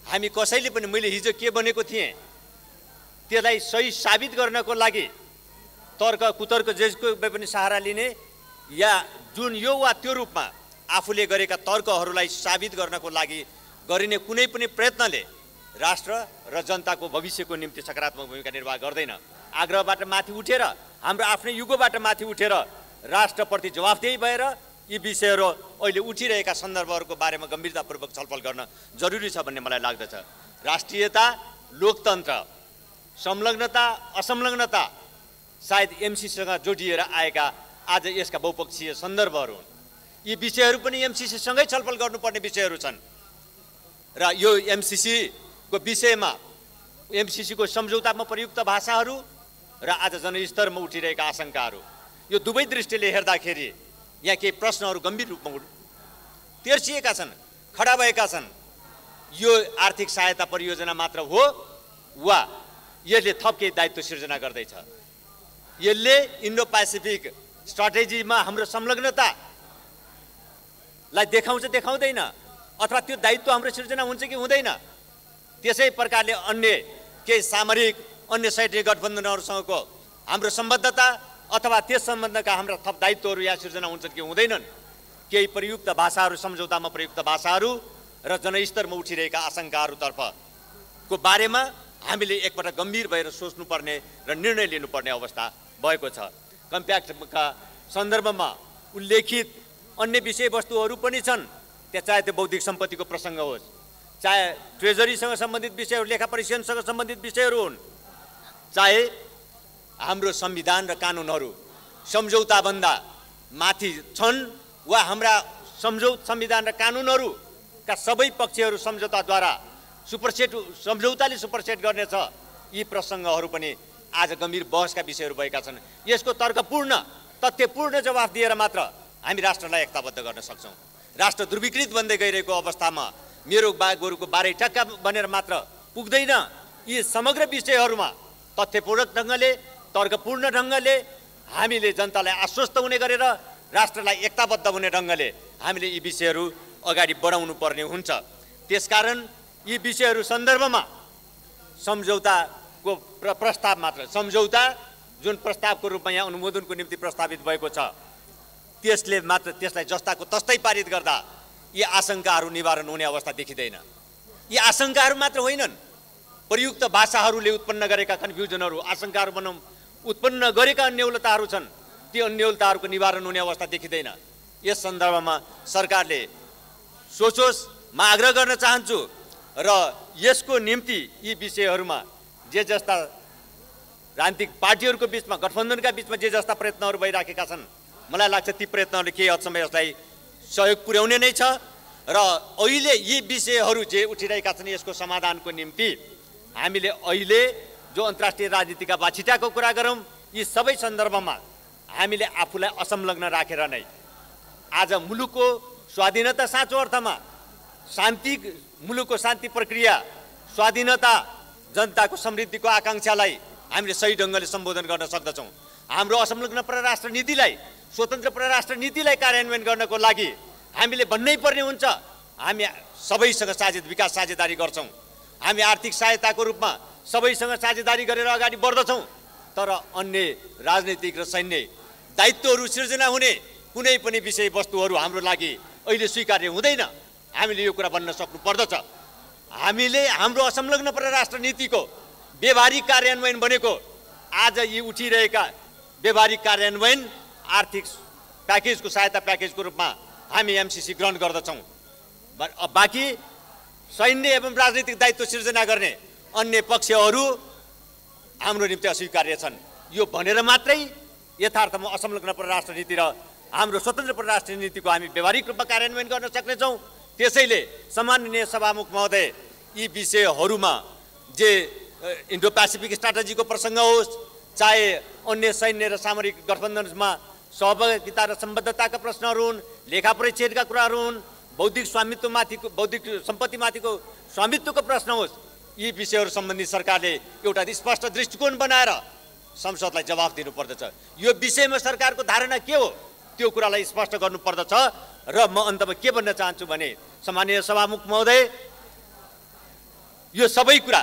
हामी कसैले पनि मैले हिजो के बनेको थिएँ त्यसलाई सही साबित गर्नको लागि तर्क कुतर्क जेको पनि सहारा लिने, या जुन यो वा त्यो रूपमा आफूले गरेका तर्कहरूलाई साबित गर्नको लागि गरिने कुनै पनि प्रयत्नले राष्ट्र र जनताको भविष्यको निम्ति सकारात्मक भूमिका निर्वाह गर्दैन। आग्रहबाट माथि उठेर, हाम्रो आफ्नै युगोबाट माथि उठेर राष्ट्रप्रति जवाफदेही भएर यी विषयहरू अहिले उठिरहेका सन्दर्भहरूको बारेमा गम्भीरतापूर्वक छलफल गर्न जरुरी छ भन्ने मलाई लाग्दछ। राष्ट्रियता, लोकतन्त्र, संलग्नता, असंलग्नता सायद एमसीसीसँग जोडिएर आएका आज यसका बहुपक्षीय सन्दर्भहरू हुन्। यी विषयहरू पनि एमसीसीसँगै छलफल गर्नुपर्ने विषयहरू छन् र यो एमसीसीको विषयमा एमसीसीको सम्झौतामा प्रयुक्त भाषाहरू र आज जनस्तरमा उठिरहेका आशंकाहरू, यो दुवै दृष्टिले हेर्दाखेरि यहाँ केही प्रश्नहरू गम्भीर रूपमा तेर्सिएका छन्, खडा भएका छन्। यो आर्थिक सहायता परियोजना मात्र हो वा यसले थप केही दायित्व सिर्जना गर्दैछ? यसले इन्डो पेसिफिक स्ट्राटेजीमा हाम्रो संलग्नतालाई देखाउँछ देखाउँदैन, अथवा त्यो दायित्व हाम्रो सिर्जना हुन्छ कि हुँदैन? त्यसै प्रकारले अन्य केही सामरिक, अन्य सैनिक गठबन्धनहरूसँगको हाम्रो सम्बद्धता अथवा त्यस सम्बन्धका हाम्रा थप दायित्वहरू यहाँ सिर्जना हुन्छन् कि हुँदैनन्? केही प्रयुक्त भाषाहरू, सम्झौतामा प्रयुक्त भाषाहरू र जनस्तरमा उठिरहेका आशंकाहरूतर्फको बारेमा हामीले एकपल्ट गम्भीर भएर सोच्नुपर्ने र निर्णय लिनुपर्ने अवस्था भएको छ। कम्प्याक्टका सन्दर्भमा उल्लेखित अन्य विषयवस्तुहरू पनि छन्, त्यहाँ चाहे त्यो बौद्धिक सम्पत्तिको प्रसङ्ग होस्, चाहे ट्रेजरीसँग सम्बन्धित विषयहरू, लेखा परीक्षणसँग सम्बन्धित विषयहरू हुन्, चाहे हाम्रो संविधान र कानुनहरू सम्झौताभन्दा माथि छन् वा हाम्रा संविधान र कानुनहरूका सबै पक्षहरू सम्झौताद्वारा सम्झौताले सुपरसेट गर्नेछ, यी प्रसङ्गहरू पनि आज गम्भीर बहसका विषयहरू भएका छन्। यसको तर्कपूर्ण, तथ्यपूर्ण जवाफ दिएर मात्र हामी राष्ट्रलाई एकताबद्ध गर्न सक्छौँ। राष्ट्र ध्रुवीकृत बन्दै गइरहेको अवस्थामा मेरो गोरुको बारै टक्का बनेर मात्र पुग्दैन। यी समग्र विषयहरूमा तथ्यपूर्वक ढङ्गले, तर्कपूर्ण ढङ्गले हामीले जनतालाई आश्वस्त हुने गरेर राष्ट्रलाई एकताबद्ध हुने ढङ्गले हामीले यी विषयहरू अगाडि बढाउनु पर्ने हुन्छ। त्यसकारण यी विषयहरू सन्दर्भमा सम्झौताको प्रस्ताव मात्र, सम्झौता जुन प्रस्तावको रूपमा यहाँ अनुमोदनको निम्ति प्रस्तावित भएको छ त्यसले मात्र त्यसलाई जस्ताको तस्तै पारित गर्दा यी आशंकाहरू निवारण हुने अवस्था देखिँदैन। यी आशंकाहरू मात्र होइनन्, प्रयुक्त भाषाहरूले उत्पन्न गरेका कन्फ्युजनहरू, आशंकाहरू बनाउँ उत्पन्न गरेका अन्यलताहरू छन्, ती अन्यलताहरूको निवारण हुने अवस्था देखिँदैन। यस सन्दर्भमा सरकारले सोचोस् म आग्रह गर्न चाहन्छु र यसको निम्ति यी विषयहरूमा जे जस्ता राजनीतिक पार्टीहरूको बिचमा गठबन्धनका बिचमा जे जस्ता प्रयत्नहरू भइराखेका छन् मलाई लाग्छ ती प्रयत्नहरूले केही हदसम्म यसलाई सहयोग पुर्याउने नै छ र अहिले यी विषयहरू जे उठिरहेका छन् यसको समाधानको निम्ति हामीले अहिले जो अन्तर्राष्ट्रिय राजनीतिका बाछिटाको कुरा गरौँ यी सबै सन्दर्भमा हामीले आफूलाई असंलग्न राखेर नै आज मुलुकको स्वाधीनता साँचो अर्थमा शान्ति मुलुकको शान्ति प्रक्रिया स्वाधीनता जनताको समृद्धिको आकाङ्क्षालाई हामीले सही ढङ्गले सम्बोधन गर्न सक्दछौँ। हाम्रो असंलग्न परराष्ट्र नीतिलाई स्वतन्त्र परराष्ट्र नीतिलाई कार्यान्वयन गर्नको लागि हामीले भन्नै पर्ने हुन्छ हामी सबैसँग विकास साझेदारी गर्छौँ। हामी आर्थिक सहायताको रूपमा सबैसँग साझेदारी गरेर अगाडि बढ्दछौँ। तर अन्य राजनीतिक र सैन्य दायित्वहरू सिर्जना हुने कुनै पनि विषयवस्तुहरू हाम्रो लागि अहिले स्वीकार्य हुँदैन। हामीले यो कुरा भन्न सक्नु पर्दछ। हामीले हाम्रो असंलग्न परराष्ट्र नीतिको व्यवहारिक कार्यान्वयन भनेको आज यी उठिरहेका व्यवहारिक कार्यान्वयन आर्थिक प्याकेजको सहायता प्याकेजको रूपमा हामी एमसीसी ग्रहण गर्दछौँ। बाँकी सैन्य एवं राजनीतिक दायित्व सिर्जना गर्ने अन्य पक्षहरू हाम्रो निम्ति अस्वीकार्य छन्। यो भनेर मात्रै यथार्थमा असंलग्न परराष्ट्र नीति र हाम्रो स्वतन्त्र परराष्ट्र नीतिको हामी व्यवहारिक रूपमा कार्यान्वयन गर्न सक्नेछौँ। त्यसैले सम्माननीय सभामुख महोदय यी विषयहरूमा जे इन्डो पेसिफिक स्ट्राटेजीको प्रसङ्ग होस् चाहे अन्य सैन्य र सामरिक गठबन्धनमा सहभागिता र सम्बद्धताका प्रश्नहरू हुन् लेखा परिच्छेदका कुराहरू हुन् बौद्धिक स्वामित्वमाथिको बौद्धिक सम्पत्तिमाथिको स्वामित्वको प्रश्न होस् यी विषयहरू सम्बन्धी सरकारले एउटा स्पष्ट दृष्टिकोण बनाएर संसदलाई जवाफ दिनुपर्दछ। यो विषयमा सरकारको धारणा के हो त्यो कुरालाई स्पष्ट गर्नुपर्दछ। र म अन्तमा के भन्न चाहन्छु भने सम्माननीय सभामुख महोदय यो सबै कुरा